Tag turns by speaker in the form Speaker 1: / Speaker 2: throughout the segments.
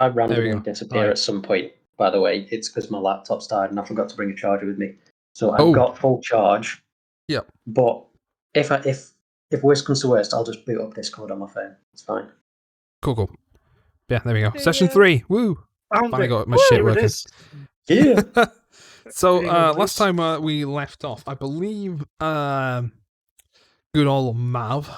Speaker 1: I
Speaker 2: There we
Speaker 1: randomly
Speaker 2: go.
Speaker 1: disappear
Speaker 2: Right.
Speaker 1: at some point, by the way. It's because my laptop's died and I forgot to bring a charger with me. So I've
Speaker 2: Oh.
Speaker 1: got full charge.
Speaker 2: Yep.
Speaker 1: But if worst comes to worst, I'll just boot up Discord on my phone. It's fine.
Speaker 2: Cool. Yeah, there we go. Session 3. Woo! Finally got my shit working.
Speaker 1: Yeah.
Speaker 2: So last time we left off, I believe good old Mav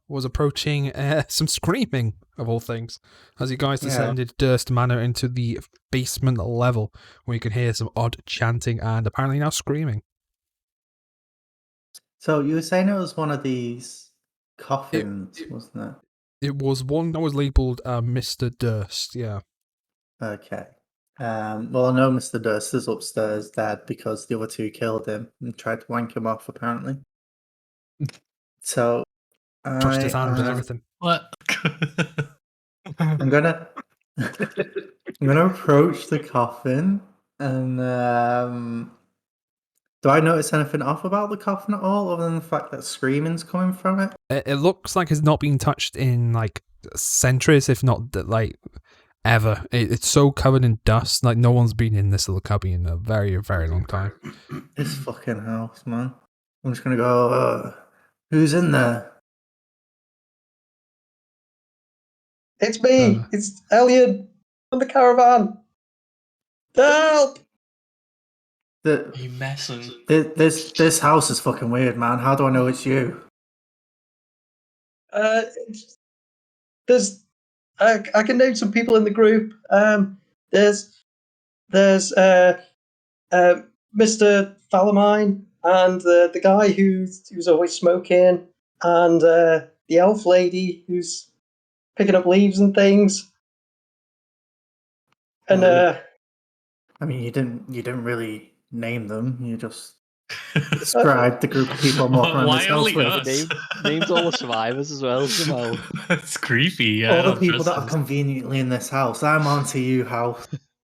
Speaker 2: was approaching some screaming, of all things, as you guys descended Durst Manor into the basement level, where you can hear some odd chanting and apparently now screaming.
Speaker 3: So you were saying it was one of these coffins, wasn't it?
Speaker 2: It was one that was labelled Mr. Durst, yeah.
Speaker 3: Okay. Well, I know Mr. Durst is upstairs dead because the other two killed him and tried to wank him off, apparently. So
Speaker 2: Trust his hand and everything.
Speaker 4: What?
Speaker 3: I'm gonna approach the coffin and do I notice anything off about the coffin at all, other than the fact that screaming's coming from it?
Speaker 2: It looks like it's not been touched in like centuries, if not like ever. It's so covered in dust, like no one's been in this little cubby in a very, very long time.
Speaker 3: This fucking house, man. I'm just gonna go, who's in there?
Speaker 1: It's me. It's Elliot from the caravan. Help!
Speaker 4: You messing?
Speaker 3: This house is fucking weird, man. How do I know it's you?
Speaker 1: There's I can name some people in the group. There's Mr. Falamine and the guy who's always smoking, and the elf lady who's picking up leaves and things. And
Speaker 3: I mean, you didn't really name them. You just described the group of people I'm walking around this house with.
Speaker 5: Named all the survivors as well, Jamal.
Speaker 4: That's creepy. Yeah,
Speaker 3: all the people that are conveniently in this house. I'm onto you, house.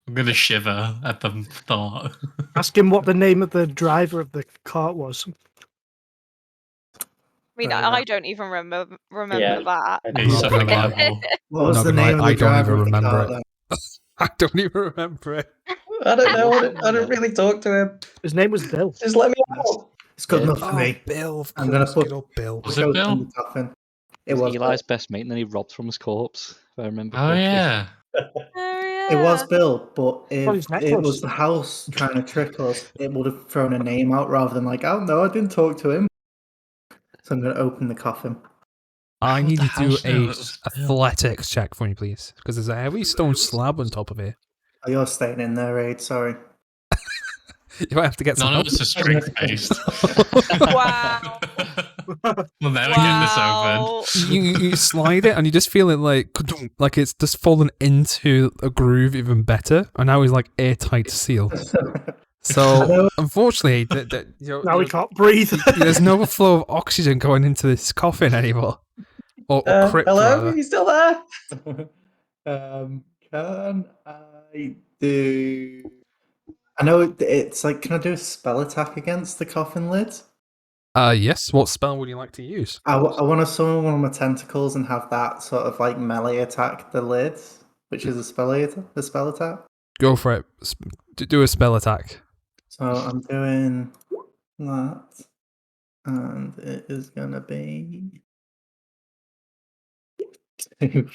Speaker 4: I'm gonna shiver at the thought.
Speaker 6: Ask him what the name of the driver of the cart was.
Speaker 7: I mean, I don't even remember that.
Speaker 4: It's survival.
Speaker 3: What was the name of the driver of the cart?
Speaker 2: I don't even remember it.
Speaker 1: I don't know. I don't really talk to him.
Speaker 6: His name was Bill.
Speaker 1: Just let me out.
Speaker 3: It's good enough for me.
Speaker 2: Bill, of
Speaker 3: I'm gonna
Speaker 2: course,
Speaker 3: put
Speaker 2: good old Bill.
Speaker 4: Was it Bill?
Speaker 3: It was
Speaker 5: Eli's best mate, and then he robbed from his corpse. If I remember.
Speaker 4: Oh
Speaker 5: correctly.
Speaker 4: yeah.
Speaker 3: It was Bill, but if
Speaker 6: Well, his
Speaker 3: it
Speaker 6: necklace.
Speaker 3: was the house trying to trick us, it would have thrown a name out rather than like, oh no, I didn't talk to him. So I'm going to open the coffin.
Speaker 2: I need you to do
Speaker 4: house
Speaker 2: a
Speaker 4: knows?
Speaker 2: athletics check for me, please, because there's a heavy stone slab on top of it.
Speaker 3: Oh, you're staying in there, Aid. Sorry.
Speaker 2: You might have to get some
Speaker 4: None of
Speaker 2: help.
Speaker 4: us are strength based.
Speaker 7: Wow.
Speaker 4: We'll never get this open.
Speaker 2: You slide it and you just feel it like it's just fallen into a groove even better, and now it's like airtight seal. So unfortunately,
Speaker 6: Now we can't breathe.
Speaker 2: there's no flow of oxygen going into this coffin anymore. Or crypt,
Speaker 1: hello,
Speaker 2: rather.
Speaker 1: are you still there?
Speaker 3: Can I do... I know it's like, can I do a spell attack against the coffin lid?
Speaker 2: Yes. What spell would you like to use?
Speaker 3: I want to summon one of my tentacles and have that sort of like melee attack the lid, which is a spell attack.
Speaker 2: Go for it. Do a spell attack.
Speaker 3: So I'm doing that, and it is gonna be. You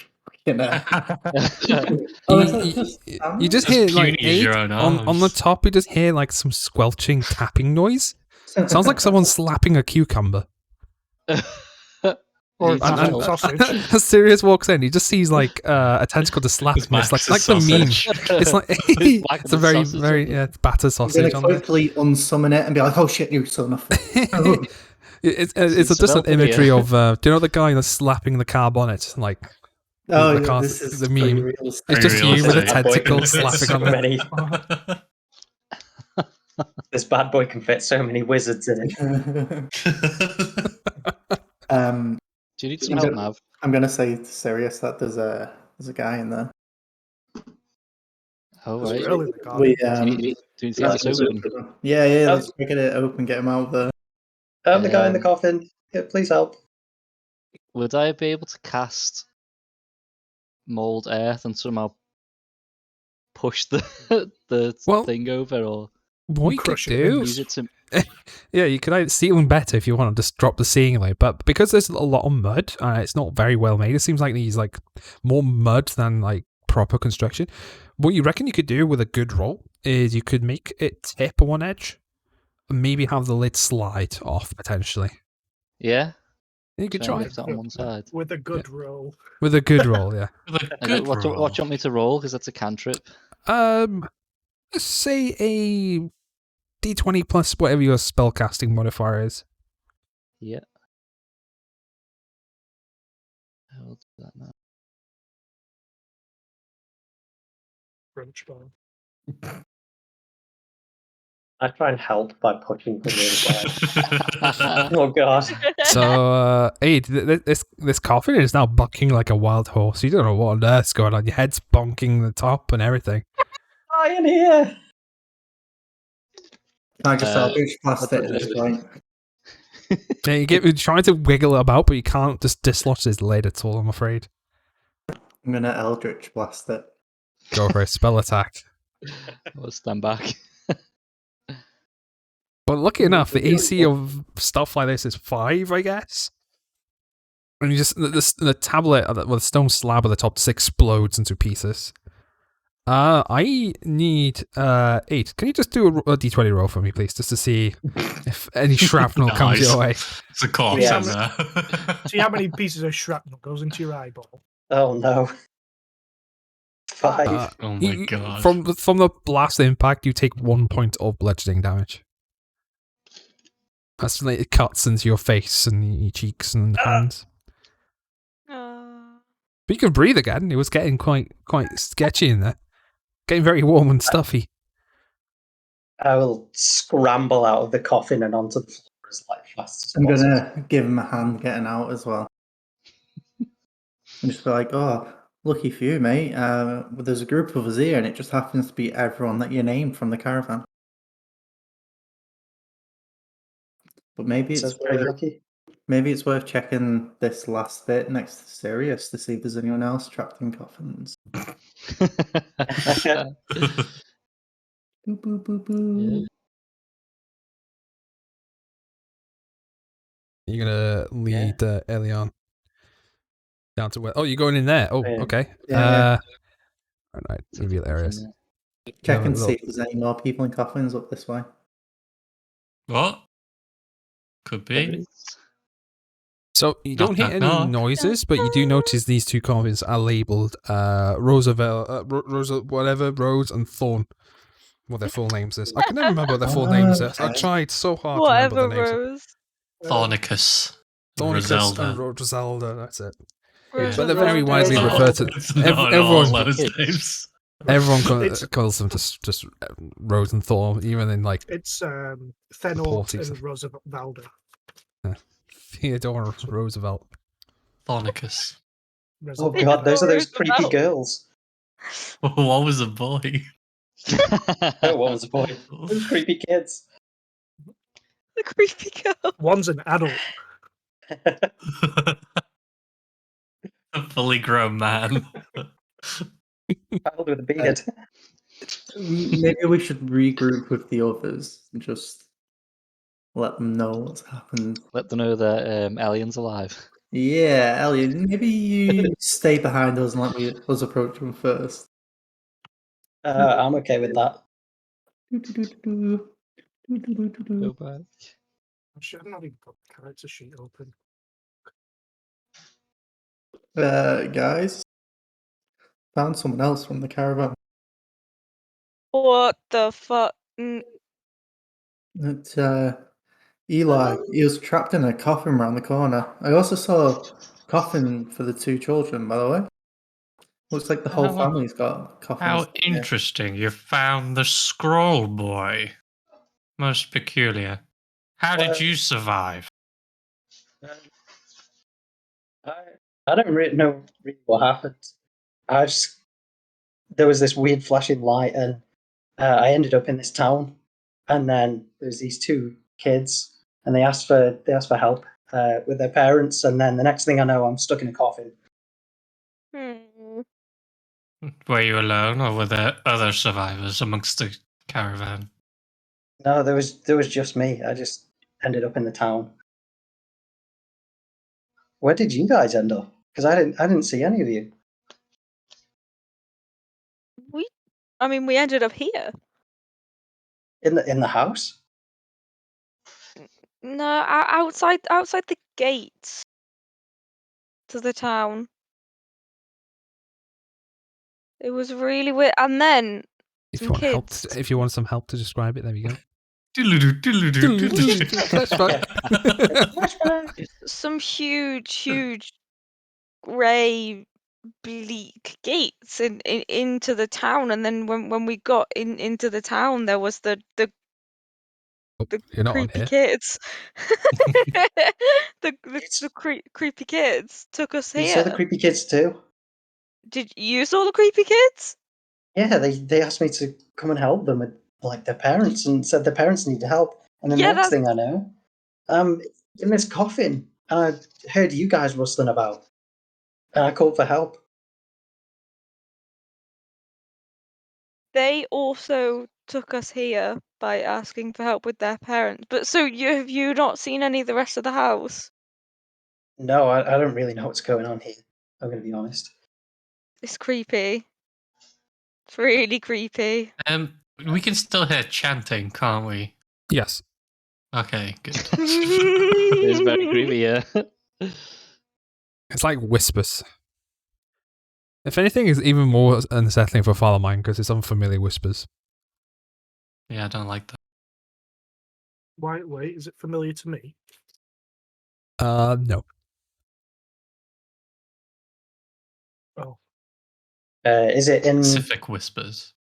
Speaker 2: just hear like
Speaker 4: puny as your own
Speaker 2: on the top. You just hear like some squelching tapping noise. Sounds like someone slapping a cucumber.
Speaker 6: Or
Speaker 2: And
Speaker 6: sausage.
Speaker 2: as Sirius walks in, he just sees like a tentacle just slap him. It's like the meme. It's like it's a very very battered
Speaker 3: I'm
Speaker 2: sausage.
Speaker 3: gonna quickly unsummon it and be like, "Oh shit, you son of!"
Speaker 2: It's just an imagery of do you know the guy that's slapping the car bonnet? Like
Speaker 3: Oh,
Speaker 2: the car,
Speaker 3: this is
Speaker 2: the meme.
Speaker 3: realistic.
Speaker 2: It's just you with a tentacle
Speaker 1: Fit
Speaker 2: slapping
Speaker 1: so
Speaker 2: on it.
Speaker 1: many. This bad boy can fit so many wizards in it.
Speaker 5: Do you need some help, Mav?
Speaker 3: I'm gonna say to Sirius that there's a guy in there.
Speaker 5: Oh, right.
Speaker 6: Really, the guy.
Speaker 3: We
Speaker 5: Do you need to get this open?
Speaker 3: Yeah, let's get it open, get him out there.
Speaker 1: I'm the guy in the coffin. Yeah, please help.
Speaker 5: Would I be able to cast mold earth and somehow push the the
Speaker 2: Well-
Speaker 5: thing over, or
Speaker 2: What you could
Speaker 6: Crush it
Speaker 2: do?
Speaker 5: use it to?
Speaker 2: Yeah, you could either see even better if you want to just drop the ceiling, but because there's a lot of mud, it's not very well made. It seems like these like more mud than like proper construction. What you reckon you could do with a good roll is you could make it tip on one edge, and maybe have the lid slide off potentially.
Speaker 5: Yeah,
Speaker 2: You could
Speaker 5: so
Speaker 2: try
Speaker 5: leave that on one side.
Speaker 6: With a good roll.
Speaker 2: with a good roll. Yeah.
Speaker 4: With a
Speaker 5: And
Speaker 4: good
Speaker 5: what do you
Speaker 4: roll.
Speaker 5: want me to roll? Because that's a cantrip.
Speaker 2: Let's say a D20 plus whatever your spellcasting modifier is.
Speaker 5: Yeah. I'll do that now.
Speaker 6: Crunch bar.
Speaker 1: I try and help by pushing the aside. Oh god.
Speaker 2: So, hey, this coffin is now bucking like a wild horse. You don't know what on earth's going on. Your head's bonking the top and everything.
Speaker 1: I in here.
Speaker 3: I just
Speaker 5: Uh,
Speaker 3: Eldritch Blast it at this point.
Speaker 2: Yeah, you're trying to wiggle it about, but you can't just dislodge his lid at all, I'm afraid.
Speaker 3: I'm gonna Eldritch Blast it.
Speaker 2: Go for a spell attack.
Speaker 5: I'll stand back.
Speaker 2: But lucky enough, the AC of stuff like this is 5, I guess. And you just the tablet with the stone slab at the top just explodes into pieces. I need 8. Can you just do a d20 roll for me, please, just to see if any shrapnel comes
Speaker 4: Nice.
Speaker 2: your way?
Speaker 4: It's a corpse
Speaker 1: Yeah.
Speaker 4: in there.
Speaker 6: See how many pieces of shrapnel goes into your eyeball.
Speaker 1: Oh no. 5.
Speaker 4: Oh my god.
Speaker 2: From the blast impact, you take 1 point of bludgeoning damage. That's like it cuts into your face and your cheeks and hands. But you can breathe again. It was getting quite sketchy in there. Getting very warm and stuffy.
Speaker 1: I will scramble out of the coffin and onto the floor as like fast as
Speaker 3: I'm
Speaker 1: possible.
Speaker 3: gonna give him a hand getting out as well. And just be like, oh, lucky for you, mate. There's a group of us here, and it just happens to be everyone that you named from the caravan. But maybe
Speaker 1: Says very lucky.
Speaker 3: maybe it's worth checking this last bit next to Sirius to see if there's anyone else trapped in coffins. Boo, boo, boo, boo.
Speaker 5: Yeah.
Speaker 2: You're gonna lead Elion down to where? Oh, you're going in there. Oh,
Speaker 1: Yeah.
Speaker 2: okay.
Speaker 3: Yeah,
Speaker 2: Alright, reveal areas.
Speaker 3: Check and
Speaker 2: Little-
Speaker 3: see if there's any more people in coffins up this way.
Speaker 4: What? Could
Speaker 5: There
Speaker 4: be.
Speaker 5: is.
Speaker 2: So you don't hear
Speaker 4: knock,
Speaker 2: any
Speaker 4: knock.
Speaker 2: noises, but you do notice these two coffins are labeled Roosevelt, whatever, Rose and Thorn. What their full names is. I can never remember what their full names is. I
Speaker 3: Okay.
Speaker 2: tried so hard to
Speaker 7: Whatever,
Speaker 2: remember the names.
Speaker 7: Rose.
Speaker 4: Thornicus.
Speaker 2: Thornicus and
Speaker 4: Roselda.
Speaker 2: Roselda, that's it.
Speaker 7: Rose
Speaker 2: But they're
Speaker 7: of
Speaker 2: very
Speaker 7: Rose.
Speaker 2: widely
Speaker 4: It's
Speaker 2: referred to.
Speaker 4: not- It's not
Speaker 2: everyone-
Speaker 4: all those
Speaker 5: Kids.
Speaker 4: names.
Speaker 2: Everyone
Speaker 6: It's-
Speaker 2: calls them just Rose and Thorn, even in like
Speaker 6: It's Thenort
Speaker 2: Porties.
Speaker 6: and Roosevelt.
Speaker 2: Theodore Roosevelt.
Speaker 1: Oh
Speaker 4: Thornicus.
Speaker 1: god, those are those creepy
Speaker 7: Roosevelt.
Speaker 1: girls.
Speaker 4: What was a boy?
Speaker 1: Oh, what was the point? Those creepy kids.
Speaker 7: The creepy girl.
Speaker 6: One's an adult.
Speaker 4: A fully grown man.
Speaker 1: Child with a beard.
Speaker 3: Maybe we should regroup with the others and just let them know what's happened.
Speaker 5: Let them know that Alien's alive.
Speaker 3: Yeah, Elliot, maybe you stay behind us and us approach them first.
Speaker 1: I'm okay with that.
Speaker 5: Go back.
Speaker 6: Actually, I've not even got the character sheet open.
Speaker 3: Guys, found someone else from the caravan.
Speaker 7: What the fuck?
Speaker 3: It's Eli. He was trapped in a coffin around the corner. I also saw a coffin for the 2 children, by the way. Looks like the whole
Speaker 4: How-
Speaker 3: family's got coffins.
Speaker 4: How
Speaker 3: Yeah.
Speaker 4: interesting. You found the scroll boy. Most peculiar. How did you survive?
Speaker 1: I don't really know what happened. There was this weird flashing light, and I ended up in this town. And then there's these 2 kids, and they asked for help with their parents. And then the next thing I know, I'm stuck in a coffin.
Speaker 4: Were you alone, or were there other survivors amongst the caravan?
Speaker 1: No, there was just me. I just ended up in the town. Where did you guys end up? Because I didn't see any of you.
Speaker 7: We ended up here.
Speaker 1: In the house?
Speaker 7: No, outside the gates to the town. It was really weird. And then
Speaker 2: If
Speaker 7: some
Speaker 2: you want help,
Speaker 7: kids.
Speaker 2: if you want some help to describe it, there we go.
Speaker 1: Flashback.
Speaker 7: Some huge grey bleak gates into the town, and then when we got into the town, there was the
Speaker 2: Oh, you're not on
Speaker 7: creepy
Speaker 2: here.
Speaker 7: kids. the creepy kids took us
Speaker 1: You saw the
Speaker 7: here.
Speaker 1: creepy kids too?
Speaker 7: Did you saw the creepy kids?
Speaker 1: Yeah, they asked me to come and help them with like their parents and said their parents needed help. And then
Speaker 7: Yeah,
Speaker 1: the next thing I know, in this coffin, and I heard you guys rustling about. And I called for help.
Speaker 7: They also took us here by asking for help with their parents. But so have you not seen any of the rest of the house?
Speaker 1: No, I don't really know what's going on here. I'm gonna be honest.
Speaker 7: It's creepy. It's really creepy.
Speaker 4: We can still hear chanting, can't we?
Speaker 2: Yes.
Speaker 4: Okay, good.
Speaker 5: It is very creepy, yeah.
Speaker 2: It's like whispers. If anything, it's even more unsettling for Father Mine because it's unfamiliar whispers.
Speaker 4: Yeah, I don't like that.
Speaker 6: Wait, is it familiar to me?
Speaker 2: No.
Speaker 6: Oh,
Speaker 1: Is it in?
Speaker 4: Specific whispers.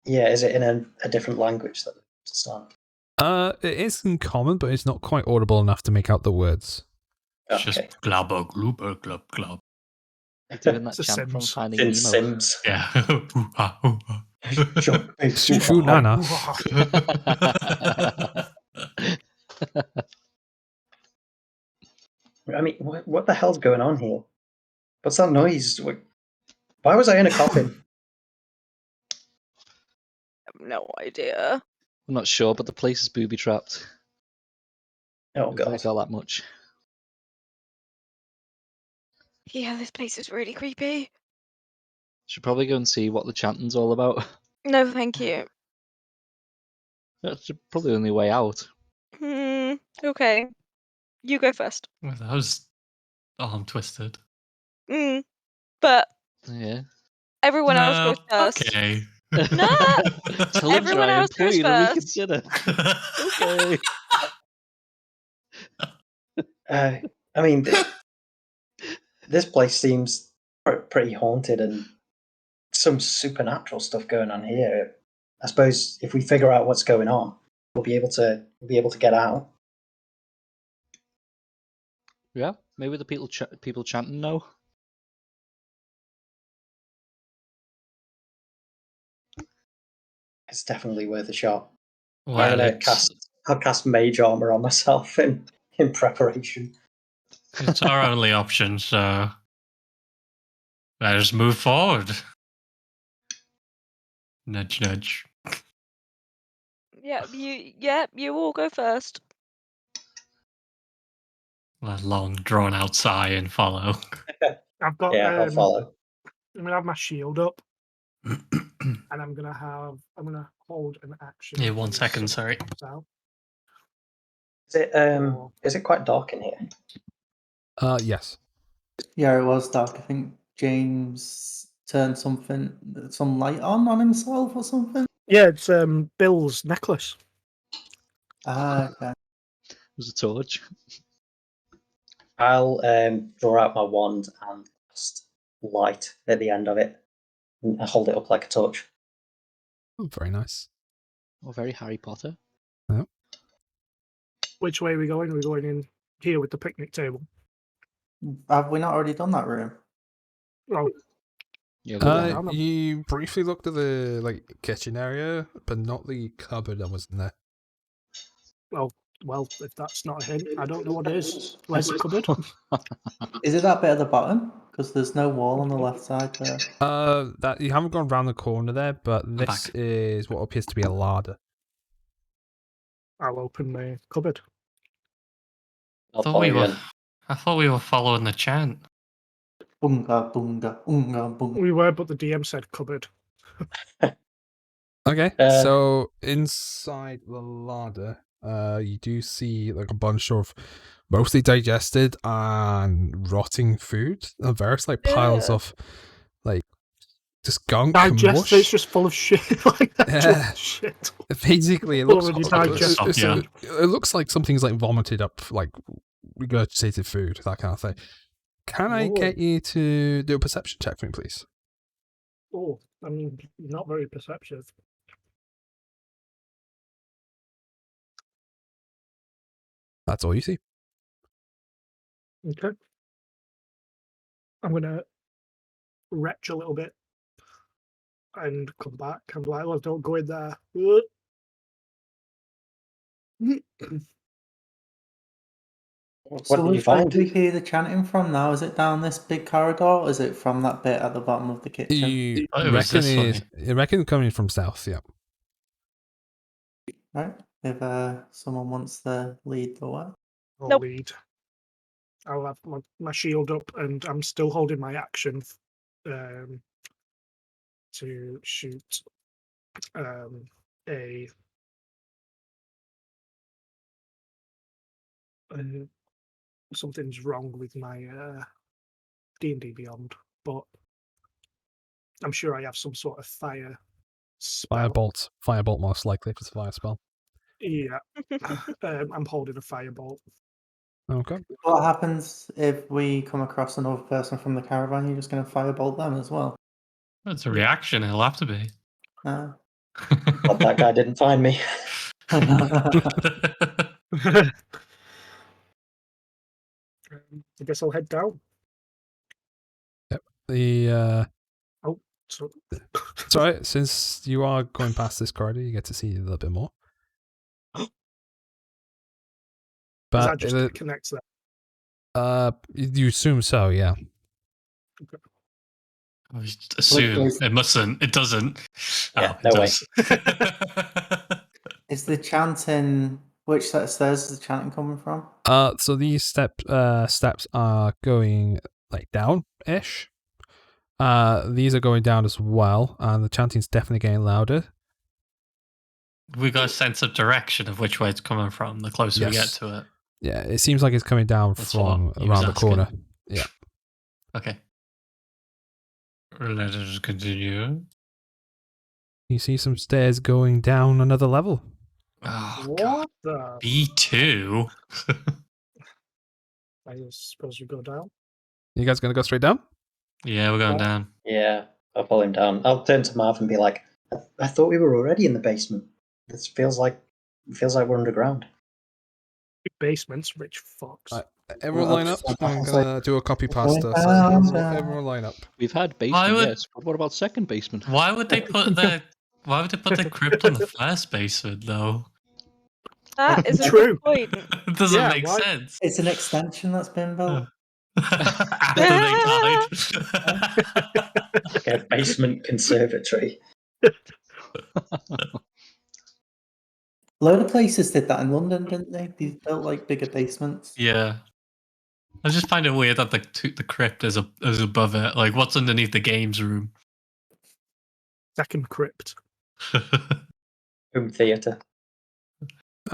Speaker 1: Yeah, is it in a different language that to start?
Speaker 2: It is in common, but it's not quite audible enough to make out the words.
Speaker 4: It's
Speaker 1: Okay.
Speaker 4: just glubber, gloober, glub, glub.
Speaker 5: Doing that
Speaker 6: It's a
Speaker 5: chant from
Speaker 6: Sims.
Speaker 5: Finding
Speaker 1: In
Speaker 5: Nemo.
Speaker 1: Sims.
Speaker 4: Yeah. Ooh-ah, ooh-ah.
Speaker 2: Shoo nana.
Speaker 1: I mean, what the hell's going on here? What's that noise? Why was I in a coffin?
Speaker 7: I have no idea.
Speaker 5: I'm not sure, but the place is booby trapped.
Speaker 1: Oh
Speaker 5: If I
Speaker 1: god.
Speaker 5: got that much.
Speaker 7: Yeah, this place is really creepy.
Speaker 5: Should probably go and see what the chanting's all about.
Speaker 7: No, thank you.
Speaker 5: That's probably the only way out.
Speaker 7: Okay. You go first.
Speaker 4: Well, that was arm twisted.
Speaker 7: But
Speaker 5: Yeah.
Speaker 7: everyone else
Speaker 4: No,
Speaker 7: goes first.
Speaker 4: okay.
Speaker 7: No!
Speaker 5: Tell him,
Speaker 7: Everyone
Speaker 5: try,
Speaker 7: else goes
Speaker 5: employee to
Speaker 7: first.
Speaker 5: reconsider. Okay.
Speaker 1: I mean, this place seems pretty haunted and some supernatural stuff going on here. I suppose if we figure out what's going on, we'll be able to get out.
Speaker 5: Yeah, maybe the people chanting know.
Speaker 1: It's definitely worth a shot.
Speaker 4: Well,
Speaker 1: I'll cast mage armor on myself in preparation.
Speaker 4: it's our only option, so let us move forward. Nudge, nudge.
Speaker 7: Yeah, you all go first.
Speaker 4: A long, drawn-out sigh and follow.
Speaker 6: I've got.
Speaker 1: Yeah, I'll follow.
Speaker 6: I'm gonna have my shield up, and I'm gonna hold an action.
Speaker 4: Yeah, 1
Speaker 6: when
Speaker 4: second,
Speaker 6: someone
Speaker 4: sorry.
Speaker 6: comes out.
Speaker 1: Is it quite dark in here?
Speaker 2: Yes.
Speaker 3: Yeah, it was dark. I think James turned some light on himself or something.
Speaker 6: Yeah, it's Bill's necklace.
Speaker 3: Ah, okay.
Speaker 5: It was a torch.
Speaker 1: I'll draw out my wand and cast light at the end of it. And I hold it up like a torch.
Speaker 2: Oh, very nice.
Speaker 5: Oh, very Harry Potter.
Speaker 6: Which way are we going? Are we going in here with the picnic table?
Speaker 3: Have we not already done that room?
Speaker 6: Oh,
Speaker 5: Yeah,
Speaker 2: You briefly looked at the kitchen area, but not the cupboard that was in there.
Speaker 6: well, if that's not a hint, I don't know what it is. Where's the cupboard?
Speaker 3: Is it that bit at the bottom? Because there's no wall on the left side there.
Speaker 2: That you haven't gone round the corner there, but this
Speaker 4: back.
Speaker 2: is what appears to be a larder.
Speaker 6: I'll open my cupboard.
Speaker 1: I'll
Speaker 4: Thought
Speaker 1: follow
Speaker 4: we
Speaker 1: you
Speaker 4: were.
Speaker 1: in.
Speaker 4: I thought we were following the chant.
Speaker 3: Boonga, boonga, boonga, boonga.
Speaker 6: We were, but the DM said cupboard.
Speaker 2: Okay,
Speaker 1: Uh,
Speaker 2: so inside the larder, you do see like a bunch of mostly digested and rotting food. Various like piles
Speaker 7: Ugh.
Speaker 2: of like just gunk and
Speaker 6: Digest,
Speaker 2: mush.
Speaker 6: it's just full of shit. Like actual
Speaker 2: Yeah.
Speaker 6: shit.
Speaker 2: Basically, it looks
Speaker 6: Already
Speaker 4: digested. Yeah.
Speaker 2: it looks like something's like vomited up, like regurgitated food, that kind of thing. Can I get you to do a perception check for me, please?
Speaker 6: Oh, I mean, not very perceptive.
Speaker 2: That's all you see.
Speaker 6: Okay. I'm gonna retch a little bit and come back. I'm like, well, don't go in there.
Speaker 1: what
Speaker 3: So
Speaker 1: did you
Speaker 3: which way
Speaker 1: find?
Speaker 3: do we hear the chanting from now? Is it down this big corridor, or is it from that bit at the bottom of the kitchen?
Speaker 2: You
Speaker 4: thought it was
Speaker 2: reckon
Speaker 4: this
Speaker 2: you reckon coming from south? Yeah.
Speaker 3: Right? If someone wants to lead the way.
Speaker 6: I'll
Speaker 7: Nope.
Speaker 6: lead. I'll have my shield up, and I'm still holding my action to shoot a something's wrong with my D&D Beyond, but I'm sure I have some sort of fire spell.
Speaker 2: Firebolt most likely if it's a fire spell.
Speaker 6: Yeah, I'm holding a firebolt.
Speaker 2: Okay.
Speaker 3: What happens if we come across another person from the caravan? You're just going to firebolt them as well?
Speaker 4: It's a reaction. It'll have to be.
Speaker 3: Uh,
Speaker 1: But that guy didn't find me.
Speaker 6: I guess I'll head down.
Speaker 2: The
Speaker 6: So
Speaker 2: it's alright, since you are going past this corridor, you get to see a little bit more.
Speaker 6: that
Speaker 2: But
Speaker 6: just connects there.
Speaker 2: you assume so, yeah.
Speaker 4: I just assume it mustn't. It doesn't.
Speaker 1: Yeah,
Speaker 4: it
Speaker 1: no way.
Speaker 4: does.
Speaker 3: is the chanting... Which set of stairs is the chanting coming from?
Speaker 2: So these steps are going like down-ish. These are going down as well, and the chanting's definitely getting louder.
Speaker 4: We got a sense of direction of which way it's coming from the closer we get
Speaker 2: Yes.
Speaker 4: to it.
Speaker 2: Yeah, it seems like it's coming down
Speaker 4: That's
Speaker 2: from
Speaker 4: what he was
Speaker 2: around the
Speaker 4: asking.
Speaker 2: corner. Yeah.
Speaker 4: Okay. Let us continue.
Speaker 2: You see some stairs going down another level.
Speaker 4: Oh, God.
Speaker 6: What the?
Speaker 4: B2?
Speaker 6: I suppose we go down.
Speaker 2: You guys gonna go straight down?
Speaker 4: Yeah, we're going down.
Speaker 1: Yeah, I'll pull him down. I'll turn to Marv and be like, I thought we were already in the basement. This feels like we're underground.
Speaker 6: Basements, rich fucks.
Speaker 2: Right. Everyone
Speaker 3: Well,
Speaker 2: line up.
Speaker 3: I'll
Speaker 2: I'm
Speaker 3: just
Speaker 2: gonna do a copy pasta. So
Speaker 3: down.
Speaker 2: everyone line up.
Speaker 5: We've had
Speaker 4: Why
Speaker 5: basement,
Speaker 4: would-
Speaker 5: yes, but what about second basement?
Speaker 4: Why would they put the crypt on the first basement though?
Speaker 7: That is a
Speaker 6: True.
Speaker 7: good point.
Speaker 4: It doesn't
Speaker 6: Yeah,
Speaker 4: make
Speaker 6: why-
Speaker 4: sense.
Speaker 3: It's an extension that's been built.
Speaker 4: After they died.
Speaker 1: Like a basement conservatory.
Speaker 3: A load of places did that in London, didn't they? They built like bigger basements.
Speaker 4: Yeah. I just find it weird that the crypt is above it. Like, what's underneath the games room?
Speaker 6: Second crypt.
Speaker 1: Home theatre.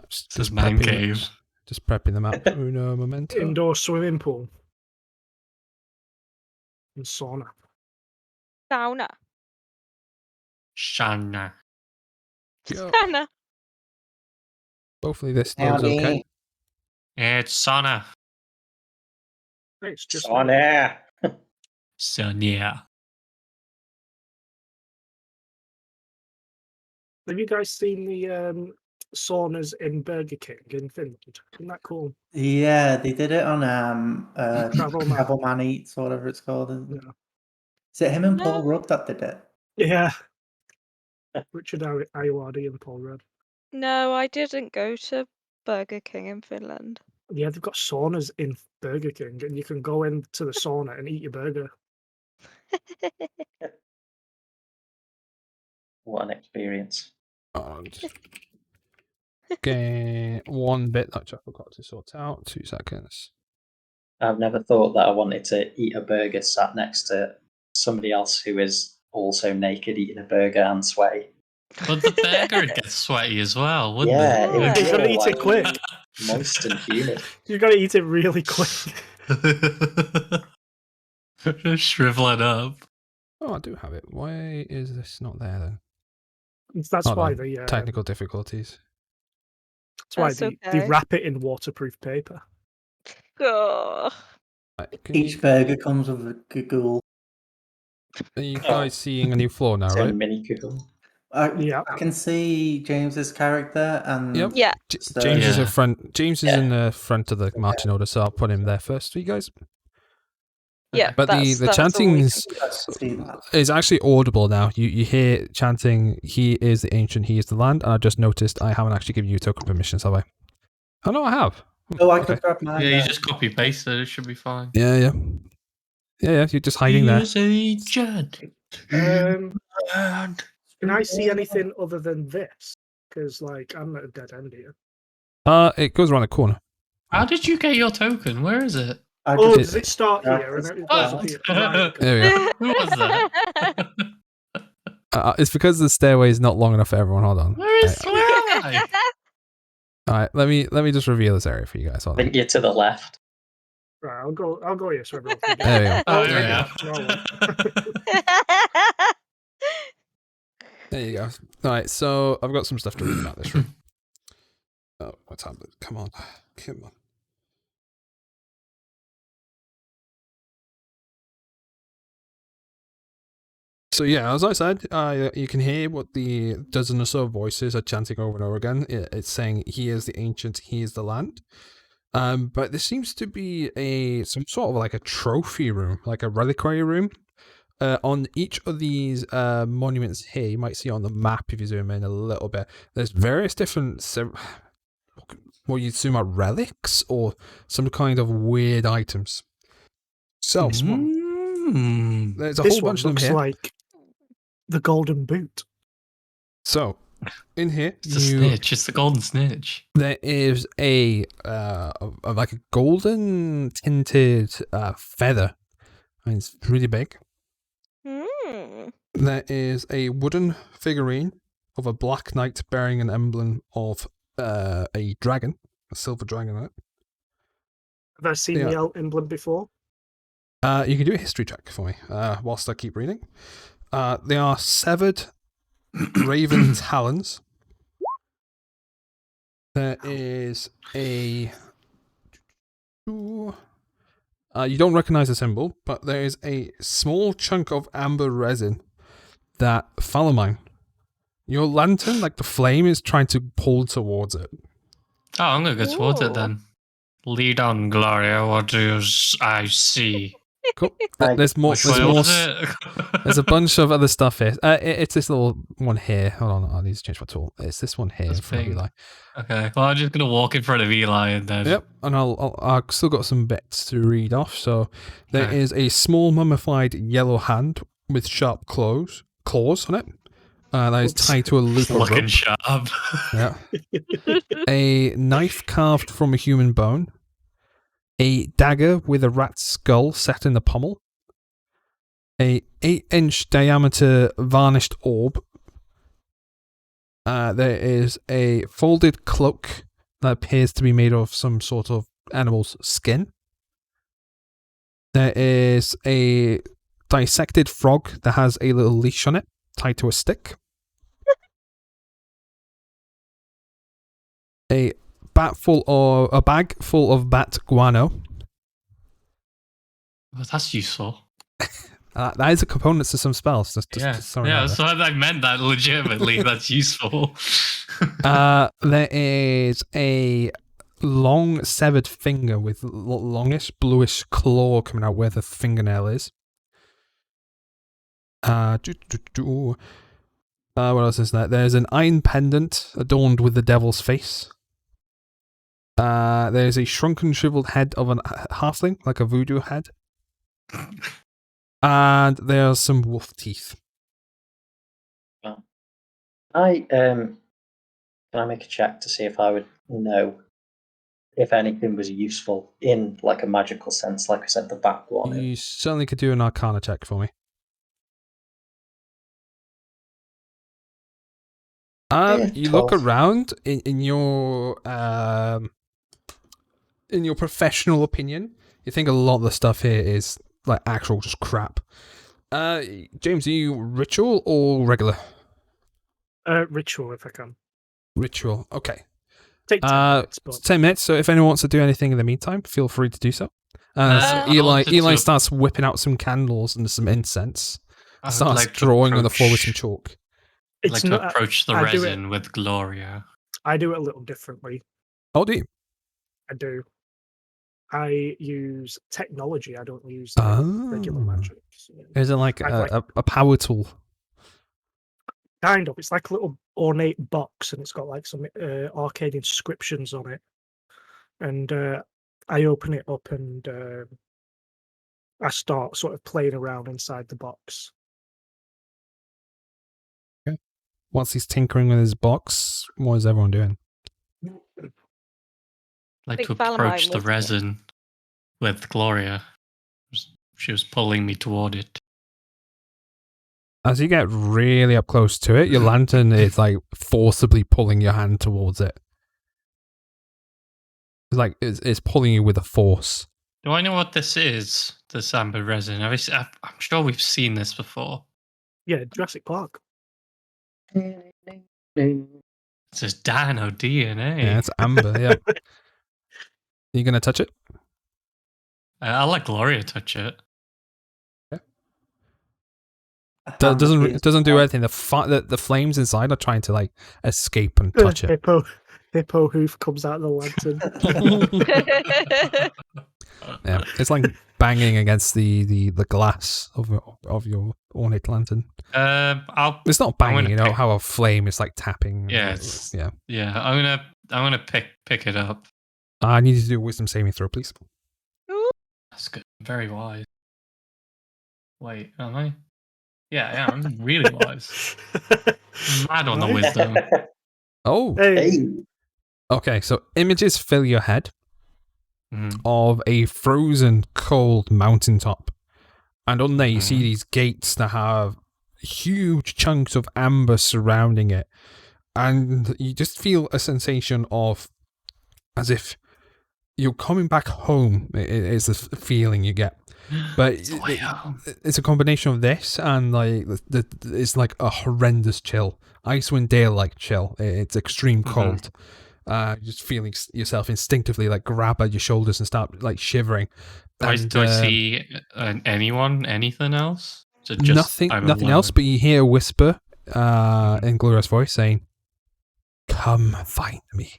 Speaker 4: This is man
Speaker 2: prepping-
Speaker 4: cave.
Speaker 2: Just prepping them up. Uno momento.
Speaker 6: Indoor swimming pool. And sauna.
Speaker 7: Sauna.
Speaker 4: Shana.
Speaker 2: Go.
Speaker 7: Sauna.
Speaker 2: Hopefully this loads okay.
Speaker 4: It's sauna.
Speaker 6: It's just
Speaker 1: On air.
Speaker 4: So yeah.
Speaker 6: Have you guys seen the saunas in Burger King in Finland? Isn't that cool?
Speaker 3: Yeah, they did it on
Speaker 6: Travel Man.
Speaker 3: Travel Man Eats, or whatever it's called. Isn't it?
Speaker 6: Yeah.
Speaker 3: Is it him and Paul
Speaker 7: No.
Speaker 3: Rudd that did it?
Speaker 6: Yeah. Richard Ayoade and Paul Rudd.
Speaker 7: No, I didn't go to Burger King in Finland.
Speaker 6: Yeah, they've got saunas in Burger King, and you can go into the sauna and eat your burger.
Speaker 1: What an experience.
Speaker 2: Okay, one bit that I forgot to sort out. 2 seconds.
Speaker 1: I've never thought that I wanted to eat a burger sat next to somebody else who is also naked eating a burger and sweaty.
Speaker 4: But the burger would get sweaty as well, wouldn't
Speaker 1: Yeah,
Speaker 4: it?
Speaker 1: it would
Speaker 6: You've got to
Speaker 1: feel
Speaker 6: eat it quick.
Speaker 1: moist and humid.
Speaker 6: You've got to eat it really quick.
Speaker 4: Just shriveling up.
Speaker 2: Oh, I do have it. Why is this not there then?
Speaker 6: That's
Speaker 2: Hold
Speaker 6: why
Speaker 2: on.
Speaker 6: they
Speaker 2: Technical difficulties.
Speaker 6: that's why
Speaker 7: That's
Speaker 6: they
Speaker 7: okay.
Speaker 6: wrap it in waterproof paper.
Speaker 7: Oh.
Speaker 2: Right, can
Speaker 3: Each
Speaker 2: you,
Speaker 3: burger comes with a ghoul.
Speaker 2: are you guys seeing a new floor now,
Speaker 1: It's a
Speaker 2: right?
Speaker 1: mini Google.
Speaker 6: Yeah.
Speaker 3: I can see James's character and
Speaker 2: Yep.
Speaker 7: Yeah.
Speaker 2: James is
Speaker 4: Yeah.
Speaker 2: in front. James is
Speaker 1: Yeah.
Speaker 2: in the front of the marching order, so I'll put him there first for you guys.
Speaker 7: Yeah,
Speaker 2: But the
Speaker 7: that's all we
Speaker 2: chanting's
Speaker 7: can do.
Speaker 3: I can see that.
Speaker 2: is actually audible now. You hear chanting, he is the ancient, he is the land, and I just noticed I haven't actually given you token permissions, have I? Oh no, I have.
Speaker 3: Oh, I
Speaker 2: Okay.
Speaker 3: could grab mine.
Speaker 4: Yeah, you
Speaker 3: there.
Speaker 4: just copy paste it, it should be fine.
Speaker 2: Yeah, you're just hiding there.
Speaker 4: He is ancient.
Speaker 6: Can I see anything other than this? Because like I'm at a dead end here.
Speaker 2: It goes around the corner.
Speaker 4: How did you get your token? Where is it?
Speaker 3: I
Speaker 6: Oh,
Speaker 3: just-
Speaker 6: does it start
Speaker 3: Yeah,
Speaker 6: here and
Speaker 3: it's-
Speaker 6: it goes up here? Right, okay.
Speaker 2: There we go.
Speaker 4: Who was that?
Speaker 2: It's because the stairway is not long enough for everyone. Hold on.
Speaker 4: Where is Strahd?
Speaker 2: Alright, let me just reveal this area for you guys.
Speaker 1: I
Speaker 2: Hold on.
Speaker 1: think you're to the left.
Speaker 6: Right, I'll go here so everyone can get
Speaker 2: There we go.
Speaker 4: Oh,
Speaker 6: there
Speaker 4: yeah.
Speaker 6: you go.
Speaker 2: There you go. Alright, so I've got some stuff to read about this room. Oh, my tablet. Come on. Come on. So yeah, as I said, you can hear what the dozen or so voices are chanting over and over again. It's saying, "He is the ancient, he is the land." But there seems to be some sort of like a trophy room, like a reliquary room. On each of these monuments here, you might see on the map if you zoom in a little bit. There's various different, what you'd assume are relics or some kind of weird items. So
Speaker 6: This one.
Speaker 2: there's a
Speaker 6: This
Speaker 2: whole
Speaker 6: one
Speaker 2: bunch of them
Speaker 6: looks
Speaker 2: here.
Speaker 6: like the golden boot.
Speaker 2: So in here,
Speaker 4: It's a snitch. It's the golden snitch.
Speaker 2: there is a like a golden tinted feather. I mean, it's really big.
Speaker 7: Hmm.
Speaker 2: There is a wooden figurine of a black knight bearing an emblem of a dragon, a silver dragon on it.
Speaker 6: Have I seen
Speaker 2: Yeah.
Speaker 6: the emblem before?
Speaker 2: You can do a history check for me whilst I keep reading. They are severed raven talons. There is a... you don't recognize the symbol, but there is a small chunk of amber resin that Falamine, your lantern, like the flame, is trying to pull towards it.
Speaker 4: Oh, I'm going to go towards
Speaker 7: Ooh.
Speaker 4: it then. Lead on, Gloria. What do I see?
Speaker 2: Cool.
Speaker 1: Right.
Speaker 2: There's more.
Speaker 4: Which
Speaker 2: There's
Speaker 4: way
Speaker 2: more.
Speaker 4: was it?
Speaker 2: There's a bunch of other stuff here. It's this little one here. Hold on, I need to change my tool. It's this one here
Speaker 4: That's
Speaker 2: from
Speaker 4: pink.
Speaker 2: Eli.
Speaker 4: Okay, well, I'm just going to walk in front of Eli and then...
Speaker 2: Yep, and I've still got some bits to read off. So there
Speaker 4: Okay.
Speaker 2: is a small mummified yellow hand with sharp claws on it. That is tied to a loop of
Speaker 4: Looking
Speaker 2: rope.
Speaker 4: sharp.
Speaker 2: Yeah. A knife carved from a human bone. A dagger with a rat's skull set in the pommel. A 8-inch diameter varnished orb. There is a folded cloak that appears to be made of some sort of animal's skin. There is a dissected frog that has a little leash on it, tied to a stick. A bag full of bat guano.
Speaker 4: Well, that's useful.
Speaker 2: That is a component to some spells. Just throwing it out
Speaker 4: so I meant that legitimately. That's useful.
Speaker 2: there. There is a long severed finger with longish bluish claw coming out where the fingernail is. What else is there? There's an iron pendant adorned with the devil's face. There's a shrunken, shriveled head of a halfling, like a voodoo head. And there's some wolf teeth.
Speaker 1: Can I make a check to see if I would know if anything was useful in like a magical sense, like I said, the back one?
Speaker 2: You certainly could do an arcana check for me. You
Speaker 1: 12.
Speaker 2: look around in your professional opinion. You think a lot of the stuff here is like actual just crap. James, are you ritual or regular?
Speaker 6: Ritual, if I can.
Speaker 2: Ritual. Okay.
Speaker 6: Take 10 minutes,
Speaker 2: It's
Speaker 6: but
Speaker 2: 10 minutes. So if anyone wants to do anything in the meantime, feel free to do so. So
Speaker 4: I wanted
Speaker 2: Eli
Speaker 4: to-
Speaker 2: starts whipping out some candles and some incense.
Speaker 4: I would
Speaker 2: Starts
Speaker 4: like to
Speaker 2: drawing on the floor with some
Speaker 4: approach-
Speaker 2: chalk.
Speaker 4: I'd like to approach the
Speaker 6: I do
Speaker 4: resin with Gloria.
Speaker 6: I do it a little differently.
Speaker 2: Oh, do you?
Speaker 6: I do. I use technology. I don't use regular
Speaker 2: Oh.
Speaker 6: magic. So
Speaker 2: Is it like
Speaker 6: I'd
Speaker 2: a power tool?
Speaker 6: kind of. It's like a little ornate box, and it's got like some arcane inscriptions on it. And I open it up, and I start sort of playing around inside the box.
Speaker 2: Whilst he's tinkering with his box, what is everyone doing?
Speaker 4: Like
Speaker 7: Big
Speaker 4: to
Speaker 7: Valamine
Speaker 4: approach the
Speaker 7: was-
Speaker 4: resin with Gloria. She was pulling me toward it.
Speaker 2: As you get really up close to it, your lantern is like forcibly pulling your hand towards it. It's like it's pulling you with a force.
Speaker 4: Do I know what this is? This amber resin. I'm sure we've seen this before.
Speaker 6: Yeah, Jurassic Park.
Speaker 4: It's just dino DNA.
Speaker 2: Yeah, it's amber. Yeah. You gonna touch it?
Speaker 4: I'll let Gloria touch it.
Speaker 2: Doesn't do anything. The flames inside are trying to like escape and touch it.
Speaker 6: Hippo hoof comes out of the lantern.
Speaker 2: Yeah, it's like banging against the glass of your ornate lantern. It's not banging, you know how a flame is like tapping.
Speaker 4: Yeah,
Speaker 2: yeah.
Speaker 4: I'm gonna pick it up.
Speaker 2: I need you to do a wisdom saving throw, please.
Speaker 4: That's good. Very wise. Wait, am I? Yeah, I am. I'm really wise. Mad on the wisdom.
Speaker 2: Oh,
Speaker 6: Hey.
Speaker 2: Okay. So images fill your head
Speaker 4: Mhm.
Speaker 2: of a frozen, cold mountaintop, and on there you see these gates that have huge chunks of amber surrounding it, and you just feel a sensation of as if you're coming back home. Is the feeling you get. But it's a combination of this and like it's like a horrendous chill, Icewind Dale like chill. It's extreme cold. Just feeling yourself instinctively like grab at your shoulders and start like shivering.
Speaker 4: Do I see anything else? So just
Speaker 2: nothing else. But you hear a whisper in Gloria's voice saying, "Come find me.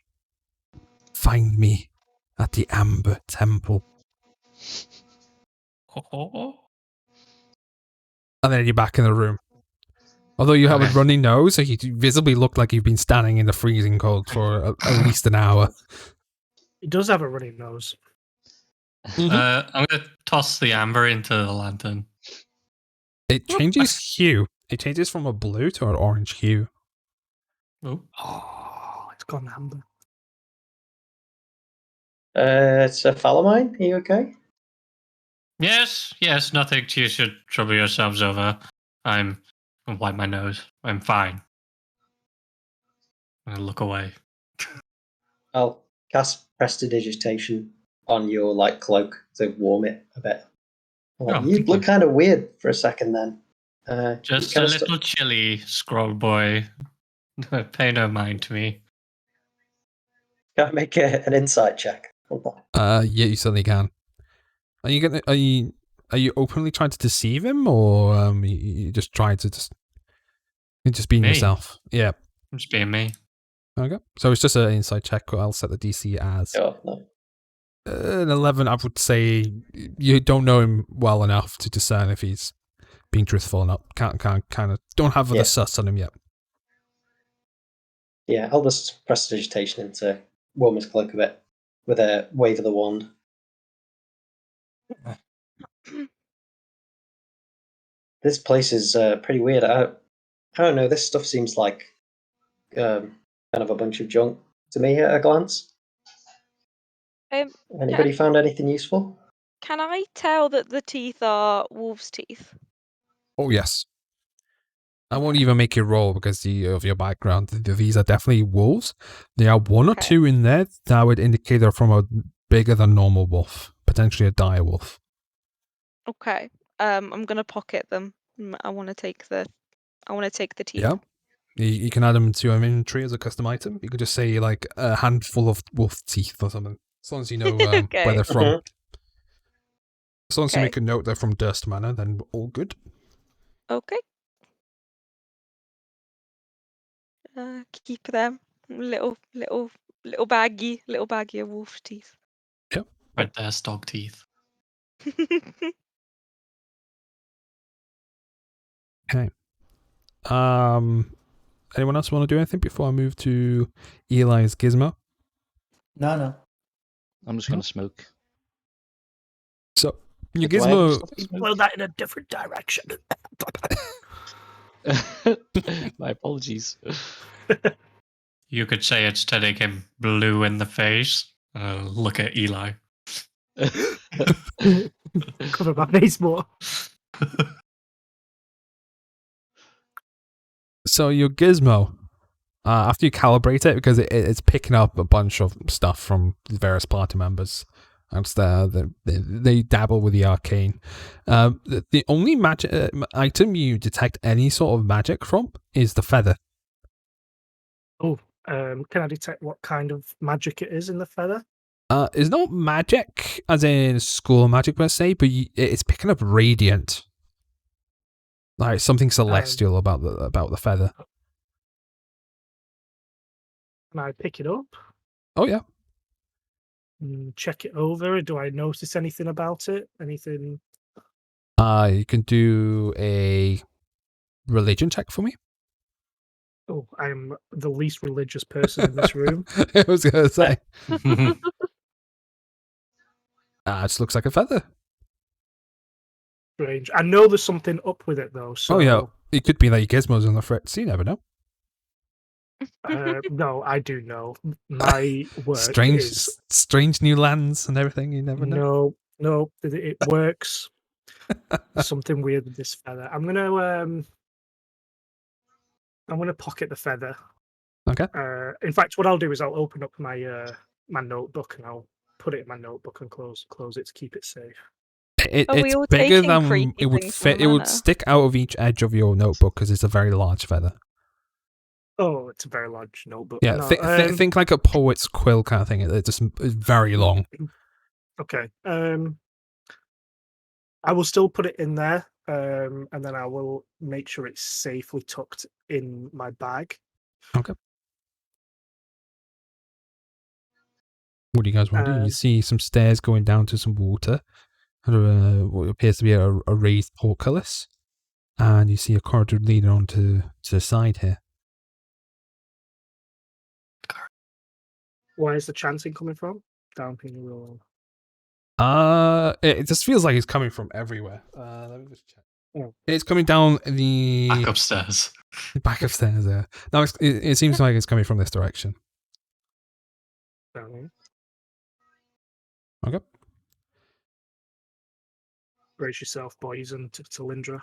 Speaker 2: Find me at the Amber Temple." And then you're back in the room. Although you have a runny nose, so you visibly look like you've been standing in the freezing cold for at least an hour.
Speaker 6: He does have a runny nose.
Speaker 4: I'm gonna toss the amber into the lantern.
Speaker 2: It changes hue. It changes from a blue to an orange hue.
Speaker 6: Oh, it's gone amber.
Speaker 1: It's a Falamine. Are you okay?
Speaker 4: Yes, nothing you should trouble yourselves over. I'm gonna wipe my nose. I'm fine. I'm gonna look away.
Speaker 1: I'll cast prestidigitation on your like cloak to warm it a bit. You look kind of weird for a second then.
Speaker 4: Just a little chilly, scroll boy. Pay no mind to me.
Speaker 1: Can I make an insight check?
Speaker 2: Yeah, you certainly can. Are you openly trying to deceive him, or you just trying to you're just being
Speaker 4: Me?
Speaker 2: yourself? Yeah.
Speaker 4: I'm just being me.
Speaker 2: Okay. So it's just an inside check. I'll set the DC as an 11. I would say you don't know him well enough to discern if he's being truthful or not. Can't kind of don't have the sus on him yet.
Speaker 1: Yeah, I'll just prestidigitation into warm his cloak a bit. with a wave of the wand. This place is pretty weird. I don't know. This stuff seems like kind of a bunch of junk to me at a glance. Anybody found anything useful?
Speaker 7: Can I tell that the teeth are wolves' teeth?
Speaker 2: Oh, yes. I won't even make you roll because of your background. These are definitely wolves. There are one or
Speaker 7: Okay.
Speaker 2: two in there that would indicate they're from a bigger than normal wolf, potentially a dire wolf.
Speaker 7: Okay. I'm gonna pocket them. I want to take the teeth.
Speaker 2: Yeah. You can add them to your inventory as a custom item. You could just say like a handful of wolf teeth or something. As long as you know where
Speaker 7: Okay.
Speaker 2: they're from.
Speaker 1: Mhm.
Speaker 2: As long as you
Speaker 7: Okay.
Speaker 2: make a note they're from Durst Manor, then all good.
Speaker 7: Okay. Keep them. Little baggy of wolf teeth.
Speaker 4: Red Death's dog teeth.
Speaker 2: Okay. Anyone else want to do anything before I move to Eli's gizmo?
Speaker 3: No.
Speaker 5: I'm just going to smoke.
Speaker 2: So your
Speaker 5: Do I have any
Speaker 2: gizmo.
Speaker 5: stuff to smoke?
Speaker 6: Blow that in a different direction.
Speaker 5: My apologies.
Speaker 4: You could say it's turning him blue in the face. Look at Eli.
Speaker 6: Cover my face more.
Speaker 2: So your gizmo, after you calibrate it, because it's picking up a bunch of stuff from the various party members, and they dabble with the arcane. The only magic item you detect any sort of magic from is the feather.
Speaker 6: Can I detect what kind of magic it is in the feather?
Speaker 2: It's not magic, as in school magic per se, but it's picking up radiant, like something celestial about the feather.
Speaker 6: Can I pick it up?
Speaker 2: Oh yeah.
Speaker 6: Check it over. Do I notice anything about it? Anything?
Speaker 2: You can do a religion check for me.
Speaker 6: Oh, I'm the least religious person in this room.
Speaker 2: I was gonna say. It just looks like a feather.
Speaker 6: Strange. I know there's something up with it though. So
Speaker 2: Oh yeah, it could be that your gizmo's on the fritz. You never know.
Speaker 6: no, I do know. My work is
Speaker 2: strange new lands and everything. You never know.
Speaker 6: no, it works. There's something weird with this feather. I'm gonna pocket the feather.
Speaker 2: Okay.
Speaker 6: In fact, what I'll do is I'll open up my my notebook and I'll put it in my notebook and close it to keep it safe.
Speaker 7: Are we
Speaker 2: It's
Speaker 7: all
Speaker 2: bigger
Speaker 7: taking
Speaker 2: than
Speaker 7: creepy
Speaker 2: it would
Speaker 7: things from
Speaker 2: fit.
Speaker 7: the
Speaker 2: It would
Speaker 7: manor?
Speaker 2: stick out of each edge of your notebook because it's a very large feather.
Speaker 6: Oh, it's a very large notebook.
Speaker 2: Yeah,
Speaker 6: No,
Speaker 2: think like a poet's quill kind of thing. It's just it's very long.
Speaker 6: Okay. I will still put it in there, and then I will make sure it's safely tucked in my bag.
Speaker 2: Okay. What do you guys want to do? You see some stairs going down to some water, and what appears to be a raised portcullis, and you see a corridor leading on to the side here.
Speaker 6: Where is the chanting coming from? Down in the roll.
Speaker 2: It just feels like it's coming from everywhere. Let me just check.
Speaker 6: Oh.
Speaker 2: It's coming down the
Speaker 4: Back upstairs.
Speaker 2: back upstairs there. No, it seems like it's coming from this direction.
Speaker 6: Down here.
Speaker 2: Okay.
Speaker 6: Brace yourself, boys, and to Lindra.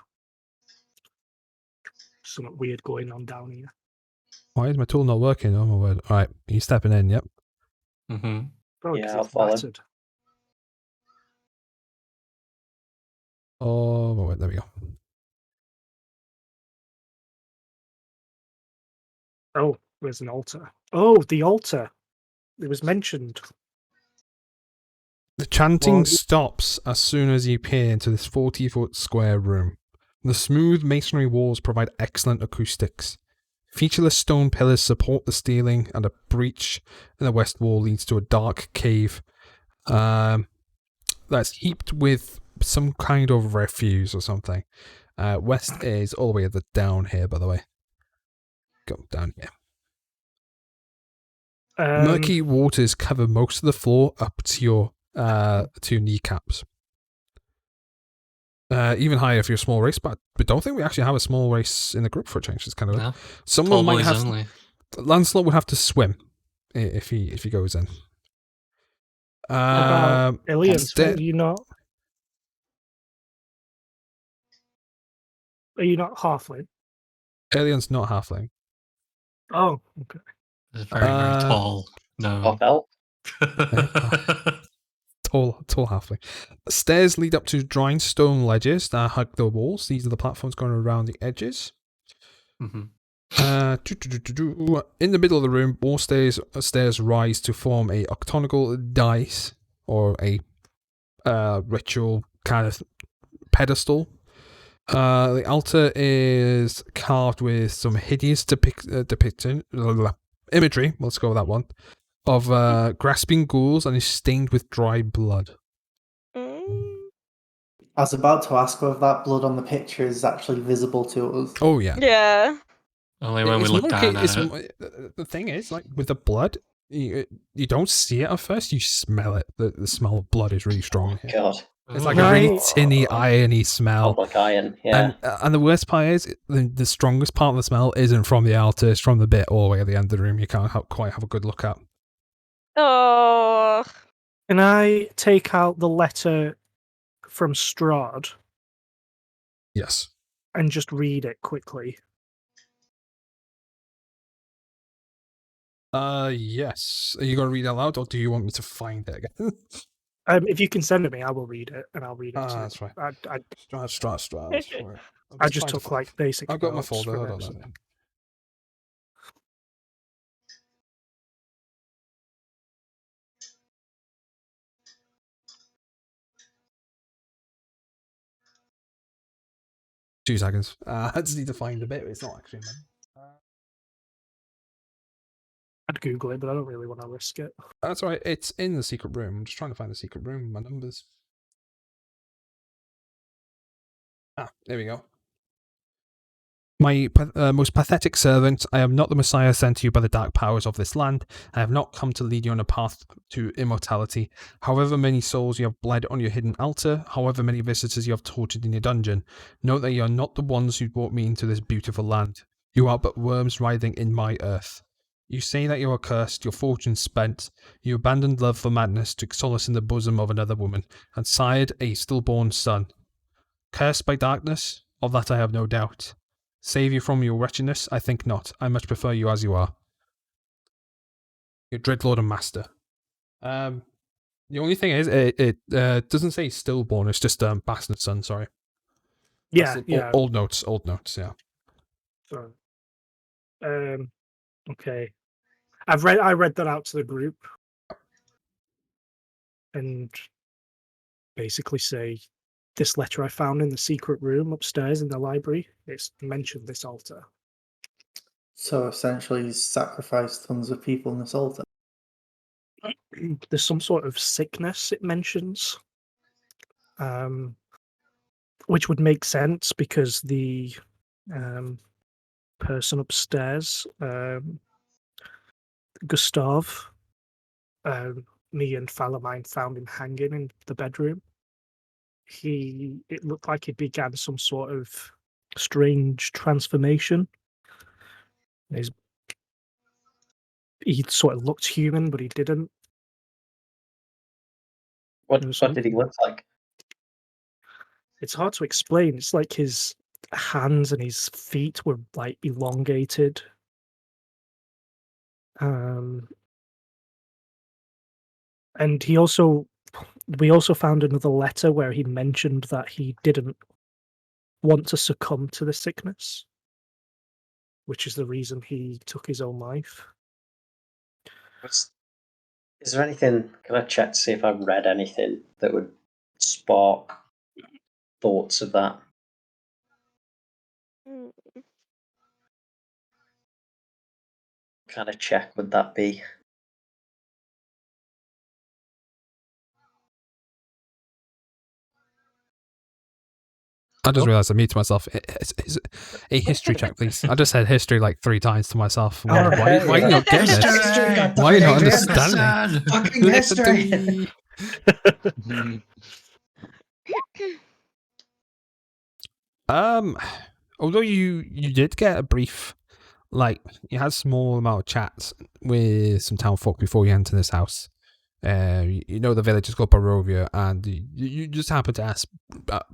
Speaker 6: Something weird going on down here.
Speaker 2: Why is my tool not working? Oh my word! All right, you stepping in? Yep.
Speaker 4: Mm-hmm.
Speaker 6: Oh,
Speaker 1: Yeah,
Speaker 6: 'cause
Speaker 1: I'll
Speaker 6: it's
Speaker 1: follow.
Speaker 6: battered.
Speaker 2: Oh my word! There we go.
Speaker 6: Oh, there's an altar. Oh, the altar. It was mentioned.
Speaker 2: The chanting
Speaker 6: Well,
Speaker 2: stops as soon as you peer into this 40-foot square room. The smooth masonry walls provide excellent acoustics. Featureless stone pillars support the ceiling, and a breach in the west wall leads to a dark cave that's heaped with some kind of refuse or something. West is all the way at the down here, by the way. Go down here. Murky waters cover most of the floor up to your kneecaps. Even higher if you're a small race, but we don't think we actually have a small race in the group for a change. It's kind of
Speaker 4: No.
Speaker 2: someone
Speaker 4: Tall
Speaker 2: might
Speaker 4: boys
Speaker 2: have.
Speaker 4: only.
Speaker 2: Lancelot would have to swim if he goes in.
Speaker 6: About aliens,
Speaker 2: Sta-
Speaker 6: Are you not halfling?
Speaker 2: Alien's not halfling.
Speaker 6: Oh, okay.
Speaker 4: It's very, very tall. No.
Speaker 1: Half elf.
Speaker 2: Tall halfling. Stairs lead up to dry stone ledges that hug the walls. These are the platforms going around the edges.
Speaker 4: Mm-hmm.
Speaker 2: In the middle of the room, more stairs rise to form a octagonal dais, or a ritual kind of pedestal. The altar is carved with some hideous depiction imagery. Let's go with that one. Of grasping ghouls, and is stained with dry blood.
Speaker 3: I was about to ask whether that blood on the picture is actually visible to us.
Speaker 2: Oh yeah.
Speaker 7: Yeah.
Speaker 4: Only when we look down at it.
Speaker 2: The thing is, like with the blood, you don't see it at first. You smell it. The smell of blood is really strong here.
Speaker 1: God.
Speaker 2: It's like a really tinny, irony smell.
Speaker 1: Like iron, yeah.
Speaker 2: And the worst part is, the strongest part of the smell isn't from the altar. It's from the bit all the way at the end of the room. You can't quite have a good look at.
Speaker 7: Oh.
Speaker 6: Can I take out the letter from Strahd?
Speaker 2: Yes.
Speaker 6: And just read it quickly.
Speaker 2: Yes. Are you going to read it out loud, or do you want me to find it again?
Speaker 6: If you can send it me, I will read it, and I'll read it.
Speaker 2: That's right. Strahd.
Speaker 6: I just took like basic.
Speaker 2: I've got my folder. Hold on. 2 seconds. I just need to find the bit. It's not actually in there.
Speaker 6: I'd Google it, but I don't really want to risk it.
Speaker 2: That's all right. It's in the secret room. I'm just trying to find the secret room. My numbers. There we go. My most pathetic servant, I am not the Messiah sent to you by the dark powers of this land. I have not come to lead you on a path to immortality. However many souls you have bled on your hidden altar, however many visitors you have tortured in your dungeon, note that you are not the ones who brought me into this beautiful land. You are but worms writhing in my earth. You say that you are cursed, your fortune spent. You abandoned love for madness, took solace in the bosom of another woman, and sired a stillborn son. Cursed by darkness? Of that I have no doubt. Save you from your wretchedness? I think not. I much prefer you as you are. Your dreadlord and master. The only thing is, it doesn't say stillborn. It's just bastard son. Sorry.
Speaker 6: Yeah, yeah.
Speaker 2: Old notes. Yeah.
Speaker 6: So, okay. I read that out to the group, and basically say, this letter I found in the secret room upstairs in the library. It's mentioned this altar.
Speaker 3: So essentially, he's sacrificed tons of people in this altar.
Speaker 6: There's some sort of sickness it mentions, which would make sense because the person upstairs, Gustav, me and Falamine found him hanging in the bedroom. It looked like he began some sort of strange transformation. He sort of looked human, but he didn't.
Speaker 1: What did he look like?
Speaker 6: It's hard to explain. It's like his hands and his feet were like elongated. And we also found another letter where he mentioned that he didn't want to succumb to the sickness, which is the reason he took his own life.
Speaker 1: Is there anything? Can I check to see if I've read anything that would spark thoughts of that? Kind of check would that be?
Speaker 2: I just realised I muted myself. It's a history check, please. I just said history like 3 times to myself. Why are you not getting this?
Speaker 1: History,
Speaker 2: Why are you not
Speaker 1: Adrian.
Speaker 2: understanding?
Speaker 1: Fucking history.
Speaker 2: Although you did get a brief, like, you had a small amount of chats with some town folk before you enter this house. You know the village is called Barovia, and you just happened to ask,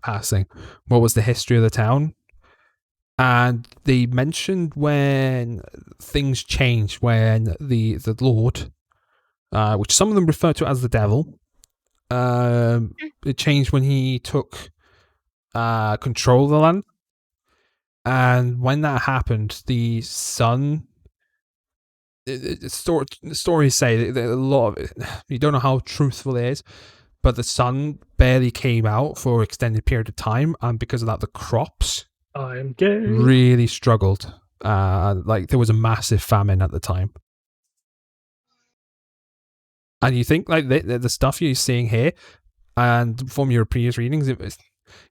Speaker 2: passing, what was the history of the town? And they mentioned when things changed, when the Lord, which some of them refer to as the devil, it changed when he took control of the land. And when that happened, the sun... Stories say that a lot of it, you don't know how truthful it is, but the sun barely came out for an extended period of time, and because of that, the crops
Speaker 6: I'm gay.
Speaker 2: really struggled. Like, there was a massive famine at the time. And you think, like, the stuff you're seeing here, and from your previous readings,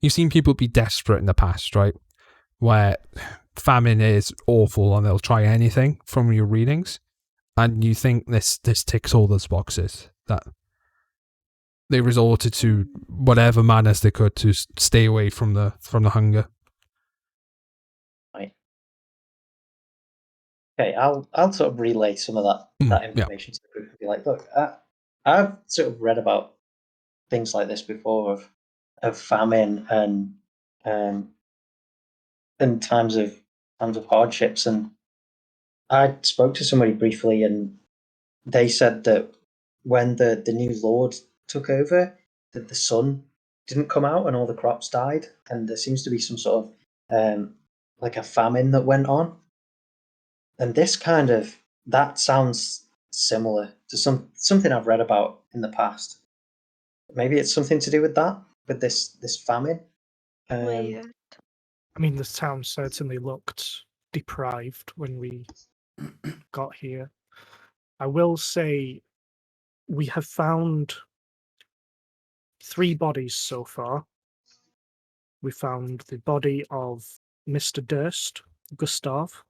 Speaker 2: you've seen people be desperate in the past, right? Where famine is awful and they'll try anything from your readings. And you think this ticks all those boxes, that they resorted to whatever manners they could to stay away from the hunger.
Speaker 1: Right. Okay, I'll sort of relay some of that information to the group and be like, look, I've sort of read about things like this before of famine and times of hardships, and I spoke to somebody briefly, and they said that when the new lord took over, that the sun didn't come out and all the crops died, and there seems to be some sort of like a famine that went on. And this that sounds similar to something I've read about in the past. Maybe it's something to do with that, with this famine.
Speaker 7: Weird.
Speaker 6: I mean, the town certainly looked deprived when we got here. I will say we have found 3 bodies so far. We found the body of Mr. Durst, Gustav,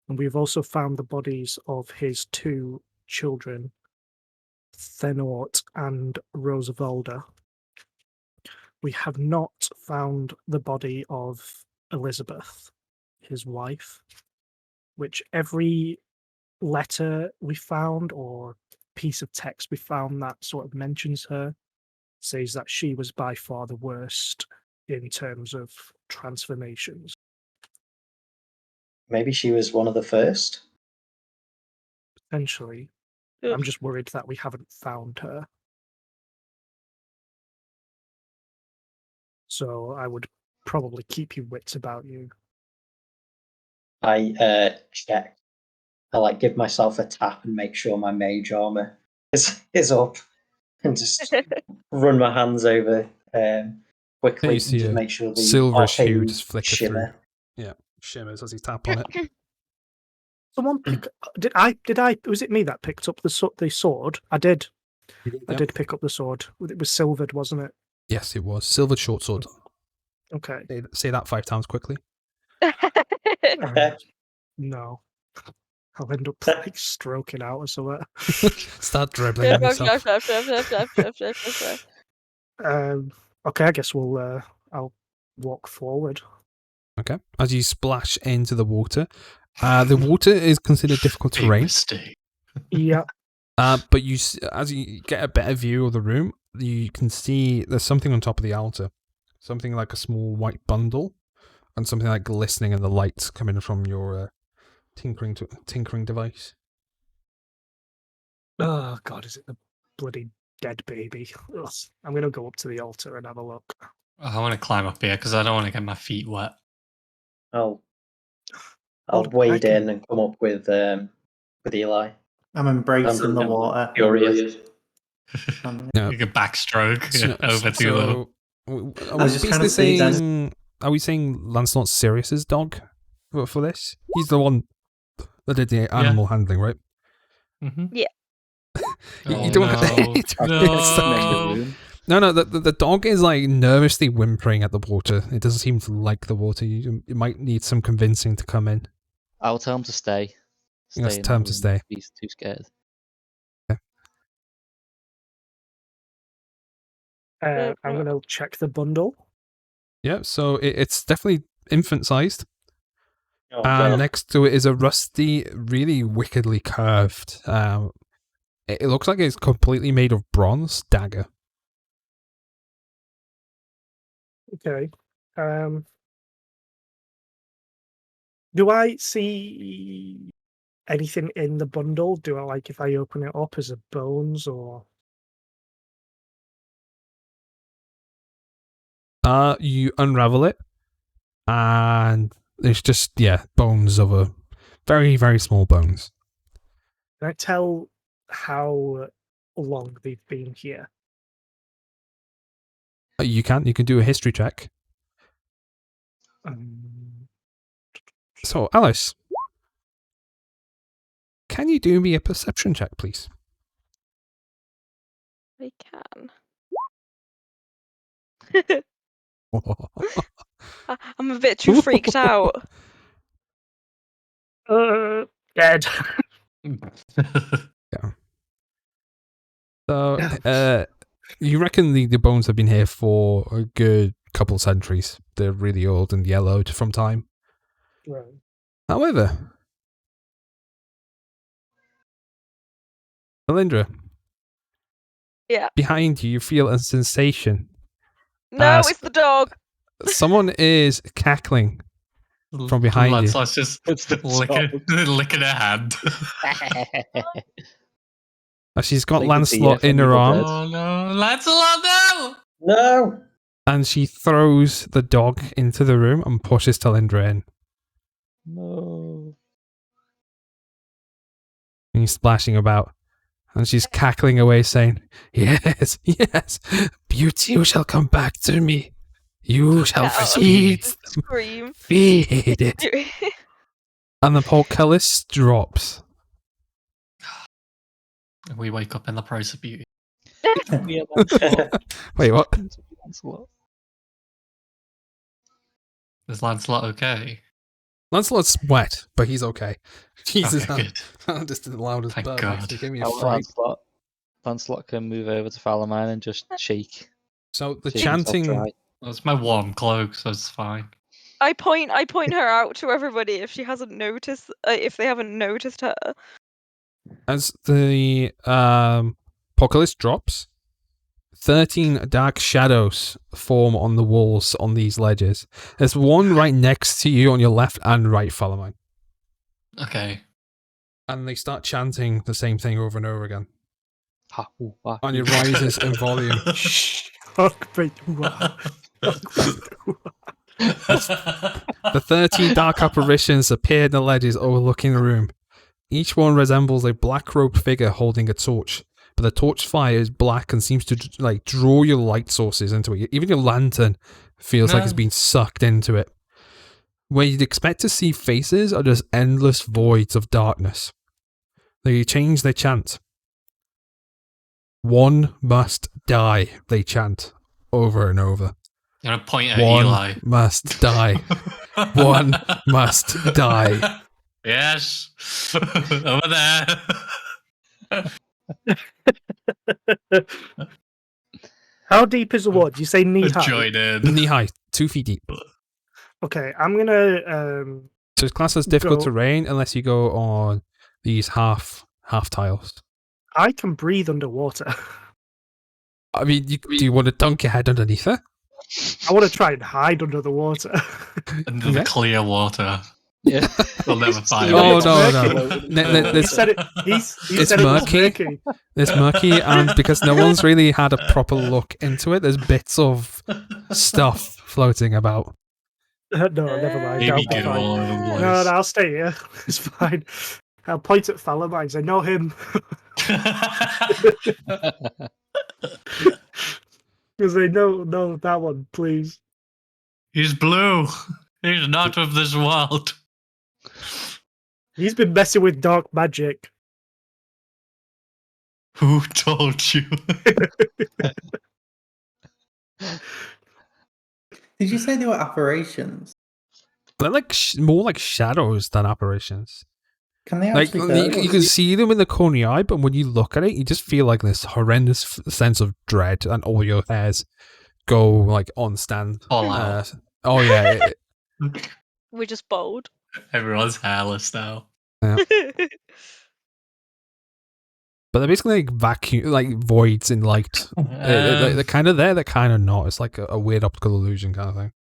Speaker 6: and we've also found the bodies of his 2 children, Thenort and Rosavalda. We have not found the body of Elizabeth, his wife, which every letter we found or piece of text we found that sort of mentions her says that she was by far the worst in terms of transformations.
Speaker 1: Maybe she was one of the first.
Speaker 6: Potentially.
Speaker 7: Ugh.
Speaker 6: I'm just worried that we haven't found her. So I would probably keep your wits about you.
Speaker 1: I check. I give myself a tap and make sure my mage armor is up, and just run my hands over quickly
Speaker 2: You
Speaker 1: and
Speaker 2: see
Speaker 1: just
Speaker 2: a
Speaker 1: make sure the
Speaker 2: silverish hue
Speaker 1: arcane
Speaker 2: just flicker
Speaker 1: shimmer.
Speaker 2: through. Yeah, shimmers as you tap on it.
Speaker 6: Someone pick. Did I? Was it me that picked up the sword? I did. I did pick up the sword. It was silvered, wasn't it?
Speaker 2: Yes, it was. Silvered short sword.
Speaker 6: Okay.
Speaker 2: Say that 5 times quickly.
Speaker 6: No. I'll end up stroking out or something.
Speaker 2: Start dribbling on yourself.
Speaker 6: Okay, I guess I'll walk forward.
Speaker 2: Okay. As you splash into the water is considered difficult terrain.
Speaker 4: Mistake.
Speaker 6: Yeah.
Speaker 2: But as you get a better view of the room, you can see there's something on top of the altar. Something like a small white bundle, and something like glistening in the light coming from your tinkering device.
Speaker 6: Oh God, is it the bloody dead baby? Ugh. I'm gonna go up to the altar and have a look.
Speaker 4: I want to climb up here because I don't want to get my feet wet.
Speaker 1: I'll
Speaker 6: Well,
Speaker 1: wade in and come up with Eli.
Speaker 3: I'm embracing the water.
Speaker 1: Furious.
Speaker 2: No.
Speaker 4: Like a backstroke over too low.
Speaker 3: I was just trying to see, Dennis.
Speaker 2: Are we saying Lancelot Sirius's dog for this? He's the one that did the animal handling, right?
Speaker 4: Mm-hmm.
Speaker 7: Yeah.
Speaker 2: You don't have to.
Speaker 4: No.
Speaker 2: No, the dog is like nervously whimpering at the water. It doesn't seem to like the water. You might need some convincing to come in.
Speaker 5: I'll tell him to stay.
Speaker 2: Yes,
Speaker 5: In
Speaker 2: tell him
Speaker 5: that
Speaker 2: to
Speaker 5: room
Speaker 2: stay.
Speaker 5: if he's too scared.
Speaker 6: I'm going to check the bundle.
Speaker 2: Yeah, so it's definitely infant-sized.
Speaker 1: Oh,
Speaker 2: And
Speaker 1: God.
Speaker 2: next to it is a rusty, really wickedly curved. It looks like it's completely made of bronze dagger.
Speaker 6: Okay. Do I see anything in the bundle? Do I like if I open it up, is it bones or?
Speaker 2: You unravel it, and it's just bones of a very, very small bones.
Speaker 6: Can I tell how long they've been here?
Speaker 2: You can do a history check. So, Alice, can you do me a perception check, please?
Speaker 7: I can. I'm a bit too freaked out.
Speaker 6: Dead.
Speaker 2: Yeah. So, you reckon the bones have been here for a good couple centuries. They're really old and yellowed from time.
Speaker 6: Right.
Speaker 2: However, Melindra,
Speaker 7: Yeah.
Speaker 2: behind you, you feel a sensation.
Speaker 7: No, it's the dog.
Speaker 2: Someone is cackling from behind you.
Speaker 4: Lancelot's just
Speaker 5: It's the
Speaker 4: licking her hand.
Speaker 2: She's got
Speaker 5: They can see
Speaker 2: Lancelot
Speaker 5: it
Speaker 2: in
Speaker 5: from
Speaker 2: her
Speaker 5: Evil
Speaker 2: arm,
Speaker 5: Dead.
Speaker 4: Oh no, Lancelot, no!
Speaker 1: No!
Speaker 2: and she throws the dog into the room and pushes Talindra in.
Speaker 5: No.
Speaker 2: And he's splashing about. And she's cackling away, saying, "Yes, yes, beauty shall come back to me. You shall
Speaker 7: Get out of
Speaker 2: feed,
Speaker 7: Scream.
Speaker 2: feed it." And the portcullis drops.
Speaker 4: We wake up in the price of beauty.
Speaker 5: Yeah, Lancelot.
Speaker 2: Wait, what?
Speaker 5: Lancelot.
Speaker 4: Is Lancelot okay?
Speaker 2: Lancelot's wet, but he's okay. Jesus,
Speaker 4: Okay,
Speaker 2: I'm just the loudest
Speaker 4: Thank
Speaker 2: bird
Speaker 4: God.
Speaker 2: next to give me a
Speaker 5: How
Speaker 2: fright.
Speaker 5: Lancelot can move over to Falamine and just shake.
Speaker 2: So the
Speaker 5: shake himself
Speaker 2: chanting,
Speaker 5: dry.
Speaker 4: That's my warm cloak, so it's fine.
Speaker 7: I point her out to everybody if she hasn't noticed, if they haven't noticed her.
Speaker 2: as the portcullis drops, 13 dark shadows form on the walls on these ledges. There's one right next to you on your left and right, Falamine.
Speaker 4: Okay.
Speaker 2: And they start chanting the same thing over and over again.
Speaker 5: Ha, ooh, ah,
Speaker 2: And
Speaker 5: ooh.
Speaker 2: it rises in volume. The 13 dark apparitions appear in the ledges overlooking the room. Each one resembles a black-robed figure holding a torch, but the torch fire is black and seems to like draw your light sources into it. Even your lantern feels like it's been sucked into it. Where you'd expect to see faces are just endless voids of darkness. They change their chant. "One must die," they chant over and over.
Speaker 4: You're gonna point at
Speaker 2: One
Speaker 4: Eli.
Speaker 2: must die. One must die.
Speaker 4: Yes. Over there.
Speaker 6: How deep is the water? Do you say knee high?
Speaker 4: Join in.
Speaker 2: Knee high, 2 feet deep.
Speaker 6: Okay, I'm gonna
Speaker 2: So it's classed as difficult
Speaker 6: Go.
Speaker 2: terrain unless you go on these half tiles.
Speaker 6: I can breathe underwater.
Speaker 2: I mean, do you want to dunk your head underneath it?
Speaker 6: I want to try and hide under the water.
Speaker 4: Under the clear water.
Speaker 5: Yeah.
Speaker 4: They'll never find
Speaker 2: Oh,
Speaker 4: it.
Speaker 2: no.
Speaker 6: He said it. He
Speaker 2: It's
Speaker 6: said it was
Speaker 2: murky.
Speaker 6: murky.
Speaker 2: It's murky, and because no one's really had a proper look into it, there's bits of stuff floating about.
Speaker 6: No, never mind.
Speaker 4: Maybe
Speaker 6: I'll be
Speaker 4: get
Speaker 6: fine.
Speaker 4: all over the place.
Speaker 6: No, I'll stay here. It's fine. I'll point at Falamine and say, "No, him." Because they no, that one, please.
Speaker 4: He's blue. He's not of this world.
Speaker 6: He's been messing with dark magic.
Speaker 4: Who told you?
Speaker 3: Did you say they were apparitions?
Speaker 2: They're like more like shadows than apparitions.
Speaker 3: Can they
Speaker 2: Like
Speaker 3: actually hurt
Speaker 2: you can see them in the corner of your eye, but when you look at it, you just feel like this horrendous sense of dread, and all your hairs go like on stand.
Speaker 4: All out.
Speaker 2: Oh yeah,
Speaker 7: We're just bold.
Speaker 4: Everyone's hairless now.
Speaker 2: but they're basically like vacuum, like voids in light. They're kind of there, they're kind of not. It's like a weird optical illusion kind of thing.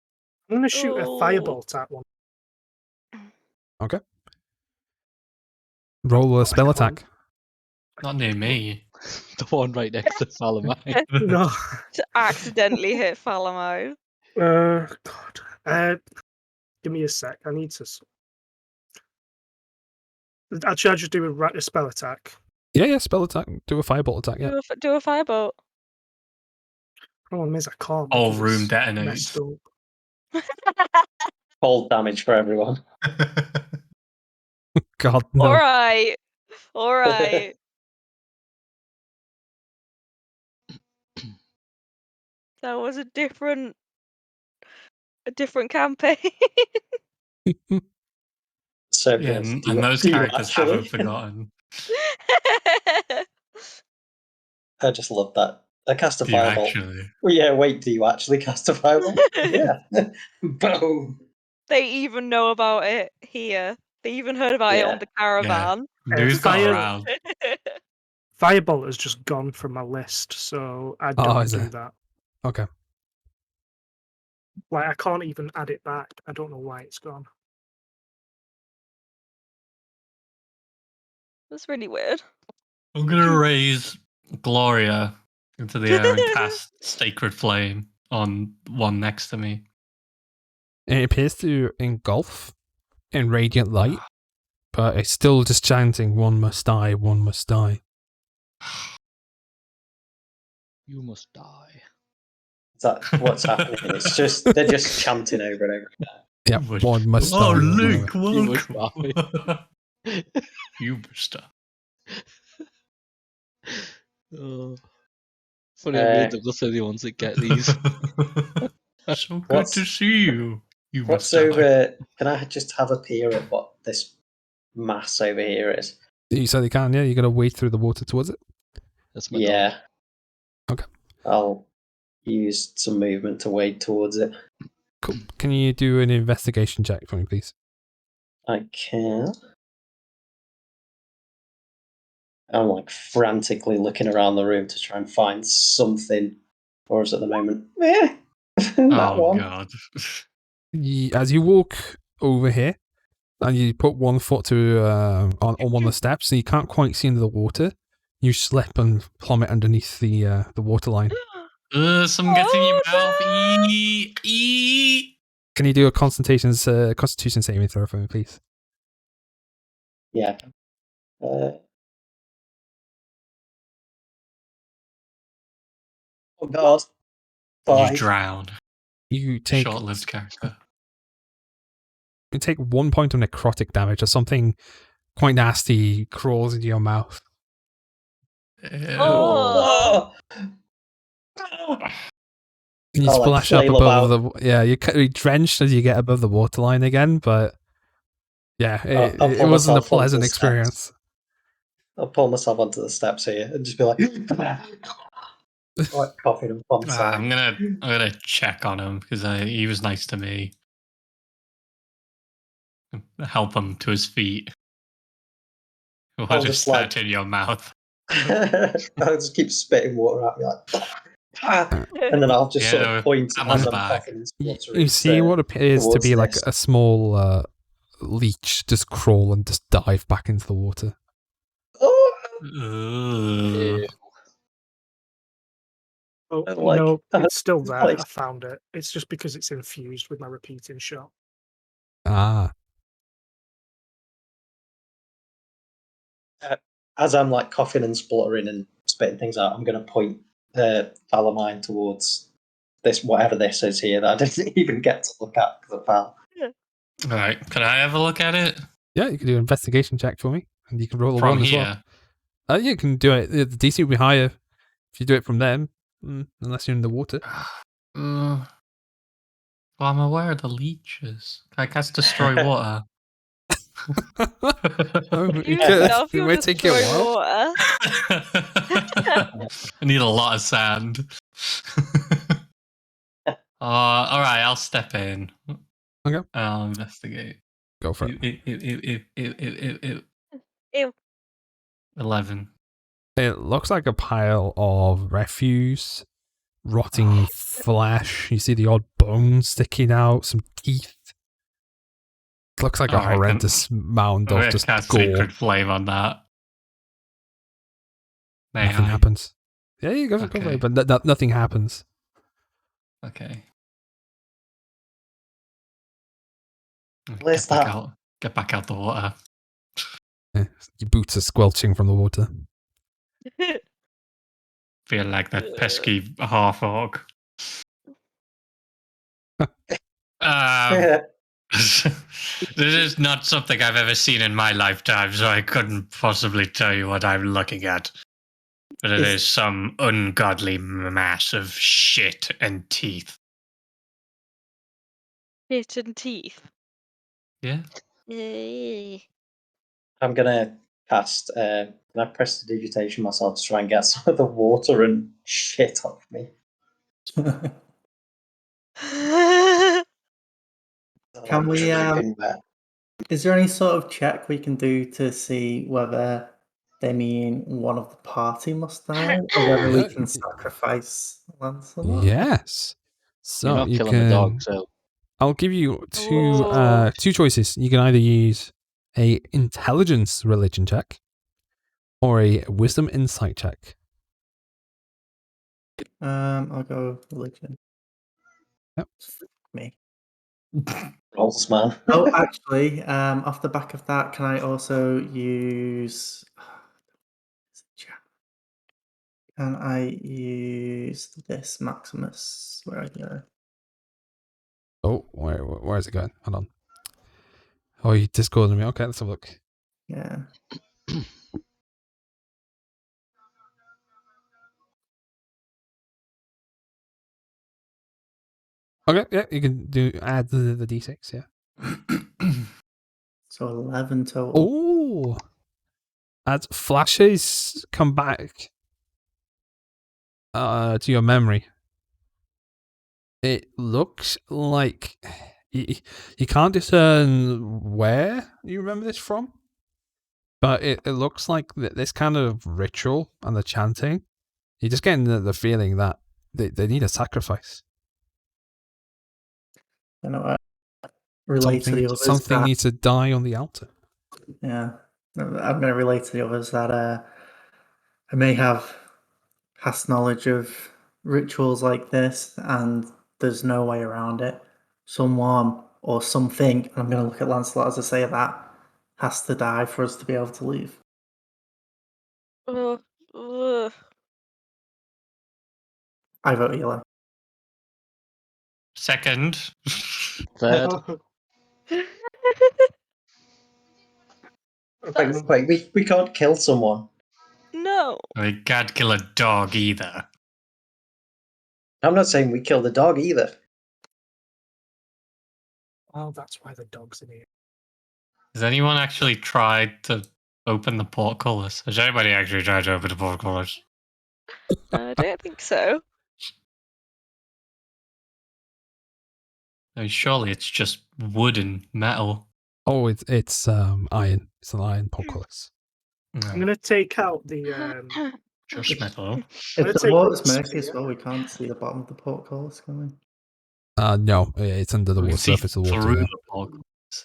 Speaker 6: I'm gonna shoot a firebolt at one.
Speaker 2: Okay. Roll a spell attack.
Speaker 4: Not near me.
Speaker 5: The one right next to Salamine.
Speaker 6: No.
Speaker 7: To accidentally hit Falamine.
Speaker 6: God. Give me a sec. I need to. Actually, I'll just do a spell attack.
Speaker 2: Yeah, spell attack. Do a firebolt attack. Yeah.
Speaker 7: Do a firebolt.
Speaker 6: Problem is, I can't.
Speaker 4: Whole
Speaker 6: because
Speaker 4: room
Speaker 6: it's
Speaker 4: detonates.
Speaker 6: messed up.
Speaker 1: Cold damage for everyone.
Speaker 2: God no.
Speaker 7: All right. That was a different campaign.
Speaker 1: So
Speaker 4: Yeah,
Speaker 1: yes,
Speaker 4: and those
Speaker 1: do you
Speaker 4: characters
Speaker 1: actually?
Speaker 4: haven't forgotten.
Speaker 1: I just love that. I cast a
Speaker 4: Do you
Speaker 1: fireball.
Speaker 4: actually?
Speaker 1: Well, yeah, wait, do you actually cast a fireball? Yeah. Boom.
Speaker 7: They even know about it here. They even heard about it on
Speaker 1: Yeah.
Speaker 7: the caravan.
Speaker 4: News got
Speaker 6: fire-
Speaker 4: around.
Speaker 6: Firebolt has just gone from my list, so I don't
Speaker 2: is
Speaker 6: do
Speaker 2: it?
Speaker 6: that.
Speaker 2: Okay.
Speaker 6: Like, I can't even add it back. I don't know why it's gone.
Speaker 7: That's really weird.
Speaker 4: I'm gonna raise Gloria into the air and cast Sacred Flame on one next to me.
Speaker 2: It appears to engulf in radiant light, but it's still just chanting, "One must die, one must die."
Speaker 5: You must die.
Speaker 1: Is that what's happening? It's just they're just chanting over and over again.
Speaker 2: Yeah,
Speaker 4: You must-
Speaker 2: one must
Speaker 4: Oh,
Speaker 2: die.
Speaker 4: Luke,
Speaker 5: You must
Speaker 4: welcome. You must die.
Speaker 5: Oh. Funny, me and Douglas are the ones that get these.
Speaker 4: So good
Speaker 1: What's-
Speaker 4: to see you. You
Speaker 1: What's
Speaker 4: must die.
Speaker 1: over? Can I just have a peer at what this mass over here is?
Speaker 2: You certainly can, yeah. You got to wade through the water towards it.
Speaker 5: That's my
Speaker 1: Yeah.
Speaker 5: dog.
Speaker 2: Okay.
Speaker 1: I'll use some movement to wade towards it.
Speaker 2: Cool. Can you do an investigation check for me, please?
Speaker 1: I can. I'm like frantically looking around the room to try and find something for us at the moment. Yeah. That
Speaker 4: Oh
Speaker 1: one.
Speaker 4: god.
Speaker 2: As you walk over here, and you put one foot to on one of the steps, and you can't quite see into the water, you slip and plummet underneath the water line.
Speaker 4: Some gets in your mouth.
Speaker 7: Oh, no.
Speaker 4: Eee.
Speaker 2: Can you do a Constitution saving throw for me, please?
Speaker 1: Yeah. Oh god.
Speaker 4: You
Speaker 1: 5.
Speaker 4: drown.
Speaker 2: You take
Speaker 4: Short-lived character.
Speaker 2: you take 1 point of necrotic damage, or something quite nasty crawls into your mouth.
Speaker 7: Oh.
Speaker 2: And you
Speaker 1: Oh, like
Speaker 2: splash up
Speaker 1: flail
Speaker 2: above
Speaker 1: about.
Speaker 2: you're drenched as you get above the waterline again, but yeah, it
Speaker 1: I'll pull
Speaker 2: wasn't a
Speaker 1: myself onto
Speaker 2: pleasant
Speaker 1: the
Speaker 2: experience.
Speaker 1: I'll pull myself onto the steps here and just be like, like coughing and
Speaker 4: I'm
Speaker 1: bonsai.
Speaker 4: gonna check on him because he was nice to me. Help him to his feet. What
Speaker 1: I'll
Speaker 4: is
Speaker 1: just,
Speaker 4: that
Speaker 1: like-
Speaker 4: in your mouth?
Speaker 1: I'll just keep spitting water at me like, and then I'll just sort
Speaker 4: Yeah,
Speaker 1: of point
Speaker 4: I'm on
Speaker 1: as
Speaker 4: the
Speaker 1: I'm
Speaker 4: back.
Speaker 1: coughing and
Speaker 2: You
Speaker 1: spluttering
Speaker 2: see what appears to
Speaker 1: towards
Speaker 2: be like
Speaker 1: this.
Speaker 2: a small leech just crawl and just dive back into the water.
Speaker 1: Oh,
Speaker 4: Ugh.
Speaker 6: Oh,
Speaker 1: like-
Speaker 6: no, it's still there.
Speaker 1: like-
Speaker 6: I found it. It's just because it's infused with my repeating shot.
Speaker 2: Ah,
Speaker 1: as I'm like coughing and spluttering and spitting things out, I'm going to point Falamine towards this, whatever this is here that I didn't even get to look at because I fell.
Speaker 4: All right, can I have a look at it
Speaker 2: yeah, you can do an investigation check for me, and you can roll a
Speaker 4: from
Speaker 2: one as
Speaker 4: here?
Speaker 2: well. You can do it. The DC will be higher if you do it from them, unless you're in the water.
Speaker 4: Well, I'm aware of the leeches. Can I cast Destroy Water?
Speaker 2: Oh,
Speaker 7: You
Speaker 2: okay.
Speaker 7: love
Speaker 2: It
Speaker 7: your
Speaker 2: might take you a
Speaker 7: destroy
Speaker 2: while.
Speaker 7: water.
Speaker 4: I need a lot of sand. All right, I'll step in.
Speaker 2: Okay.
Speaker 4: I'll investigate.
Speaker 2: Go for it.
Speaker 7: Ew.
Speaker 4: 11.
Speaker 2: It looks like a pile of refuse, rotting flesh. You see the odd bone sticking out, some teeth. It looks like a
Speaker 4: Alright,
Speaker 2: horrendous mound
Speaker 4: I'm
Speaker 2: of
Speaker 4: gonna
Speaker 2: just
Speaker 4: cast
Speaker 2: gore.
Speaker 4: Sacred Flame on that. May
Speaker 2: Nothing
Speaker 4: I?
Speaker 2: happens. Yeah, you go for
Speaker 4: Okay.
Speaker 2: it, but nothing happens.
Speaker 4: Okay.
Speaker 1: Where's
Speaker 4: Get back
Speaker 1: that?
Speaker 4: out. Get back out the water.
Speaker 2: Your boots are squelching from the water.
Speaker 4: Feel like that pesky half orc. This is not something I've ever seen in my lifetime, so I couldn't possibly tell you what I'm looking at. But it is some ungodly mass of shit and teeth.
Speaker 7: Shit and teeth.
Speaker 4: Yeah.
Speaker 1: I'm gonna cast. Can I prestidigitation myself to try and get some of the water and shit off me?
Speaker 3: Can we?
Speaker 1: Dripping wet.
Speaker 3: Is there any sort of check we can do to see whether they mean one of the party must die, or whether we can sacrifice Lancelot?
Speaker 2: Yes.
Speaker 5: You're
Speaker 2: So
Speaker 5: not
Speaker 2: you
Speaker 5: killing the
Speaker 2: can.
Speaker 5: dog, so
Speaker 2: I'll give you two
Speaker 7: Oh.
Speaker 2: two choices. You can either use a intelligence religion check or a wisdom insight check.
Speaker 3: I'll go religion.
Speaker 2: Yep.
Speaker 3: Me.
Speaker 1: Rolls, man.
Speaker 3: Oh, actually, off the back of that, can I also use? Can I use this Maximus? Where I go?
Speaker 2: Oh, where is it going? Hold on. Oh, you discorded me. Okay, let's have a look.
Speaker 3: Yeah.
Speaker 2: Okay, yeah, you can add the d6, yeah.
Speaker 3: So 11 total.
Speaker 2: Oh, as flashes come back to your memory, it looks like you can't discern where you remember this from, but it looks like this kind of ritual and the chanting. You're just getting the feeling that they need a sacrifice.
Speaker 3: You know, relate to the others.
Speaker 2: Something needs to die on the altar.
Speaker 3: Yeah, I'm going to relate to the others that I may have past knowledge of rituals like this, and there's no way around it. Someone or something, and I'm going to look at Lancelot as I say that, has to die for us to be able to leave. I vote Elon.
Speaker 4: Second.
Speaker 5: third.
Speaker 1: Wait, we can't kill someone.
Speaker 7: No.
Speaker 4: We can't kill a dog either.
Speaker 1: I'm not saying we kill the dog either.
Speaker 6: Oh, that's why the dog's in here.
Speaker 4: Has anyone actually tried to open the portcullis? Has anybody actually tried to open the portcullis?
Speaker 7: I don't think so.
Speaker 4: I mean, surely it's just wood and metal.
Speaker 2: Oh, it's iron. It's an iron portcullis.
Speaker 6: I'm going to take out the.
Speaker 4: Just metal.
Speaker 3: If the
Speaker 6: take
Speaker 3: water's
Speaker 6: this
Speaker 3: murky as
Speaker 6: spear.
Speaker 3: well, we can't see the bottom of the portcullis, can we?
Speaker 2: No, it's under the
Speaker 4: We
Speaker 2: water,
Speaker 4: see
Speaker 2: surface of the water.
Speaker 4: through
Speaker 2: Yeah.
Speaker 4: the portcullis.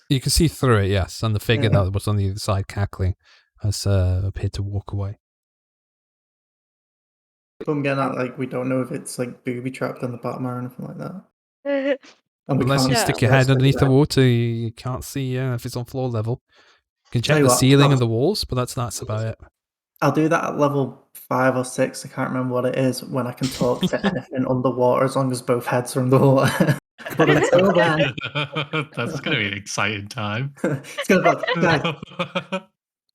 Speaker 2: You can see through it, yes, and the figure
Speaker 3: Yeah.
Speaker 2: that was on the other side cackling has appeared to walk away.
Speaker 3: But I'm getting at, like, we don't know if it's like booby trapped on the bottom or anything like that. And we
Speaker 2: Unless
Speaker 3: can't
Speaker 2: you
Speaker 7: Yeah.
Speaker 2: stick your head underneath the water, you can't see if it's on floor level. You can check
Speaker 3: Tell you
Speaker 2: the
Speaker 3: what,
Speaker 2: ceiling and the walls, but that's about it.
Speaker 3: I'll do that at level 5 or 6. I can't remember what it is when I can talk to anything underwater as long as both heads are underwater. But until then,
Speaker 4: That's going to be an exciting time.
Speaker 3: it's going to be like, guys,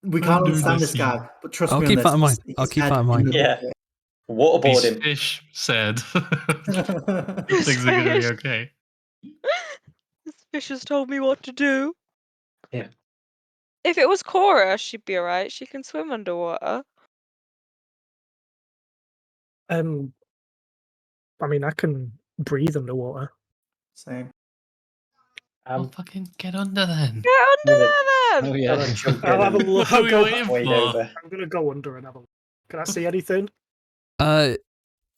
Speaker 3: we can't
Speaker 4: Under
Speaker 3: understand
Speaker 4: the
Speaker 3: this guy,
Speaker 4: sea.
Speaker 3: but trust
Speaker 2: I'll
Speaker 3: me
Speaker 2: keep
Speaker 3: on
Speaker 2: that
Speaker 3: this.
Speaker 2: in mind.
Speaker 3: His
Speaker 2: I'll keep
Speaker 3: head
Speaker 2: that in mind.
Speaker 3: in the
Speaker 1: Yeah.
Speaker 3: bucket.
Speaker 1: Waterboard
Speaker 4: These
Speaker 1: him.
Speaker 4: fish said things are going to be okay.
Speaker 7: This fish has told me what to do.
Speaker 1: Yeah.
Speaker 7: If it was Cora, she'd be alright. She can swim underwater.
Speaker 6: I mean, I can breathe underwater.
Speaker 3: Same.
Speaker 4: Well, fucking get under then.
Speaker 7: Get under there
Speaker 5: Oh
Speaker 7: then!
Speaker 5: yeah.
Speaker 1: I'll jump in
Speaker 6: I'll have a
Speaker 1: and
Speaker 6: look.
Speaker 4: What are we
Speaker 6: I'll
Speaker 4: waiting
Speaker 1: wade
Speaker 4: for?
Speaker 1: over.
Speaker 6: I'm gonna go under and have a look. Can I see anything?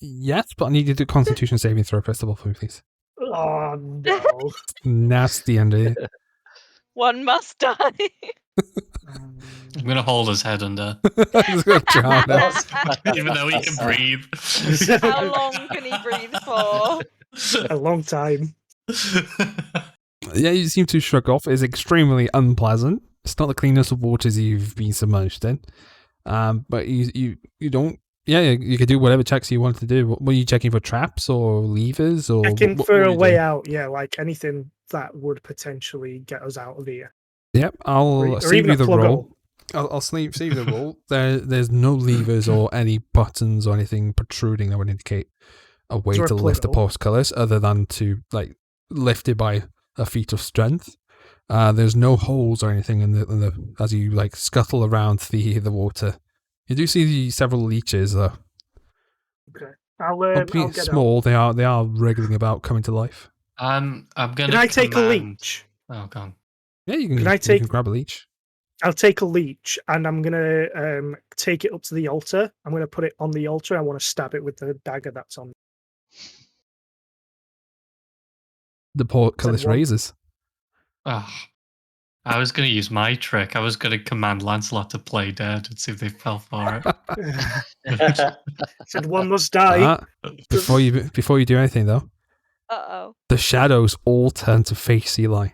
Speaker 2: Yes, but I need you to do Constitution saving throw first of all for me, please.
Speaker 6: Oh no.
Speaker 2: Nasty under here.
Speaker 7: One must die.
Speaker 3: Um,
Speaker 4: I'm going to hold his head under,
Speaker 2: I'm just gonna drown him.
Speaker 4: even though he can breathe.
Speaker 7: How long can he breathe for?
Speaker 6: A long time.
Speaker 2: Yeah, you seem to shrug off. It's extremely unpleasant. It's not the cleanest of waters you've been submerged in. But you don't. Yeah, you could do whatever checks you want to do. What, were you checking for traps or levers or
Speaker 6: Checking
Speaker 2: what
Speaker 6: for
Speaker 2: were
Speaker 6: a
Speaker 2: you
Speaker 6: way
Speaker 2: doing?
Speaker 6: out. Yeah, like anything that would potentially get us out of here.
Speaker 2: Yep, I'll
Speaker 6: Or
Speaker 2: save
Speaker 6: even
Speaker 2: you
Speaker 6: a
Speaker 2: the
Speaker 6: plug
Speaker 2: roll.
Speaker 6: hole.
Speaker 2: I'll save you the roll. There's no levers or any buttons or anything protruding that would indicate a way
Speaker 6: there a
Speaker 2: to
Speaker 6: plug
Speaker 2: lift the
Speaker 6: hole?
Speaker 2: portcullis other than to like lift it by a feat of strength. There's no holes or anything in the as you like scuttle around the water. You do see several leeches though.
Speaker 6: Okay. I'll
Speaker 2: Albeit
Speaker 6: get out.
Speaker 2: small, they are wriggling about, coming to life.
Speaker 4: I'm going
Speaker 6: Can
Speaker 4: to
Speaker 6: I take a
Speaker 4: command...
Speaker 6: leech?
Speaker 4: Oh, God.
Speaker 2: Yeah, you
Speaker 6: Can I
Speaker 2: you
Speaker 6: take-
Speaker 2: can grab a leech.
Speaker 6: I'll take a leech and I'm gonna take it up to the altar. I'm gonna put it on the altar. I want to stab it with the dagger that's on.
Speaker 2: The portcullis
Speaker 6: one.
Speaker 2: raises.
Speaker 4: Oh, I was going to use my trick. I was going to command Lancelot to play dead and see if they fell for it.
Speaker 6: Said one must die.
Speaker 2: Before you do anything though,
Speaker 7: Uh-oh.
Speaker 2: the shadows all turn to face Eli.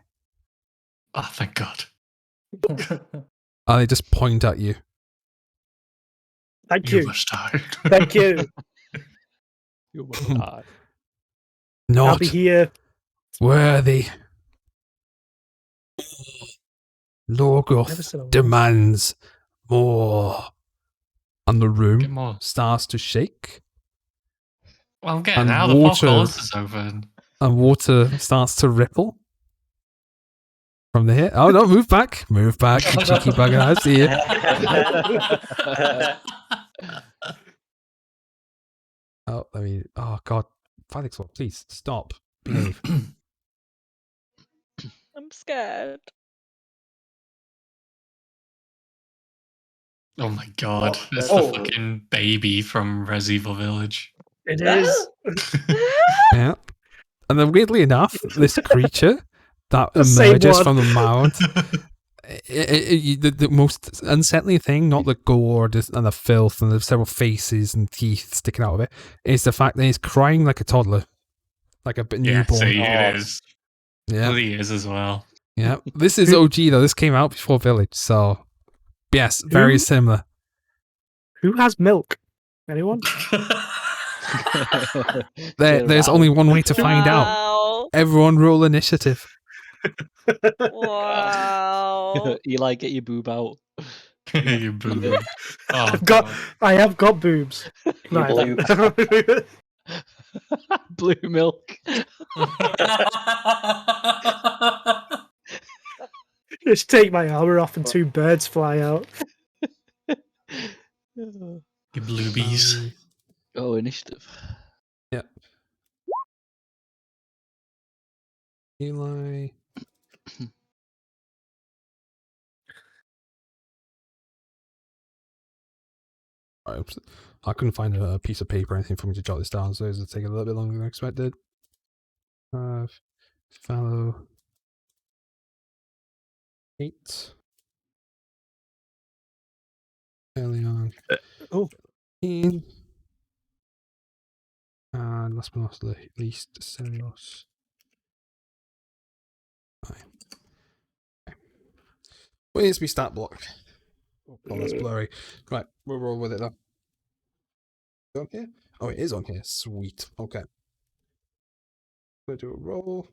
Speaker 4: Oh, thank God.
Speaker 2: And they just point at you.
Speaker 6: Thank
Speaker 4: You
Speaker 6: you.
Speaker 4: must die.
Speaker 6: Thank you.
Speaker 5: You will die.
Speaker 6: I'll
Speaker 2: Not
Speaker 6: be here.
Speaker 2: worthy.
Speaker 6: Never
Speaker 2: Lorgoth
Speaker 6: said I was.
Speaker 2: demands more. And the
Speaker 4: Get
Speaker 2: room
Speaker 4: more.
Speaker 2: starts to shake.
Speaker 4: Well, I'm getting
Speaker 2: And
Speaker 4: out. The
Speaker 2: water-
Speaker 4: portcullis is open.
Speaker 2: And water starts to ripple. From there. Oh no, move back. Move back, you cheeky bugger. I see you. Oh, I mean, oh god. Felix, please stop. Behave.
Speaker 7: I'm scared.
Speaker 4: Oh my God.
Speaker 1: What?
Speaker 4: It's
Speaker 1: Oh.
Speaker 4: the fucking baby from Res Evil Village.
Speaker 6: It is.
Speaker 2: Yeah. And then weirdly enough, this creature that
Speaker 6: The same
Speaker 2: emerges
Speaker 6: one.
Speaker 2: from the mound, the most unsettling thing, not the gore and the filth and the several faces and teeth sticking out of it, is the fact that he's crying like a toddler. Like a
Speaker 4: Yeah,
Speaker 2: newborn.
Speaker 4: see,
Speaker 1: Oh.
Speaker 4: it is.
Speaker 2: Yeah.
Speaker 4: Well, he is as well.
Speaker 2: Yeah. This is OG though. This came out before Village, so yes, very
Speaker 6: Who?
Speaker 2: similar.
Speaker 6: Who has milk? Anyone?
Speaker 2: There's only one way to find out.
Speaker 7: Wow.
Speaker 2: Everyone roll initiative.
Speaker 7: Wow.
Speaker 5: Eli, get your boob out.
Speaker 4: You boo. Oh,
Speaker 6: I have got boobs.
Speaker 1: You
Speaker 6: I
Speaker 1: blue.
Speaker 6: haven't.
Speaker 5: Blue milk.
Speaker 6: Just take my armor off and two birds fly out.
Speaker 4: You bluebies.
Speaker 5: Oh, initiative.
Speaker 2: Eli. Alright, I couldn't find a piece of paper or anything for me to jot this down, so it'll take a little bit longer than expected. Fallow. 8. Early on.
Speaker 6: Oh.
Speaker 2: 15. And last but not least, Celios. 9. Okay. Where's my stat block? Oh, that's blurry. Right, we'll roll with it though. Is it on here? Oh, it is on here. Sweet. Okay. We'll do a roll.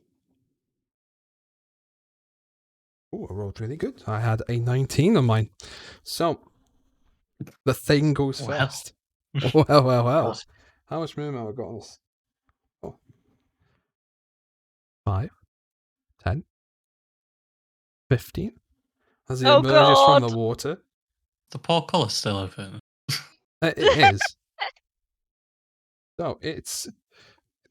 Speaker 2: Oh, I rolled really good. I had a 19 on mine. So, the thing goes
Speaker 4: Wow.
Speaker 2: first. Well.
Speaker 1: God.
Speaker 2: How much movement have I got on this? Oh. 5, 10, 15. As he
Speaker 7: Oh,
Speaker 2: emerges from the
Speaker 7: God.
Speaker 2: water.
Speaker 4: The portcullis still open.
Speaker 2: It is. So it's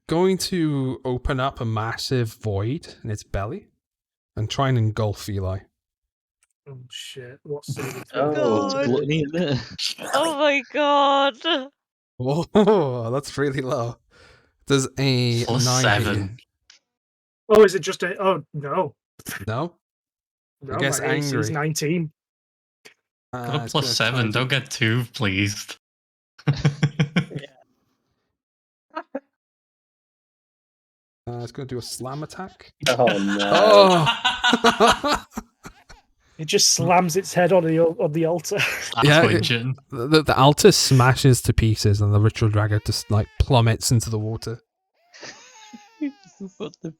Speaker 2: going to open up a massive void in its belly and try and engulf Eli.
Speaker 6: Oh shit! What saving
Speaker 1: Oh.
Speaker 6: throw?
Speaker 5: It's
Speaker 7: God.
Speaker 5: gluttony, isn't it?
Speaker 7: Oh my God.
Speaker 2: Whoa, that's really low. There's a
Speaker 4: Plus
Speaker 2: 9 hit you.
Speaker 4: 7.
Speaker 6: Oh, is it just a? Oh no,
Speaker 2: No?
Speaker 6: no,
Speaker 2: gets
Speaker 6: my AC is
Speaker 2: angry.
Speaker 6: 19.
Speaker 4: Got a
Speaker 2: It's
Speaker 4: plus
Speaker 2: gonna try
Speaker 4: 7.
Speaker 2: to-
Speaker 4: Don't get too pleased.
Speaker 2: It's going to do a slam attack.
Speaker 1: Oh no.
Speaker 2: Oh!
Speaker 6: It just slams its head on the altar.
Speaker 4: That's
Speaker 2: Yeah,
Speaker 4: winching.
Speaker 2: The altar smashes to pieces and the ritual dragon just like plummets into the water.
Speaker 5: Put the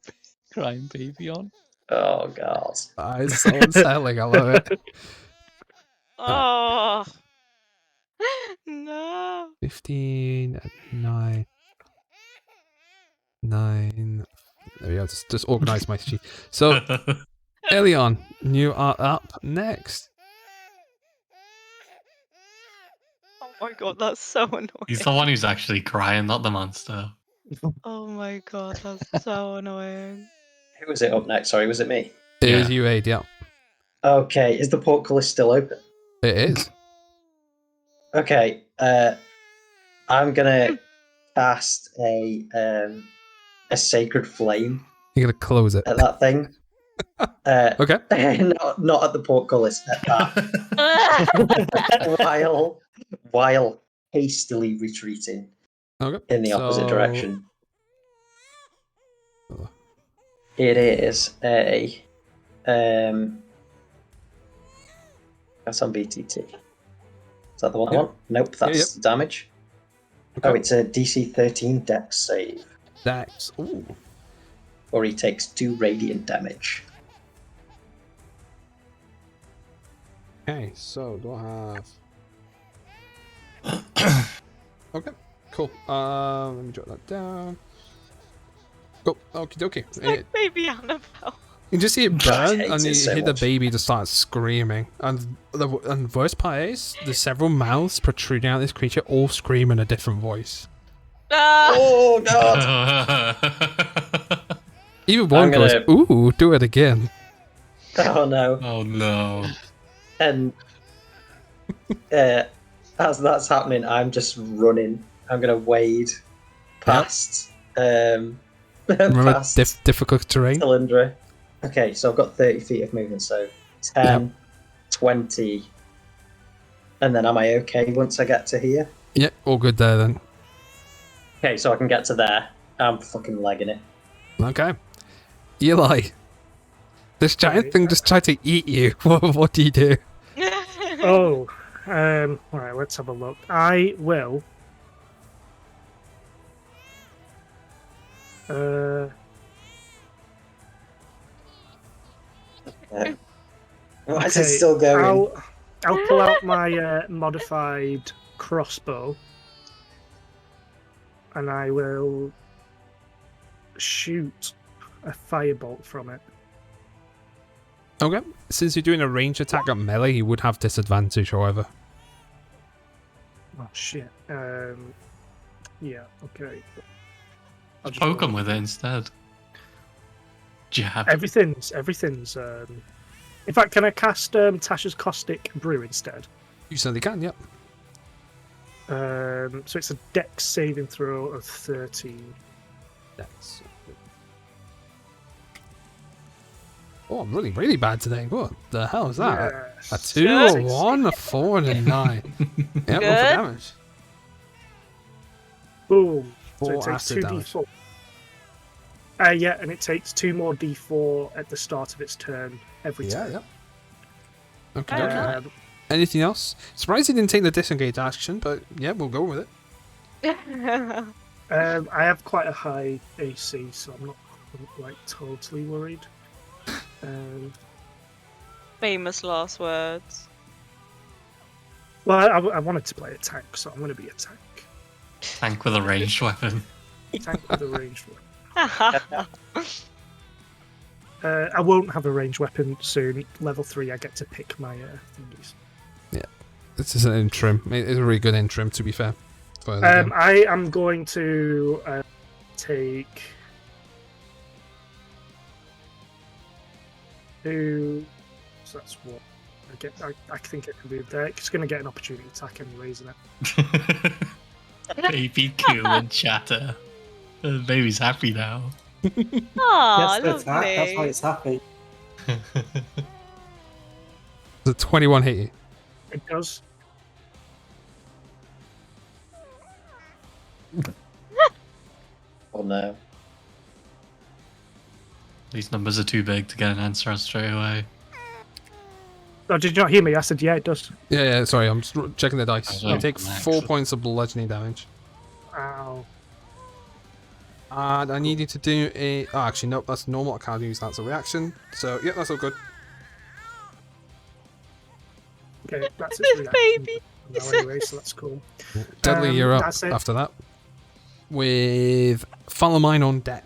Speaker 5: crying baby on.
Speaker 1: Oh god.
Speaker 2: It's so unsettling. I love it.
Speaker 7: Oh. No.
Speaker 2: 15, 9. There we go. Just organize my sheet. So, Elion, you are up next.
Speaker 7: Oh my God, that's so annoying.
Speaker 4: He's the one who's actually crying, not the monster.
Speaker 7: Oh my God, that's so annoying.
Speaker 1: Who was it up next? Sorry, was it me?
Speaker 2: It
Speaker 4: Yeah.
Speaker 2: is you, Aid, yeah.
Speaker 1: Okay, is the portcullis still open?
Speaker 2: It is.
Speaker 1: Okay, I'm gonna cast a sacred flame
Speaker 2: You're going to close it.
Speaker 1: at that thing.
Speaker 2: Okay.
Speaker 1: Not at the portcullis, at that. while hastily retreating
Speaker 2: Okay.
Speaker 1: in the opposite
Speaker 2: So-
Speaker 1: direction. It is a that's on BTT. Is that the one I
Speaker 2: Yep.
Speaker 1: want? Nope, that's damage.
Speaker 2: Okay.
Speaker 1: Oh, it's a DC 13 dex save,
Speaker 2: Dex. Ooh.
Speaker 1: or he takes 2 radiant damage.
Speaker 2: Okay, so do I have... Okay, cool. Let me jot that down. Cool, okie dokie.
Speaker 7: It's like baby Annabelle.
Speaker 2: You just see it burn,
Speaker 1: hate
Speaker 2: and
Speaker 1: it
Speaker 2: you
Speaker 1: so
Speaker 2: hear the
Speaker 1: much.
Speaker 2: baby just start screaming. And the worst part is, there's several mouths protruding out of this creature, all scream in a different voice.
Speaker 7: Ah.
Speaker 1: Oh god!
Speaker 2: Even one goes,
Speaker 1: gonna-
Speaker 2: ooh, do it again.
Speaker 1: Oh no!
Speaker 4: Oh no.
Speaker 1: And as that's happening, I'm just running. I'm gonna wade past
Speaker 2: Remember,
Speaker 1: past
Speaker 2: difficult terrain?
Speaker 1: Cylindra. Okay, so I've got 30 feet of movement, so 10, 20, and then am I okay once I get to here?
Speaker 2: Yeah, all good there then.
Speaker 1: Okay, so I can get to there. I'm fucking legging it.
Speaker 2: Okay. Eli, this giant
Speaker 6: Right.
Speaker 2: thing just tried to eat you. What do you do?
Speaker 6: Oh, all right. Let's have a look. I will.
Speaker 1: Why is it still going?
Speaker 6: I'll pull out my modified crossbow, and I will shoot a firebolt from it.
Speaker 2: Okay. Since you're doing a range attack at melee, you would have disadvantage, however.
Speaker 6: Oh shit. Yeah. Okay. I'll
Speaker 4: Just
Speaker 6: just
Speaker 4: poke
Speaker 6: roll.
Speaker 4: him with it instead. Jab.
Speaker 6: Everything's. In fact, can I cast Tasha's Caustic Brew instead?
Speaker 2: You certainly can, yep.
Speaker 6: So it's a Dex saving throw of 13.
Speaker 2: That's... Oh, I'm really, really bad today. What the hell is that? A
Speaker 6: Yes.
Speaker 2: 2, a
Speaker 7: Good.
Speaker 2: 1, a 4, and a 9. Yep, roll for
Speaker 7: Good.
Speaker 2: damage.
Speaker 6: Boom.
Speaker 2: 4
Speaker 6: So it takes
Speaker 2: acid
Speaker 6: 2
Speaker 2: damage.
Speaker 6: d4. Yeah, and it takes 2 more d4 at the start of its turn every
Speaker 2: Yeah,
Speaker 6: turn.
Speaker 2: yep. Okay,
Speaker 7: Fair
Speaker 2: okay.
Speaker 7: enough.
Speaker 2: Anything else? Surprised he didn't take the disengage action, but yeah, we'll go with it.
Speaker 6: I have quite a high AC, so I'm not like totally worried.
Speaker 7: Famous last words.
Speaker 6: Well, I wanted to play a tank, so I'm going to be a tank.
Speaker 4: Tank with a ranged weapon.
Speaker 6: Tank with a ranged weapon. I won't have a ranged weapon soon. Level 3, I get to pick my thingies.
Speaker 2: Yeah, this is an interim. It's a really good interim, to be fair.
Speaker 6: I am going to take 2. So that's what I think I can move there. It's going to get an opportunity attack anyway, isn't it?
Speaker 4: Baby Q and chatter. The baby's happy now.
Speaker 7: Aw,
Speaker 3: Yes,
Speaker 7: lovely.
Speaker 3: that's why it's happy.
Speaker 2: The 21 hit you.
Speaker 6: It does.
Speaker 1: Oh no.
Speaker 4: These numbers are too big to get an answer on straight away.
Speaker 6: Oh, did you not hear me? I said, yeah, it does.
Speaker 2: Yeah, sorry, I'm just checking the dice.
Speaker 4: Oh,
Speaker 2: You take
Speaker 4: max.
Speaker 2: 4 points of bludgeoning damage.
Speaker 6: Ow.
Speaker 2: And I need you to do a... Oh, actually, nope, that's normal. I can't use that as a reaction. So, yeah, that's all good.
Speaker 6: Okay, that's
Speaker 7: This
Speaker 6: its
Speaker 7: baby.
Speaker 6: reaction now anyway, so that's cool.
Speaker 2: Dudley, you're up
Speaker 6: that's it.
Speaker 2: after that. With Follow Mine on deck.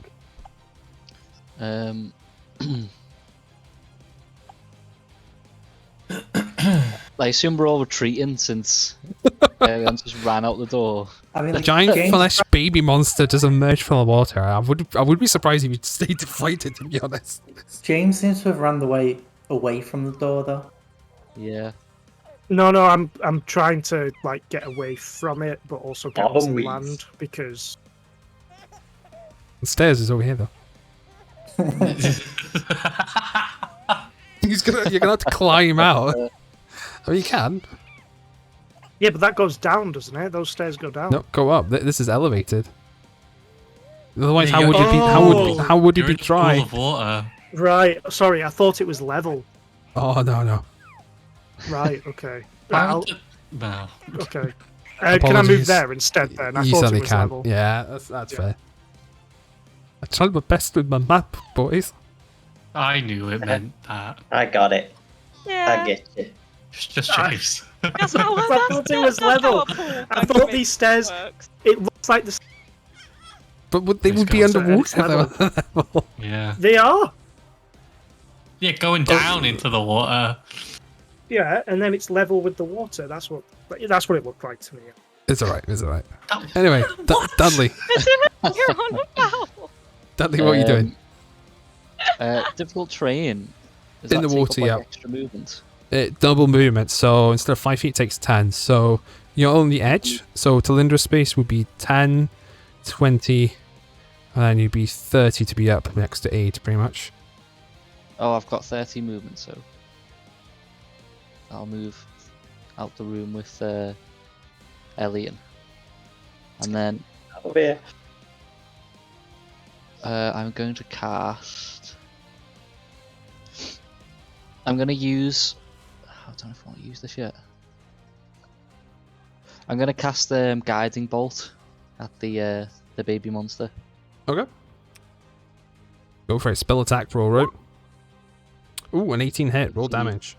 Speaker 5: I assume we're all retreating since everyone just ran out the door.
Speaker 3: I mean,
Speaker 2: The
Speaker 3: like,
Speaker 2: giant
Speaker 3: James,
Speaker 2: flesh baby monster does emerge from the water. I would be surprised if you stayed to fight it, to be honest.
Speaker 3: James seems to have run the way away from the door, though.
Speaker 5: Yeah.
Speaker 6: No, I'm trying to like get away from it, but also get onto
Speaker 1: Always.
Speaker 6: land because
Speaker 2: The stairs is over here, though. You're gonna have to climb out. I mean, you can.
Speaker 6: yeah, but that goes down, doesn't it? Those stairs go down.
Speaker 2: No, go up. This is elevated. Otherwise,
Speaker 4: Yeah,
Speaker 2: how would you be? How would you
Speaker 4: You're
Speaker 2: be
Speaker 4: in a pool
Speaker 2: dry?
Speaker 4: of water.
Speaker 6: Right. Sorry, I thought it was level.
Speaker 2: Oh no.
Speaker 6: Right. Okay.
Speaker 4: How
Speaker 6: I'll-
Speaker 4: did- No.
Speaker 6: okay. Can I move
Speaker 2: Apologies.
Speaker 6: there instead? Then I
Speaker 2: You
Speaker 6: thought
Speaker 2: certainly
Speaker 6: it was
Speaker 2: can.
Speaker 6: level.
Speaker 2: Yeah, that's
Speaker 6: Yeah.
Speaker 2: fair. I tried my best with my map, boys.
Speaker 4: I knew it meant that.
Speaker 1: I got it.
Speaker 7: Yeah.
Speaker 1: I get you.
Speaker 4: Just
Speaker 6: Ah.
Speaker 4: Chase.
Speaker 7: That's not,
Speaker 6: I
Speaker 7: that's
Speaker 6: thought it
Speaker 7: not-
Speaker 6: was
Speaker 7: that's not how
Speaker 6: level.
Speaker 7: a pool
Speaker 6: I thought
Speaker 7: fucking
Speaker 6: these stairs.
Speaker 7: works.
Speaker 6: It looks like the.
Speaker 2: But they
Speaker 4: It's
Speaker 2: would be
Speaker 4: got-
Speaker 6: so
Speaker 2: underwater
Speaker 6: it's
Speaker 2: if they were level.
Speaker 4: Yeah.
Speaker 6: They are.
Speaker 4: Yeah, going down into the water.
Speaker 6: Yeah, and then it's level with the water. That's what it looked like to me.
Speaker 2: It's alright. It's alright. Anyway, Dudley.
Speaker 7: You're on about.
Speaker 2: Dudley, what are you doing?
Speaker 5: Difficult terrain. Does
Speaker 2: In
Speaker 5: that
Speaker 2: the
Speaker 5: take
Speaker 2: water,
Speaker 5: up, like,
Speaker 2: yeah.
Speaker 5: Extra movement.
Speaker 2: Double movement. So instead of 5 feet, it takes 10. So you're on the edge. So Talindra space would be 10, 20, and then you'd be 30 to be up next to 8, pretty much.
Speaker 5: Oh, I've got 30 movement, so I'll move out the room with Elliot, and then
Speaker 1: Over here.
Speaker 5: I'm going to cast. I'm going to use. I don't know if I want to use this yet. I'm going to cast Guiding Bolt at the baby monster.
Speaker 2: Okay. Go for it. Spell attack roll, right? Ooh, an 18 hit. Roll damage.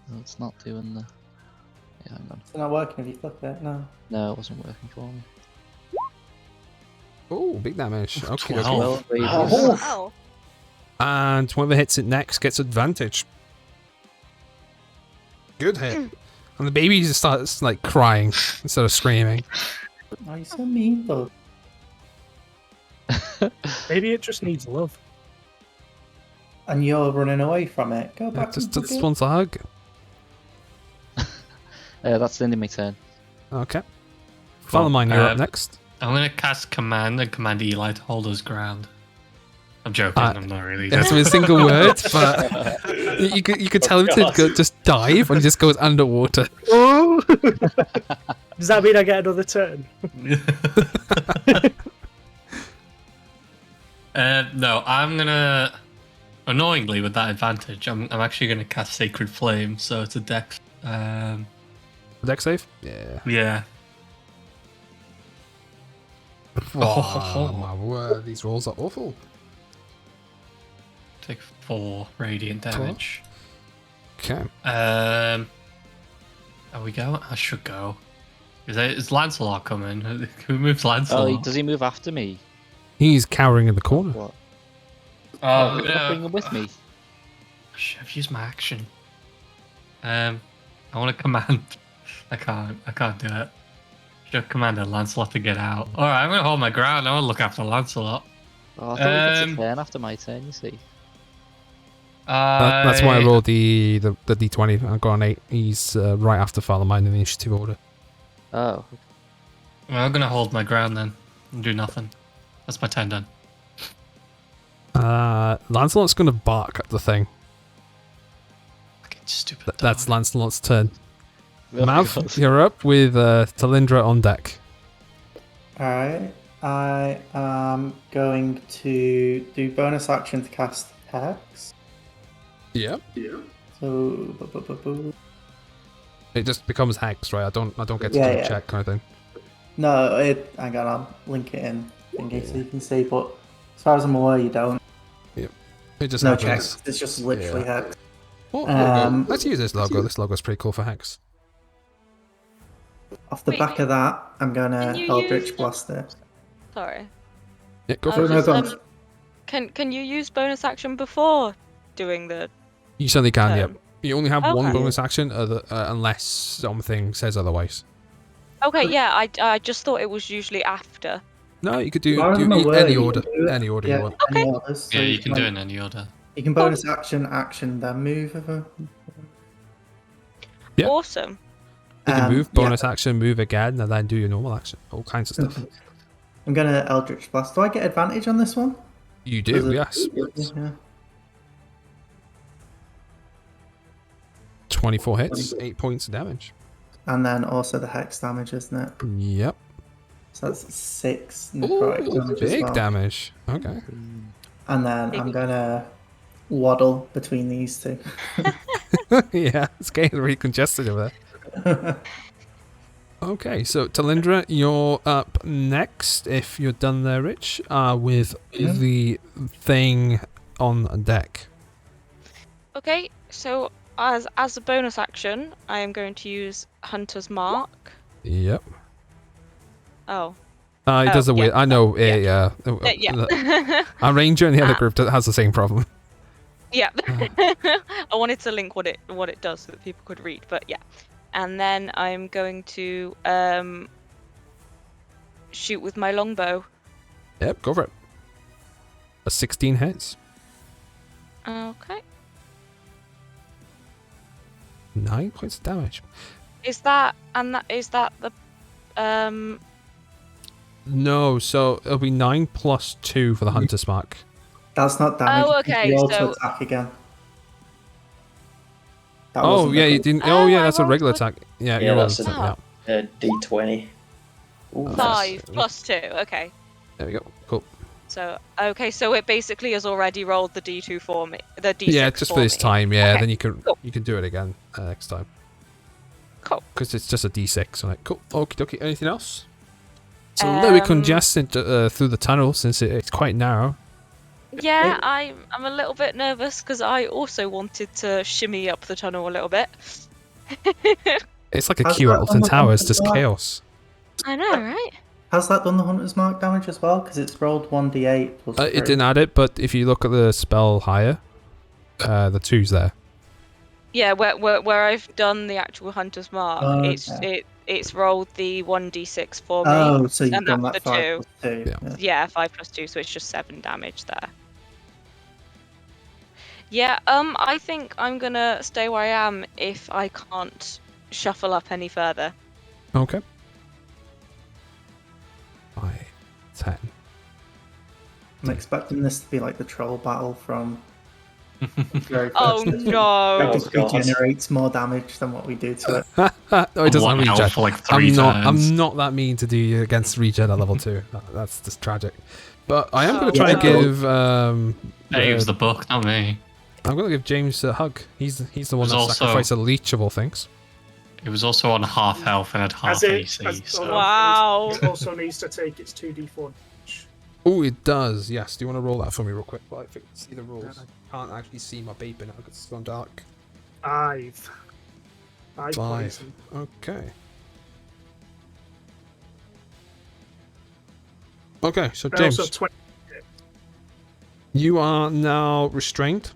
Speaker 5: No, it's not doing the. Yeah, hang on.
Speaker 3: It's not working if you click it, no.
Speaker 5: No, it wasn't working for me.
Speaker 2: Oh, big damage. Okay,
Speaker 4: 12.
Speaker 2: okay.
Speaker 5: Well, radius.
Speaker 1: Oh.
Speaker 7: Wow.
Speaker 2: And whoever hits it next gets advantage. Good hit. And the baby just starts like crying instead of screaming.
Speaker 3: Oh, you're so mean, though.
Speaker 6: Maybe it just needs love.
Speaker 3: And you're running away from it. Go back
Speaker 2: Just
Speaker 3: and hug it.
Speaker 2: wants a hug.
Speaker 5: That's the end of my turn.
Speaker 2: Okay. Follow mine, you're up next.
Speaker 4: I'm gonna cast command and command Eli to hold us ground. I'm joking. I'm not really.
Speaker 2: It's a single word, but you could tell him to go, just dive and he just goes underwater.
Speaker 6: Oh! Does that mean I get another turn?
Speaker 4: No, I'm gonna. Annoyingly, with that advantage, I'm actually gonna cast Sacred Flame, so it's a dex.
Speaker 2: Deck save? Yeah.
Speaker 4: Yeah.
Speaker 2: Oh, my word, these rolls are awful.
Speaker 4: Take 4 radiant damage.
Speaker 2: Okay.
Speaker 4: Are we going? I should go. Is Lancelot coming? Who moves Lancelot?
Speaker 5: does he move after me?
Speaker 2: He's cowering in the corner.
Speaker 5: What?
Speaker 4: I'm
Speaker 5: I'll bring him with me.
Speaker 4: I've used my action. I want to command. I can't do it. Should have commanded Lancelot to get out. Alright, I'm gonna hold my ground. I want to look after Lancelot.
Speaker 5: Oh, I thought it gets a turn after my turn, you see.
Speaker 2: That's why I rolled the d20. I got an 8. He's right after Father Mine in the initiative order.
Speaker 5: Oh.
Speaker 4: Well, I'm gonna hold my ground then and do nothing. That's my turn done.
Speaker 2: Lancelot's gonna bark at the thing.
Speaker 4: Fucking stupid.
Speaker 2: That's
Speaker 4: dog.
Speaker 2: Lancelot's turn.
Speaker 5: Oh,
Speaker 2: Mav,
Speaker 5: God.
Speaker 2: you're up with Talindra on deck.
Speaker 3: Alright. I am going to do bonus action to cast Hex.
Speaker 2: Yep.
Speaker 3: So
Speaker 2: It just becomes hex, right? I don't get to
Speaker 3: Yeah,
Speaker 2: do a
Speaker 3: yeah.
Speaker 2: check kind of thing.
Speaker 3: no, hang on, I'll link it in thingy so you can see, but as far as I'm aware you don't.
Speaker 2: It just
Speaker 3: No
Speaker 2: happens.
Speaker 3: checks. It's just literally Hex.
Speaker 2: Oh, here we go.
Speaker 3: Um,
Speaker 2: Let's use this logo. This logo's pretty cool for hex.
Speaker 3: Off the
Speaker 7: Wait,
Speaker 3: back of that, I'm gonna
Speaker 7: can you
Speaker 3: Eldritch
Speaker 7: use
Speaker 3: Blast it.
Speaker 7: Sorry.
Speaker 2: Yeah, go
Speaker 7: I
Speaker 2: for
Speaker 7: was
Speaker 2: it.
Speaker 3: no,
Speaker 7: just,
Speaker 3: go on.
Speaker 7: Can you use bonus action before doing the
Speaker 2: You certainly can.
Speaker 7: turn?
Speaker 2: Yep. You only have one
Speaker 7: Okay.
Speaker 2: bonus action, unless something says otherwise.
Speaker 7: Okay, yeah, I just thought it was usually after.
Speaker 2: No, you could
Speaker 3: As
Speaker 2: do
Speaker 3: far as I'm aware,
Speaker 2: any
Speaker 3: you
Speaker 2: order.
Speaker 3: can do it.
Speaker 2: Any order
Speaker 3: Yeah,
Speaker 2: you want.
Speaker 3: any
Speaker 7: Okay.
Speaker 3: orders. So
Speaker 4: Yeah, you can do it
Speaker 3: like,
Speaker 4: in any order.
Speaker 3: You can bonus action, then move.
Speaker 2: Yeah.
Speaker 7: Awesome.
Speaker 2: You can move,
Speaker 3: yeah.
Speaker 2: bonus action, move again, and then do your normal action. All kinds of stuff.
Speaker 3: I'm gonna Eldritch Blast. Do I get advantage on this one?
Speaker 2: You
Speaker 3: Does
Speaker 2: do,
Speaker 3: it-
Speaker 2: yes.
Speaker 3: Yeah.
Speaker 2: 24 hits, 8 points of damage.
Speaker 3: And then also the hex damage, isn't it?
Speaker 2: Yep.
Speaker 3: So that's 6 necrotic
Speaker 2: Ooh,
Speaker 3: damage as
Speaker 2: big
Speaker 3: well.
Speaker 2: damage. Okay.
Speaker 3: And then I'm
Speaker 7: Big.
Speaker 3: gonna waddle between these two.
Speaker 2: Yeah, it's getting really congested over there. Okay, so Talindra, you're up next, if you're done there, Rich, with the thing on deck.
Speaker 7: Okay, so as a bonus action, I am going to use Hunter's Mark.
Speaker 2: Yep.
Speaker 7: Oh.
Speaker 2: It does a
Speaker 7: yeah.
Speaker 2: weird. I know. Yeah.
Speaker 7: Yeah.
Speaker 2: Our ranger in the other group has the same problem.
Speaker 7: Yeah. I wanted to link what it does so that people could read, but yeah. And then I'm going to shoot with my longbow.
Speaker 2: Yep, go for it. A 16 hits.
Speaker 7: Okay.
Speaker 2: 9 points of damage.
Speaker 7: Is that the
Speaker 2: No, so it'll be 9 plus 2 for the hunter's mark.
Speaker 3: That's not damage.
Speaker 7: Oh, okay,
Speaker 3: You also
Speaker 7: so-
Speaker 3: attack again. That
Speaker 2: Oh
Speaker 3: wasn't
Speaker 2: yeah,
Speaker 3: the
Speaker 2: you
Speaker 3: crit.
Speaker 2: didn't.
Speaker 7: Oh,
Speaker 2: Oh yeah,
Speaker 7: I
Speaker 2: that's a
Speaker 7: rolled
Speaker 2: regular
Speaker 7: a-
Speaker 2: attack. Yeah,
Speaker 1: Yeah,
Speaker 2: you rolled
Speaker 1: that's
Speaker 2: it.
Speaker 7: a-
Speaker 2: Yeah.
Speaker 1: D20. Ooh,
Speaker 7: 5 plus 2? Okay.
Speaker 2: There we go. Cool.
Speaker 7: So so it basically has already rolled the D2 for me. The D6
Speaker 2: Yeah, just for this
Speaker 7: me.
Speaker 2: time. Yeah,
Speaker 7: Okay,
Speaker 2: then you can
Speaker 7: cool.
Speaker 2: do it again next time.
Speaker 7: Cool.
Speaker 2: Because it's just a D6. So like, cool. Okie dokie. Anything else? It's a little bit congested through the tunnel since it's quite narrow.
Speaker 7: Yeah, I'm a little bit nervous because I also wanted to shimmy up the tunnel a little bit.
Speaker 2: It's like a
Speaker 3: How's
Speaker 2: queue
Speaker 3: that
Speaker 2: at
Speaker 3: on
Speaker 2: Alton
Speaker 3: the
Speaker 2: Towers,
Speaker 3: hunter's
Speaker 2: just
Speaker 3: mark?
Speaker 2: chaos.
Speaker 7: I know, right?
Speaker 3: Has that done the Hunter's Mark damage as well? Because it's rolled 1d8 plus
Speaker 2: It
Speaker 3: 3.
Speaker 2: didn't add it, but if you look at the spell higher, the 2's there.
Speaker 7: Yeah, where I've done the actual Hunter's Mark,
Speaker 3: Okay.
Speaker 7: it's rolled the 1d6 for me.
Speaker 3: Oh, so you've
Speaker 7: and
Speaker 3: done
Speaker 7: that's
Speaker 3: that
Speaker 7: the
Speaker 3: 5 plus 2.
Speaker 2: Yeah.
Speaker 7: Yeah, 5 plus 2, so it's just 7 damage there. Yeah, I think I'm gonna stay where I am if I can't shuffle up any further.
Speaker 2: Okay. 5, 10.
Speaker 3: I'm expecting this to be like the troll battle from the very first
Speaker 7: Oh
Speaker 3: edition.
Speaker 7: no!
Speaker 3: It just
Speaker 1: God.
Speaker 3: regenerates more damage than what we do to it.
Speaker 2: No, it doesn't
Speaker 4: One
Speaker 2: have
Speaker 4: health
Speaker 2: regen.
Speaker 4: for like 3 turns.
Speaker 2: I'm not that mean to do you against regen at level 2. That's just tragic. But I am going
Speaker 7: Oh,
Speaker 2: to try and
Speaker 3: yeah.
Speaker 2: give
Speaker 4: Hey, it was the book, not me.
Speaker 2: I'm going to give James a hug. He's the one
Speaker 4: There's
Speaker 2: that
Speaker 4: also-
Speaker 2: sacrificed a leech of all things.
Speaker 4: It was also on half health and had half AC. So.
Speaker 7: Wow.
Speaker 6: It also needs to take its 2d4.
Speaker 2: Oh, it does. Yes. Do you want to roll that for me real quick? Well, I think see the rules. I can't actually see my paper now because it's gone dark.
Speaker 6: 5. 5
Speaker 2: 5.
Speaker 6: poison.
Speaker 2: Okay. Okay, so James,
Speaker 6: Also 20.
Speaker 2: you are now restrained,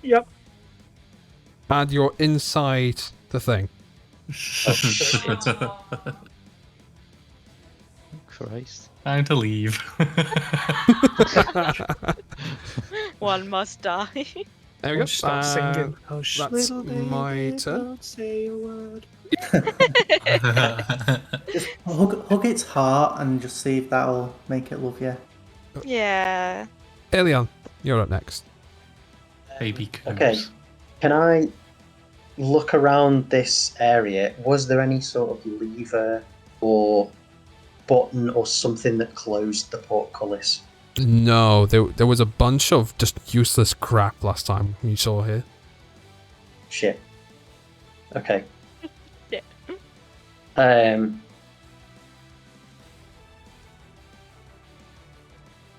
Speaker 6: Yep.
Speaker 2: and you're inside the thing.
Speaker 5: Christ.
Speaker 4: Time to leave.
Speaker 7: One must die.
Speaker 2: There we go.
Speaker 6: Start singing. Hush,
Speaker 2: that's
Speaker 6: little
Speaker 2: my
Speaker 6: baby,
Speaker 2: turn.
Speaker 6: don't say a word.
Speaker 3: Just hug its heart and just see if that'll make it love you.
Speaker 7: Yeah.
Speaker 2: Elion, you're up next.
Speaker 4: Baby coos.
Speaker 1: Okay. Can I look around this area? Was there any sort of lever or button or something that closed the portcullis?
Speaker 2: No, there was a bunch of just useless crap last time you saw here.
Speaker 1: Shit. Okay.
Speaker 7: Shit.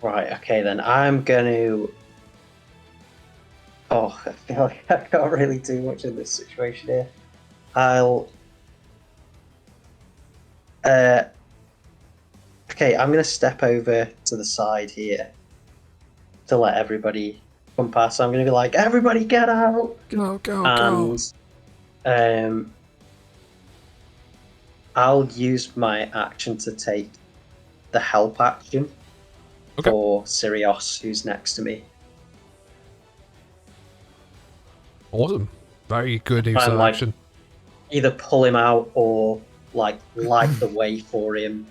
Speaker 1: Right, okay then. I'm gonna... Oh, I feel like I can't really do much in this situation here. I'll... Okay, I'm gonna step over to the side here to let everybody come past. So I'm gonna be like, everybody get out!
Speaker 2: Go.
Speaker 1: And I'll use my action to take the help action for Sirius, who's next to me.
Speaker 2: Awesome. Very good use
Speaker 1: And,
Speaker 2: of
Speaker 1: like,
Speaker 2: action.
Speaker 1: either pull him out or like light the way for him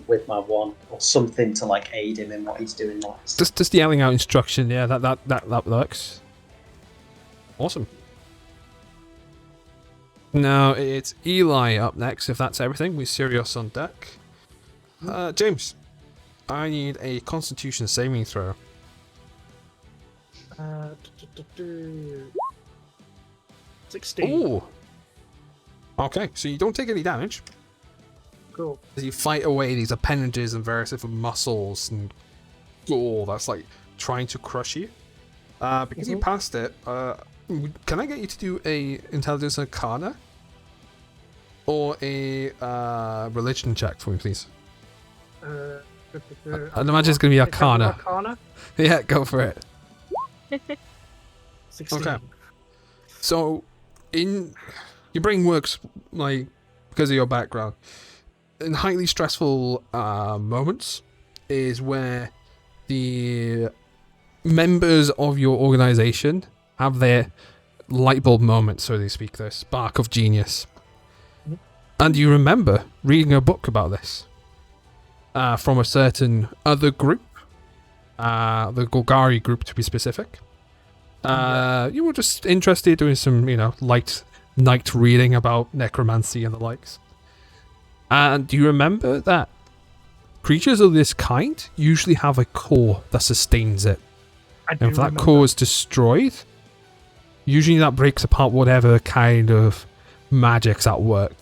Speaker 1: with my wand or something to like aid him in what he's doing next.
Speaker 2: Just yelling out instruction, yeah, that works. Awesome. Now it's Eli up next, if that's everything, with Sirius on deck. James, I need a Constitution saving throw.
Speaker 6: 16.
Speaker 2: Ooh. Okay, so you don't take any damage.
Speaker 6: Cool.
Speaker 2: As you fight away these appendages and various different muscles and gore that's like trying to crush you. Because you passed it, can I get you to do a Intelligence Arcana? Or a religion check for me, please? I'd imagine it's going to be Arcana.
Speaker 6: Arcana?
Speaker 2: Yeah, go for it.
Speaker 6: 16.
Speaker 2: Okay. So, your brain works like because of your background. In highly stressful moments is where the members of your organization have their light bulb moment, so to speak, their spark of genius. And you remember reading a book about this from a certain other group, the Golgari group to be specific. You were just interested doing some, light night reading about necromancy and the likes. And do you remember that creatures of this kind usually have a core that sustains it? And if that core is destroyed, usually that breaks apart whatever kind of magic's at work.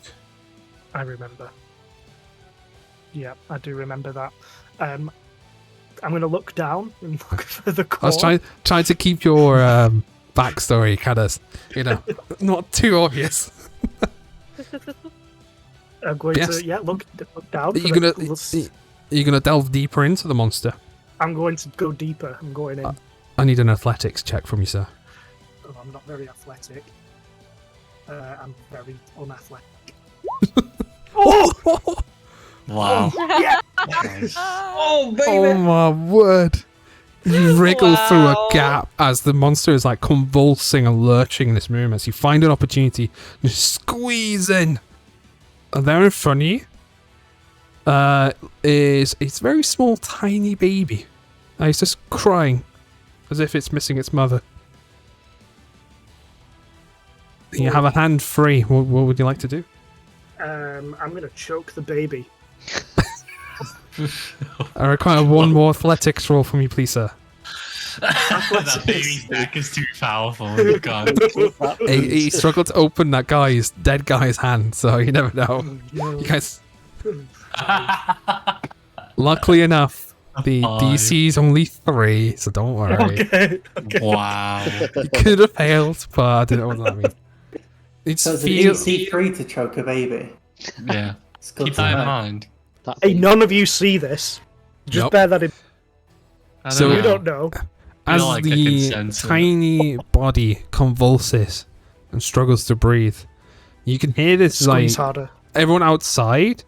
Speaker 6: I remember. Yeah, I do remember that. I'm going to look down and look for the core.
Speaker 2: I was trying to keep your backstory kind of, not too obvious.
Speaker 6: I'm going to look down.
Speaker 2: Are you gonna delve deeper into the monster?
Speaker 6: I'm going to go deeper. I'm going in.
Speaker 2: I need an athletics check from you, sir.
Speaker 6: Oh, I'm not very athletic. I'm very unathletic.
Speaker 2: Oh!
Speaker 4: Wow.
Speaker 6: Yeah.
Speaker 1: Oh, baby!
Speaker 2: Oh my word! You wriggle through a gap as the monster is like convulsing and lurching in this room. As you find an opportunity, you squeeze in. And there in front of you is a very small, tiny baby. It's just crying as if it's missing its mother. You have a hand free. What would you like to do?
Speaker 6: I'm going to choke the baby.
Speaker 2: I require one more athletics roll from you, please, sir.
Speaker 4: That baby's neck is too powerful. You can't.
Speaker 2: He struggled to open that dead guy's hand, so you never know.
Speaker 6: No.
Speaker 2: You guys. Luckily enough, The DC is only 3, so don't worry.
Speaker 6: Okay.
Speaker 4: Wow.
Speaker 2: You could have failed, but I didn't know what that means.
Speaker 3: So it's an DC3 to choke a baby.
Speaker 4: Yeah.
Speaker 3: It's good
Speaker 4: Keep
Speaker 3: to
Speaker 4: that in
Speaker 3: know.
Speaker 4: mind.
Speaker 5: That
Speaker 6: Hey,
Speaker 5: baby.
Speaker 6: none of you see this. Just
Speaker 2: Nope.
Speaker 6: bear that in.
Speaker 2: So-
Speaker 6: You don't know.
Speaker 2: As
Speaker 4: Feel like I can
Speaker 2: the
Speaker 4: sense it.
Speaker 2: tiny body convulses and struggles to breathe, you can hear this
Speaker 6: Squeeze
Speaker 2: like
Speaker 6: harder.
Speaker 2: everyone outside.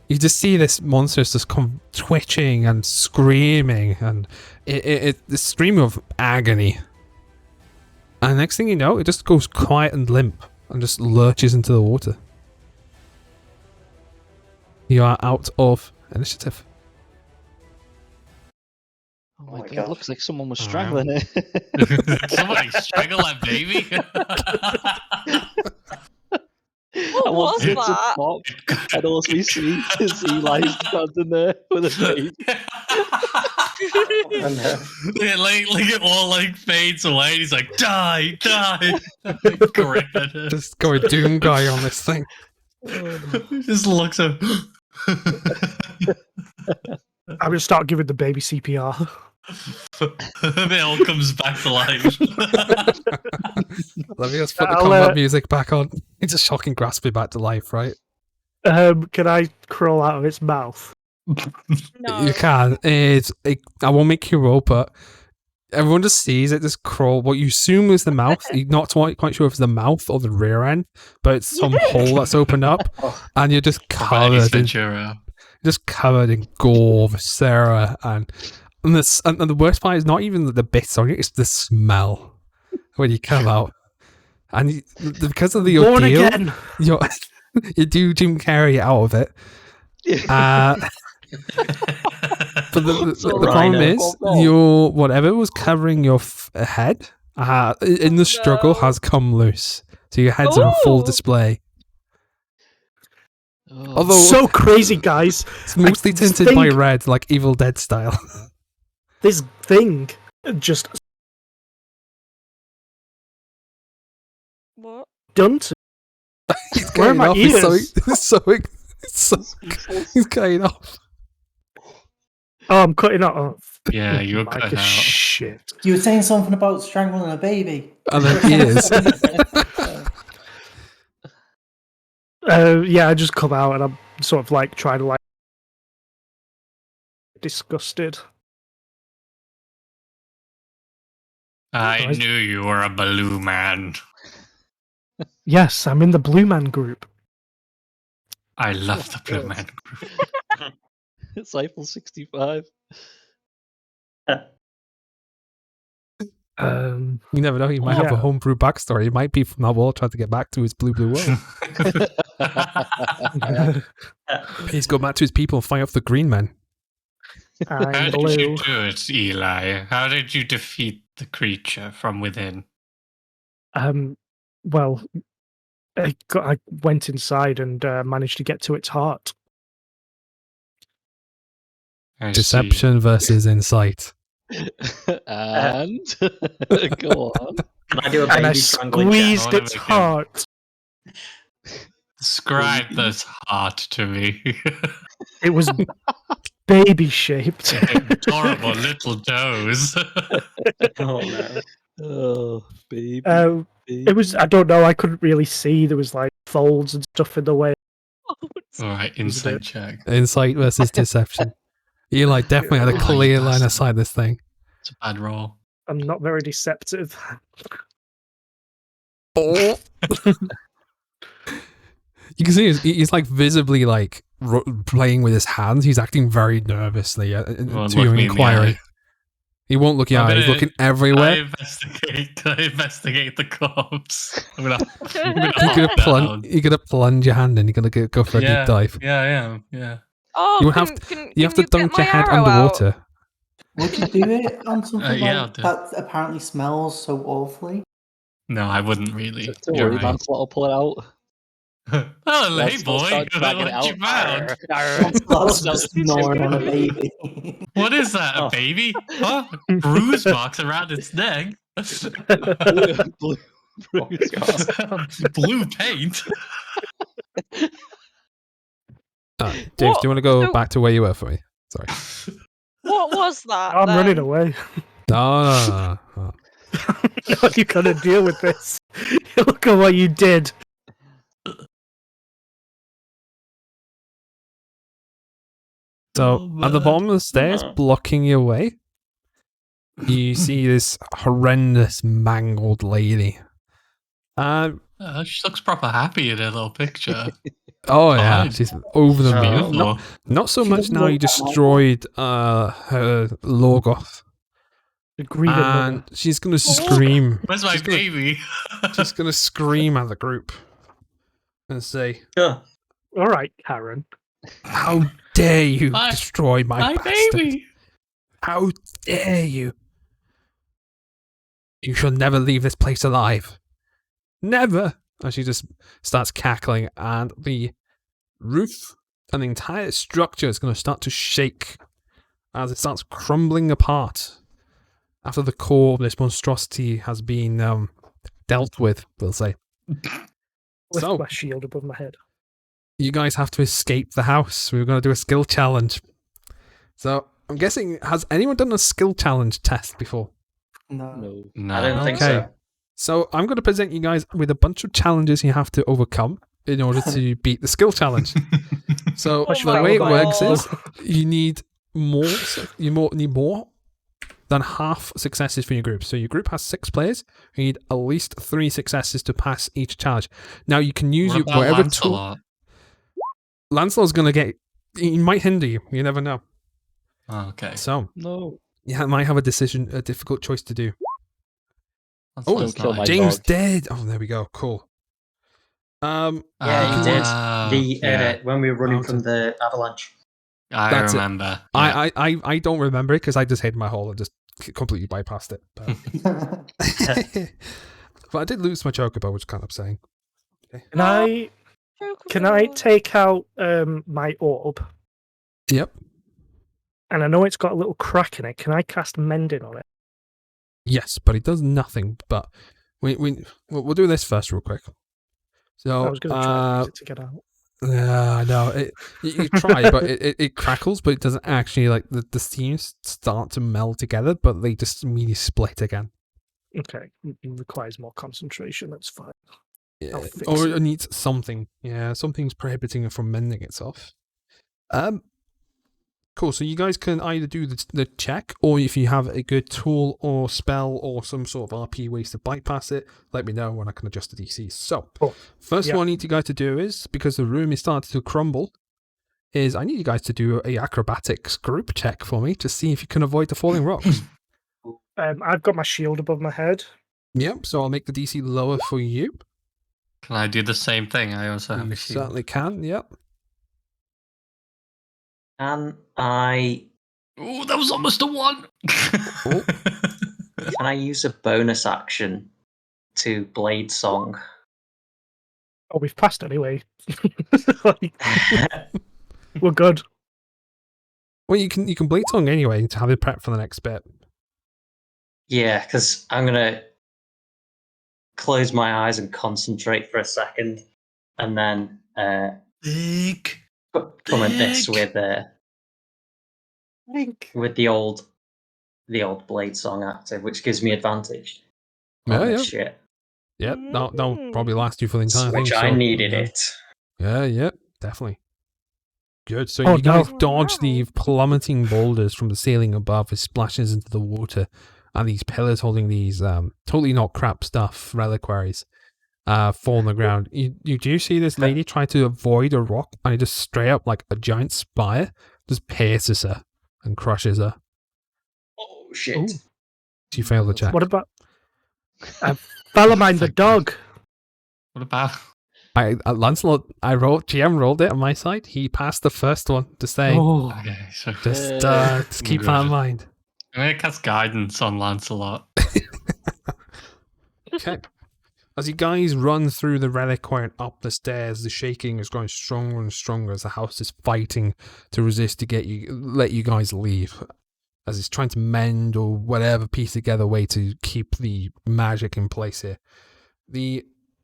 Speaker 2: You just see this monster just come twitching and screaming, and the scream of agony. And next thing you know, it just goes quiet and limp and just lurches into the water. You are out of initiative.
Speaker 5: Oh my
Speaker 1: my
Speaker 5: god,
Speaker 1: God.
Speaker 5: looks like someone was
Speaker 4: Wow.
Speaker 5: strangling it.
Speaker 4: Somebody strangle that baby.
Speaker 7: What
Speaker 5: I want
Speaker 7: was
Speaker 5: to
Speaker 7: that?
Speaker 5: pop, and also we see Eli standing there with a baby.
Speaker 1: And,
Speaker 4: Yeah, like it all like fades away. And he's like, die. Correct.
Speaker 2: Just going Doom guy on this thing.
Speaker 4: Just looks at.
Speaker 6: I'm gonna start giving the baby CPR.
Speaker 4: It all comes back to life.
Speaker 2: Let me just put the
Speaker 6: I'll,
Speaker 2: combat music back on. It's a shocking grasping back to life, right?
Speaker 6: Can I crawl out of its mouth?
Speaker 7: No.
Speaker 2: You can. I won't make you roll, but everyone just sees it just crawl. What you assume is the mouth. You're not quite sure if it's the mouth or the rear end, but it's some hole that's opened up, and you're just covered in gore, viscera, and the worst part is not even the bits on it; it's the smell when you come out. And because of the
Speaker 6: Born
Speaker 2: ordeal,
Speaker 6: again.
Speaker 2: you do Jim Carrey out of it. But the problem is, your whatever was covering your head in the struggle has come loose, so your head's on full
Speaker 7: Oh.
Speaker 2: display.
Speaker 5: Oh,
Speaker 2: Although
Speaker 6: So crazy, guys.
Speaker 2: it's mostly
Speaker 6: this
Speaker 2: tinted by
Speaker 6: thing-
Speaker 2: red, like Evil Dead style.
Speaker 6: This thing just
Speaker 7: What?
Speaker 6: done to.
Speaker 2: He's
Speaker 6: Where are
Speaker 2: getting
Speaker 6: my
Speaker 2: off.
Speaker 6: ears?
Speaker 2: He's getting off.
Speaker 6: Oh, I'm cutting it off.
Speaker 4: Yeah, you were
Speaker 6: Like
Speaker 4: cut
Speaker 6: a
Speaker 4: out.
Speaker 6: shit.
Speaker 3: You were saying something about strangling a baby.
Speaker 2: And then ears.
Speaker 6: Yeah, I just come out and I'm sort of like trying to like disgusted.
Speaker 4: I
Speaker 6: Guys.
Speaker 4: knew you were a blue man.
Speaker 6: Yes, I'm in the Blue Man group.
Speaker 4: I love the blue man group.
Speaker 5: it's Eiffel 65.
Speaker 6: Um,
Speaker 2: You never know. He might have a
Speaker 6: Yeah.
Speaker 2: homebrew backstory. He might be from that world trying to get back to his blue world. He's go back to his people and fight off the green men.
Speaker 4: How
Speaker 6: I'm
Speaker 4: did
Speaker 6: blue.
Speaker 4: you do it, Eli? How did you defeat the creature from within?
Speaker 6: Well, I went inside and managed to get to its heart.
Speaker 4: I see.
Speaker 2: Deception versus insight.
Speaker 5: And go on.
Speaker 1: can I do a
Speaker 6: And I
Speaker 1: baby strangling check?
Speaker 6: squeezed
Speaker 4: wanna
Speaker 6: its
Speaker 4: make him-
Speaker 6: heart.
Speaker 4: Describe this heart to me.
Speaker 6: It was baby shaped.
Speaker 4: Adorable little toes.
Speaker 1: Oh no.
Speaker 5: Oh, baby.
Speaker 6: It was, I don't know, I couldn't really see. There was like folds and stuff in the way.
Speaker 4: Alright, insight check.
Speaker 2: Insight versus deception. Eli definitely had a
Speaker 4: Oh,
Speaker 2: clear
Speaker 4: you
Speaker 2: line of
Speaker 4: bastard.
Speaker 2: sight this thing.
Speaker 4: It's a bad roll.
Speaker 6: I'm not very deceptive.
Speaker 2: Oh. You can see he's like visibly like playing with his hands. He's acting very nervously
Speaker 4: Won't
Speaker 2: to
Speaker 4: look
Speaker 2: your
Speaker 4: me in the
Speaker 2: inquiry.
Speaker 4: eye.
Speaker 2: He won't look you
Speaker 4: I'm
Speaker 2: eye. He's
Speaker 4: gonna-
Speaker 2: looking
Speaker 4: I
Speaker 2: everywhere.
Speaker 4: investigate the corpse. I'm gonna
Speaker 2: You're gonna
Speaker 4: hop
Speaker 2: plunge.
Speaker 4: down.
Speaker 2: You're gonna plunge your hand in. You're gonna go for a
Speaker 4: Yeah.
Speaker 2: deep dive.
Speaker 4: Yeah, I am. Yeah.
Speaker 7: Oh,
Speaker 2: You have You have to dunk your head underwater.
Speaker 3: Would you do it on something
Speaker 4: Yeah, I'll
Speaker 3: like
Speaker 4: do it.
Speaker 3: that apparently smells so awfully?
Speaker 4: No, I wouldn't really.
Speaker 5: Don't
Speaker 4: You're
Speaker 5: worry,
Speaker 4: right.
Speaker 5: Lancelot will pull it out.
Speaker 4: Oh, hey
Speaker 5: Lancelot will
Speaker 4: boy,
Speaker 5: start dragging it
Speaker 4: what you
Speaker 5: out.
Speaker 4: found?
Speaker 3: That's just snoring on a baby.
Speaker 4: What is that, a
Speaker 1: Oh.
Speaker 4: baby? Huh? Bruise marks around its neck.
Speaker 5: Blue.
Speaker 1: Oh my God.
Speaker 4: Blue paint.
Speaker 2: James, do you want to go
Speaker 7: So-
Speaker 2: back to where you were for me? Sorry.
Speaker 7: What was that?
Speaker 6: I'm running
Speaker 7: then?
Speaker 6: away.
Speaker 2: No.
Speaker 6: No, you gotta deal with this. Look at what you did.
Speaker 2: So at the bottom of the stairs, blocking your way, you see this horrendous mangled lady.
Speaker 4: She looks proper happy in her little picture.
Speaker 2: Oh yeah,
Speaker 4: Fine.
Speaker 2: she's over the
Speaker 1: Oh.
Speaker 2: moon. Not so
Speaker 3: She
Speaker 2: much
Speaker 3: doesn't
Speaker 2: now. You
Speaker 3: look that
Speaker 2: destroyed her Lorgoth,
Speaker 6: The grieving
Speaker 2: and
Speaker 6: mother.
Speaker 2: she's gonna scream.
Speaker 4: Where's my
Speaker 2: she's gonna,
Speaker 4: baby?
Speaker 2: she's gonna scream at the group and say,
Speaker 1: Sure.
Speaker 6: All right, Karen.
Speaker 2: "How dare you
Speaker 4: My-
Speaker 2: destroy my
Speaker 4: My
Speaker 2: bastard?
Speaker 4: baby.
Speaker 2: How dare you? You shall never leave this place alive. Never!" And she just starts cackling, and the roof and the entire structure is going to start to shake as it starts crumbling apart after the core of this monstrosity has been dealt with, we'll say.
Speaker 6: With
Speaker 2: So,
Speaker 6: my shield above my head.
Speaker 2: you guys have to escape the house. We're going to do a skill challenge. So, I'm guessing, has anyone done a skill challenge test before?
Speaker 3: No.
Speaker 4: No.
Speaker 1: I don't think
Speaker 2: Okay.
Speaker 1: so.
Speaker 2: So, I'm going to present you guys with a bunch of challenges you have to overcome in order to beat the skill challenge. So,
Speaker 6: What's
Speaker 2: the
Speaker 6: your
Speaker 2: way it
Speaker 6: battle
Speaker 2: works
Speaker 6: bible?
Speaker 2: is you need need more than half successes for your group. So your group has 6 players. You need at least 3 successes to pass each challenge. Now you can use
Speaker 4: What about
Speaker 2: whatever tool.
Speaker 4: Lancelot?
Speaker 2: Lancelot's going to get. He might hinder you. You never know.
Speaker 4: Oh, okay.
Speaker 2: So
Speaker 5: No.
Speaker 2: yeah, might have a difficult choice to do.
Speaker 4: Lancelot's
Speaker 5: kill
Speaker 4: not
Speaker 5: my
Speaker 4: like-
Speaker 2: James
Speaker 5: dog.
Speaker 2: dead. Oh, there we go. Cool.
Speaker 1: Yeah, he
Speaker 4: Ah,
Speaker 1: did.
Speaker 4: yeah.
Speaker 1: When we were running
Speaker 2: Mountain.
Speaker 1: from the avalanche.
Speaker 4: I
Speaker 2: That's it.
Speaker 4: remember. Yeah.
Speaker 2: I don't remember it because I just hid my hole and just completely bypassed it. But I did lose my chocobo, which is kind of upsetting. Okay.
Speaker 6: Can I take out my orb?
Speaker 2: Yep.
Speaker 6: And I know it's got a little crack in it. Can I cast mending on it?
Speaker 2: Yes, but it does nothing. But we'll do this first, real quick. So
Speaker 6: I was going to try and use it to get out.
Speaker 2: yeah, I know. You try, but it crackles, but it doesn't actually like the seams start to meld together, but they just immediately split again.
Speaker 6: Okay, it requires more concentration. That's fine.
Speaker 2: Yeah.
Speaker 6: I'll fix
Speaker 2: Or
Speaker 6: it.
Speaker 2: it needs something. Yeah, something's prohibiting it from mending itself. Cool. So you guys can either do the check, or if you have a good tool or spell or some sort of RP ways to bypass it, let me know when I can adjust the DC. So,
Speaker 6: Cool.
Speaker 2: first
Speaker 6: Yeah.
Speaker 2: one I need you guys to do is, because the room is starting to crumble, is I need you guys to do a acrobatics group check for me to see if you can avoid the falling rocks.
Speaker 6: I've got my shield above my head.
Speaker 2: Yep. So I'll make the DC lower for you.
Speaker 4: Can I do the same thing? I also have
Speaker 2: You
Speaker 4: a shield.
Speaker 2: certainly can. Yep.
Speaker 1: Can I
Speaker 4: Oh, that was almost a 1.
Speaker 2: Oh.
Speaker 1: can I use a bonus action to Blade Song?
Speaker 6: Oh, we've passed anyway. Like, we're good.
Speaker 2: Well, you can blade tongue anyway to have it prep for the next bit.
Speaker 1: Yeah, because I'm gonna close my eyes and concentrate for a second, and then
Speaker 4: Big.
Speaker 1: come at this
Speaker 4: Big.
Speaker 1: with the old Blade Song active, which gives me advantage on
Speaker 2: Yeah,
Speaker 1: this
Speaker 2: yeah.
Speaker 1: shit.
Speaker 2: Yep. That'll probably last you for the entire
Speaker 1: Which
Speaker 2: thing.
Speaker 1: I
Speaker 2: so,
Speaker 1: needed
Speaker 2: yeah.
Speaker 1: it.
Speaker 2: Yeah, yep, definitely. Good. So
Speaker 6: Oh,
Speaker 2: you guys
Speaker 6: no.
Speaker 2: dodge the plummeting boulders from the ceiling above. It splashes into the water, and these pillars holding these totally not crap stuff reliquaries fall on the ground. You do see this lady try to avoid a rock, and it just straight up like a giant spire just pierces her and crushes her.
Speaker 1: Oh shit!
Speaker 2: Ooh. She failed the check.
Speaker 6: What about Balamine the dog?
Speaker 4: What about?
Speaker 2: Lancelot, GM rolled it on my side. He passed the first one to say,
Speaker 3: Oh,
Speaker 4: Okay, so
Speaker 2: just keep that in mind.
Speaker 4: I'm gonna cast guidance on Lancelot.
Speaker 2: Okay. As you guys run through the reliquary and up the stairs, the shaking is growing stronger and stronger as the house is fighting to resist to let you guys leave. As it's trying to mend or whatever, piece together a way to keep the magic in place here.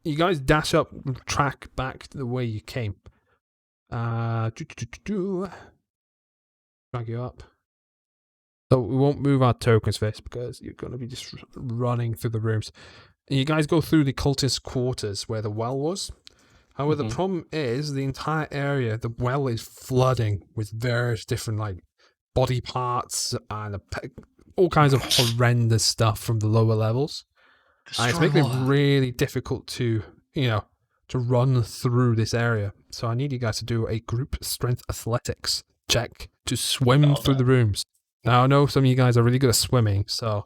Speaker 2: You guys dash up, track back the way you came. Drag you up. So we won't move our tokens first because you're going to be just running through the rooms. And you guys go through the cultist quarters where the well was. However, the problem is the entire area, the well is flooding with various different like body parts and all kinds of horrendous stuff from the lower levels. And it's making it really difficult to, to run through this area. So I need you guys to do a group strength athletics check to swim through the rooms. Now, I know some of you guys are really good at swimming, so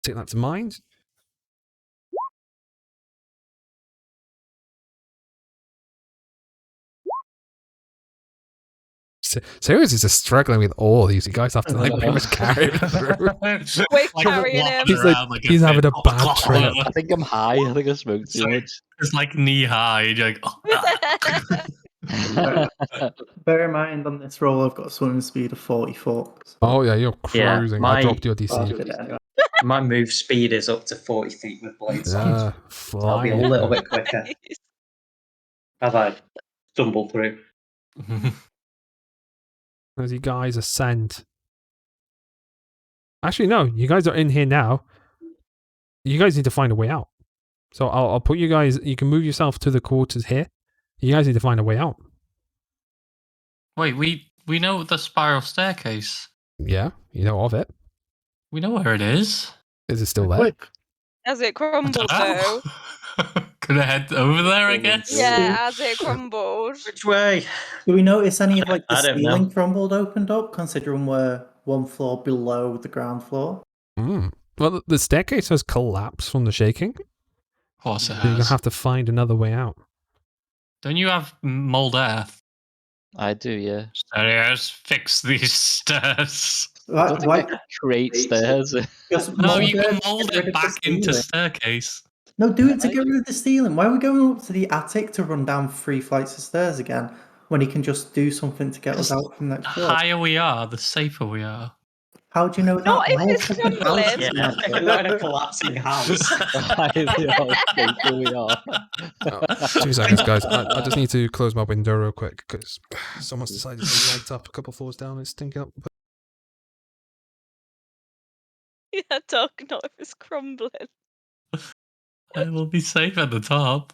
Speaker 2: take that to mind. Seriously, is just struggling with all these. You guys have to like pretty much carry him through.
Speaker 7: We're carrying him.
Speaker 2: He's having a bad trip.
Speaker 5: I think I'm high. I think I smoked too much.
Speaker 4: It's like knee high. You're like,
Speaker 3: Bear in mind, on this roll, I've got a swimming speed of 40 foot.
Speaker 2: Oh yeah, you're cruising. I dropped your DC.
Speaker 1: My move speed is up to 40 feet with blades on.
Speaker 2: Yeah,
Speaker 1: I'll be a little bit quicker. Have I stumbled through?
Speaker 2: As you guys ascend. Actually, no, you guys are in here now. You guys need to find a way out. So I'll put you guys, you can move yourself to the quarters here. You guys need to find a way out.
Speaker 4: Wait, we know the spiral staircase.
Speaker 2: Yeah, you know of it.
Speaker 4: We know where it is.
Speaker 2: Is it still there?
Speaker 7: As it crumbled, though.
Speaker 4: Could I head over there, I guess?
Speaker 7: Yeah, as it crumbled.
Speaker 1: Which way?
Speaker 3: Do we notice any of like the
Speaker 1: I don't
Speaker 3: ceiling
Speaker 1: know.
Speaker 3: crumbled opened up, considering we're one floor below the ground floor?
Speaker 2: Well, the staircase has collapsed from the shaking.
Speaker 4: Of course it
Speaker 2: So you're going
Speaker 4: has.
Speaker 2: to have to find another way out.
Speaker 4: Don't you have mold earth?
Speaker 5: I do, yeah.
Speaker 4: Stairs, fix these stairs.
Speaker 5: I don't think I can create stairs.
Speaker 4: No, you can mold it back into staircase.
Speaker 3: No, do it to get rid of the ceiling. Why are we going up to the attic to run down 3 flights of stairs again when he can just do something to get us out from that
Speaker 4: The
Speaker 3: floor?
Speaker 4: higher we are, the safer we are.
Speaker 3: How do you know that?
Speaker 7: Not if
Speaker 3: The whole
Speaker 7: it's
Speaker 3: fucking
Speaker 7: crumbling.
Speaker 3: house is
Speaker 1: Yeah,
Speaker 3: like-
Speaker 1: we're not in a collapsing house.
Speaker 5: Here we are.
Speaker 2: 2 seconds, guys. I just need to close my window real quick because someone's decided to light up a couple floors down. It's stinking up.
Speaker 7: Yeah, Doug, not if it's crumbling.
Speaker 4: It will be safe at the top.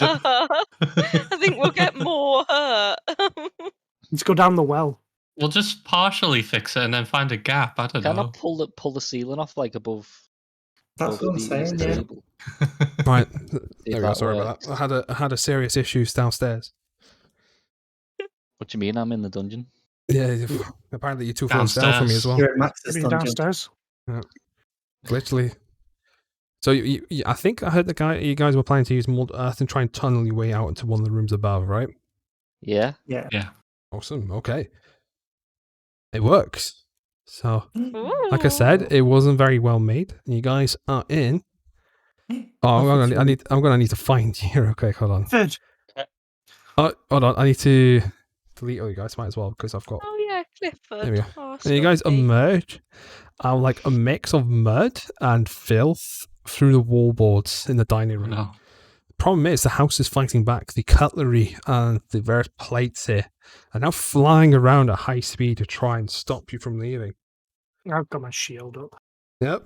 Speaker 7: I think we'll get more hurt.
Speaker 6: Let's go down the well.
Speaker 4: We'll just partially fix it and then find a gap. I don't
Speaker 5: Can I
Speaker 4: know.
Speaker 5: pull the ceiling off like above?
Speaker 3: That's what I'm saying, yeah.
Speaker 5: table?
Speaker 2: Right,
Speaker 5: See
Speaker 2: there
Speaker 5: if
Speaker 2: we go.
Speaker 5: that
Speaker 2: Sorry
Speaker 5: works.
Speaker 2: about that. I had a serious issues downstairs.
Speaker 5: What do you mean? I'm in the dungeon.
Speaker 2: Yeah, apparently you're 2 floors down from me as well.
Speaker 3: You're at Max's
Speaker 6: Maybe
Speaker 3: dungeon.
Speaker 6: downstairs.
Speaker 2: Literally. So I think I heard you guys were planning to use mold earth and try and tunnel your way out into one of the rooms above, right?
Speaker 5: Yeah.
Speaker 3: Yeah.
Speaker 2: Awesome. Okay. It works. So, like I
Speaker 7: Ooh.
Speaker 2: said, it wasn't very well made. You guys are in. Oh, I'm gonna need to find you. Okay, hold on.
Speaker 6: Third.
Speaker 2: Oh, hold on. I need to delete all you guys. Might as well because I've got.
Speaker 7: Oh yeah, Clifford.
Speaker 2: There we go.
Speaker 7: Oh,
Speaker 2: And you guys
Speaker 7: Scotty.
Speaker 2: emerge. Like a mix of mud and filth through the wall boards in the dining room.
Speaker 4: No.
Speaker 2: Problem is, the house is fighting back. The cutlery and the various plates here are now flying around at high speed to try and stop you from leaving.
Speaker 6: I've got my shield up.
Speaker 2: Yep.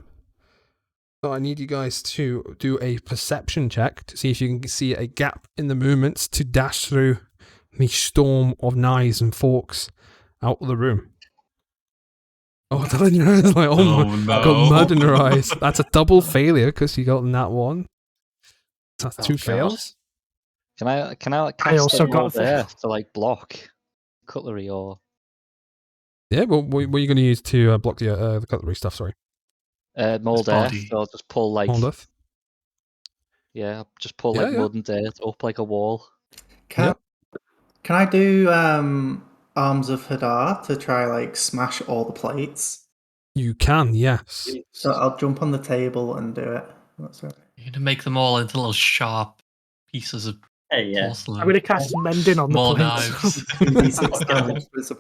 Speaker 2: So I need you guys to do a perception check to see if you can see a gap in the movements to dash through the storm of knives and forks out of the room. Oh, I was like, oh,
Speaker 4: Oh,
Speaker 2: got
Speaker 4: no.
Speaker 2: mud in her eyes. That's a double failure because you got that one. That's
Speaker 5: Oh,
Speaker 2: 2
Speaker 5: God.
Speaker 2: fails.
Speaker 5: Can I
Speaker 6: I also
Speaker 5: step
Speaker 6: got
Speaker 5: more there to like block cutlery or
Speaker 2: Yeah, well, what are you going to use to block the cutlery stuff? Sorry,
Speaker 5: mold
Speaker 4: His
Speaker 5: earth?
Speaker 4: body.
Speaker 5: So I'll just pull like
Speaker 2: Mold earth.
Speaker 5: yeah, just pull
Speaker 2: Yeah,
Speaker 5: like
Speaker 2: yeah.
Speaker 5: mud and dirt up like a wall.
Speaker 3: Can,
Speaker 2: Yep.
Speaker 3: can I do Arms of Hadar to try like smash all the plates?
Speaker 2: You can, yes.
Speaker 3: So I'll jump on the table and do it. That's right.
Speaker 4: You need to make them all into little sharp pieces of
Speaker 1: Hey, yeah.
Speaker 4: porcelain.
Speaker 6: I'm going to cast mending on the
Speaker 4: More
Speaker 6: plates.
Speaker 4: knives.
Speaker 3: 2d6 damage for the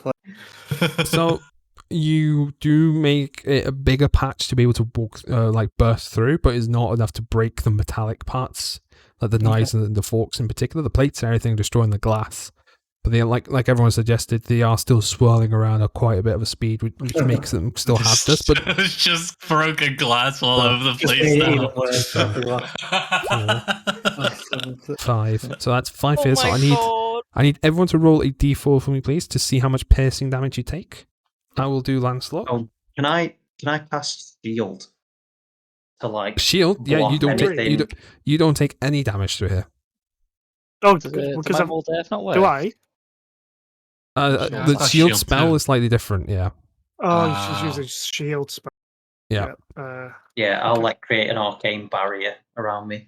Speaker 3: plate.
Speaker 2: So you do make it a bigger patch to be able to walk, like burst through, but it's not enough to break the metallic parts, like the knives and the forks in particular. The plates and everything, destroying the glass. But they like everyone suggested, they are still swirling around at quite a bit of a speed, which makes them still hazardous. But
Speaker 4: it's just broken glass all
Speaker 2: Oh,
Speaker 4: over the
Speaker 3: Just
Speaker 4: place
Speaker 3: made it
Speaker 4: now.
Speaker 3: even worse.
Speaker 2: Seven.
Speaker 3: everyone.
Speaker 2: 5. So that's 5
Speaker 7: Oh
Speaker 2: hits. So
Speaker 7: my god.
Speaker 2: I need everyone to roll a d4 for me, please, to see how much piercing damage you take. I will do Lancelot.
Speaker 1: Oh, can I cast shield to like
Speaker 2: Shield, yeah, you
Speaker 1: block
Speaker 2: don't take
Speaker 1: anything?
Speaker 2: you don't take any damage through here.
Speaker 6: Oh,
Speaker 5: Does
Speaker 6: because
Speaker 5: my
Speaker 6: I've,
Speaker 5: Mold Earth not work?
Speaker 6: do I?
Speaker 4: Yeah,
Speaker 2: The
Speaker 4: that's
Speaker 2: shield
Speaker 4: shield
Speaker 2: spell
Speaker 4: too.
Speaker 2: is slightly different, yeah.
Speaker 6: Oh, she's using shield spell.
Speaker 2: Yeah.
Speaker 1: Yeah, I'll
Speaker 6: Okay.
Speaker 1: like create an arcane barrier around me.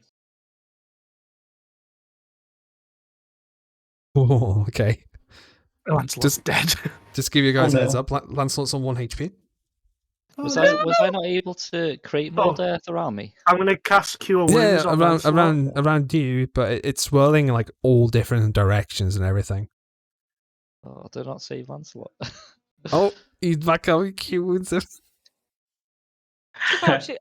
Speaker 2: Oh, okay.
Speaker 6: Lancelot's dead.
Speaker 2: Just give you guys a
Speaker 3: no.
Speaker 2: heads up. Lancelot's on 1 HP.
Speaker 5: Was
Speaker 3: Oh,
Speaker 5: I not able to create Mold Earth around me?
Speaker 6: I'm gonna cast Cure Wounds
Speaker 2: Yeah,
Speaker 6: on Lancelot.
Speaker 2: around you, but it's swirling in like all different directions and everything.
Speaker 5: Oh, do not save Lancelot.
Speaker 2: Oh, he's back out. Cute wounds. You
Speaker 7: About to-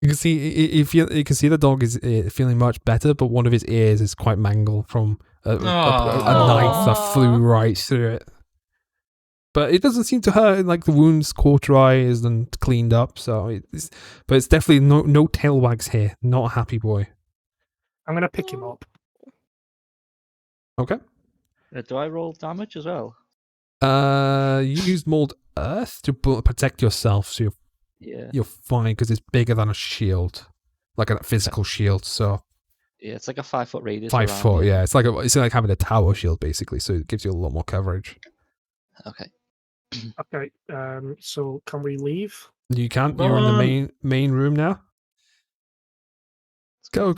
Speaker 2: can see you can see the dog is feeling much better, but one of his ears is quite mangled from a knife that flew right through it. But it doesn't seem to hurt. Like the wound's cauterized and cleaned up, so but it's definitely no tail wags here. Not a happy boy.
Speaker 6: I'm gonna pick him up.
Speaker 2: Okay.
Speaker 5: Do I roll damage as well?
Speaker 2: You used mold earth to protect yourself, so you're fine because it's bigger than a shield, like a physical shield. So
Speaker 5: Yeah, it's like a 5-foot radius.
Speaker 2: 5
Speaker 5: around
Speaker 2: foot,
Speaker 5: me.
Speaker 2: yeah. It's like having a tower shield basically, so it gives you a lot more coverage.
Speaker 5: Okay.
Speaker 6: Okay. So can we leave?
Speaker 2: You can't. You're in the main room now. Go!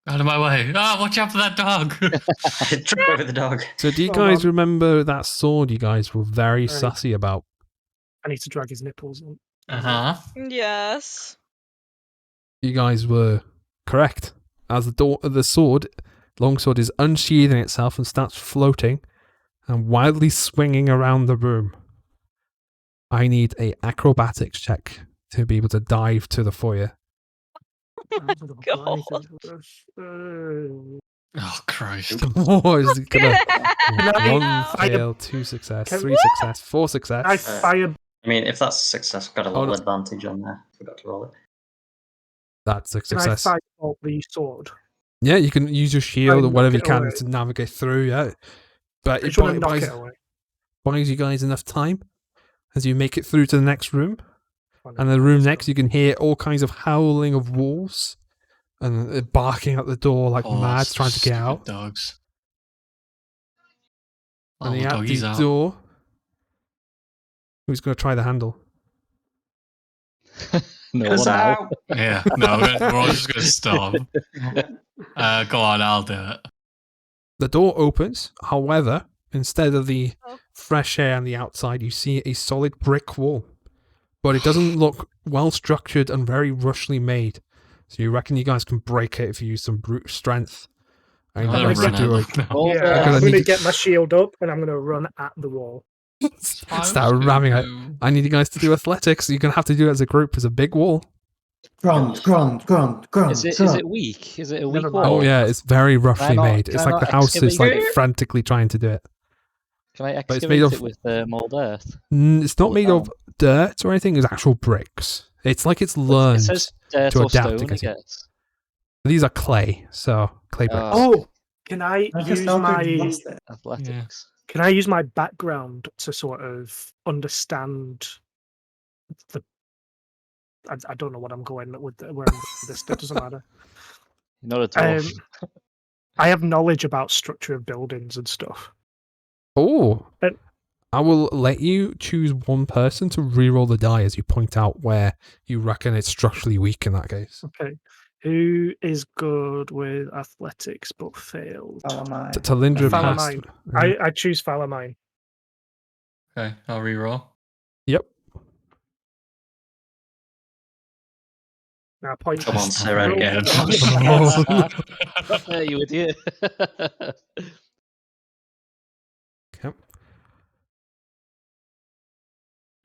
Speaker 4: Out of my way. Watch out for that dog.
Speaker 1: Trip over the dog.
Speaker 2: So do you
Speaker 6: Hold
Speaker 2: guys
Speaker 6: on.
Speaker 2: remember that sword you guys were very
Speaker 6: Right.
Speaker 2: sassy about?
Speaker 6: I need to drag his nipples on.
Speaker 7: Yes.
Speaker 2: You guys were correct. As the longsword is unsheathing itself and starts floating and wildly swinging around the room. I need a acrobatics check to be able to dive to the foyer.
Speaker 7: God.
Speaker 4: Oh, Christ.
Speaker 2: Oh, is it gonna
Speaker 7: Yeah.
Speaker 2: 1 fail, 2 success,
Speaker 6: Can-
Speaker 2: 3 success, 4
Speaker 6: I
Speaker 2: success?
Speaker 6: fire.
Speaker 1: I mean, if that's a success, I've got a little
Speaker 2: no.
Speaker 1: advantage on there. Forgot to roll it.
Speaker 2: That's a
Speaker 6: Can I
Speaker 2: success.
Speaker 6: firebolt the sword?
Speaker 2: Yeah, you can use your shield or
Speaker 6: knock
Speaker 2: whatever you
Speaker 6: it
Speaker 2: can
Speaker 6: away.
Speaker 2: to navigate through. Yeah, but
Speaker 6: I
Speaker 2: it
Speaker 6: just want to knock
Speaker 2: buys,
Speaker 6: it away.
Speaker 2: buys you guys enough time as you make it through to the next room.
Speaker 6: Oh, no,
Speaker 2: And the room
Speaker 6: let's
Speaker 2: next,
Speaker 6: go.
Speaker 2: you can hear all kinds of howling of wolves and barking at the door like mad, trying to get
Speaker 4: stupid
Speaker 2: out.
Speaker 4: Dogs.
Speaker 2: And
Speaker 4: Oh,
Speaker 2: the
Speaker 4: doggies
Speaker 2: empty
Speaker 4: out.
Speaker 2: door. Who's going to try the handle?
Speaker 5: No one now.
Speaker 4: Yeah, no, we're all just going to stop. Go on, I'll do it.
Speaker 2: The door opens. However, instead of the
Speaker 7: Oh.
Speaker 2: fresh air on the outside, you see a solid brick wall. But it doesn't look well structured and very rushly made. So you reckon you guys can break it if you use some brute strength? I
Speaker 4: I'm
Speaker 2: need
Speaker 4: gonna
Speaker 2: you guys
Speaker 4: run
Speaker 2: to do
Speaker 4: out. No.
Speaker 5: Mold
Speaker 6: Yeah,
Speaker 2: Because I
Speaker 6: I'm
Speaker 5: Earth.
Speaker 2: need
Speaker 6: gonna
Speaker 2: to-
Speaker 6: get my shield up and I'm gonna run at the wall.
Speaker 2: start ramming it. I need you guys to do athletics. You're going to have to do it as a group. It's a big wall.
Speaker 3: grunt.
Speaker 5: Is it weak? Is it a weak
Speaker 6: Never
Speaker 5: wall?
Speaker 6: mind.
Speaker 2: Oh, yeah, it's very roughly
Speaker 5: not-
Speaker 2: made.
Speaker 5: can
Speaker 2: It's
Speaker 5: I
Speaker 2: like the
Speaker 5: not
Speaker 2: house is like
Speaker 5: excavate
Speaker 2: frantically trying to do it.
Speaker 5: Can I
Speaker 2: But it's
Speaker 5: excavate
Speaker 2: made of-
Speaker 5: it with Mold Earth?
Speaker 2: It's not
Speaker 5: Pull it
Speaker 2: made of dirt or anything. It's actual bricks. It's like it's learned.
Speaker 5: It says dirt
Speaker 2: to
Speaker 5: or
Speaker 2: adapt, I
Speaker 5: stone, I
Speaker 2: guess.
Speaker 5: guess.
Speaker 2: These are clay, so clay bricks.
Speaker 6: Oh, can I
Speaker 3: I
Speaker 6: use
Speaker 3: just not
Speaker 6: my
Speaker 3: lost it.
Speaker 5: Athletics.
Speaker 6: can I use my background to sort of understand the? I don't know what I'm going with. Where I'm going with this, it doesn't matter.
Speaker 5: Not a dwarf.
Speaker 6: I have knowledge about structure of buildings and stuff.
Speaker 2: Oh,
Speaker 6: And-
Speaker 2: I will let you choose one person to re-roll the die as you point out where you reckon it's structurally weak in that case.
Speaker 6: Okay, who is good with athletics but failed?
Speaker 3: Calamine.
Speaker 2: Talindra
Speaker 6: Falamine.
Speaker 2: passed.
Speaker 6: I choose Falamine.
Speaker 4: Okay, I'll reroll.
Speaker 2: Yep.
Speaker 6: Now point.
Speaker 1: Come on, Sarah,
Speaker 6: Roll-
Speaker 1: again.
Speaker 5: Not there, you idiot.
Speaker 2: Okay.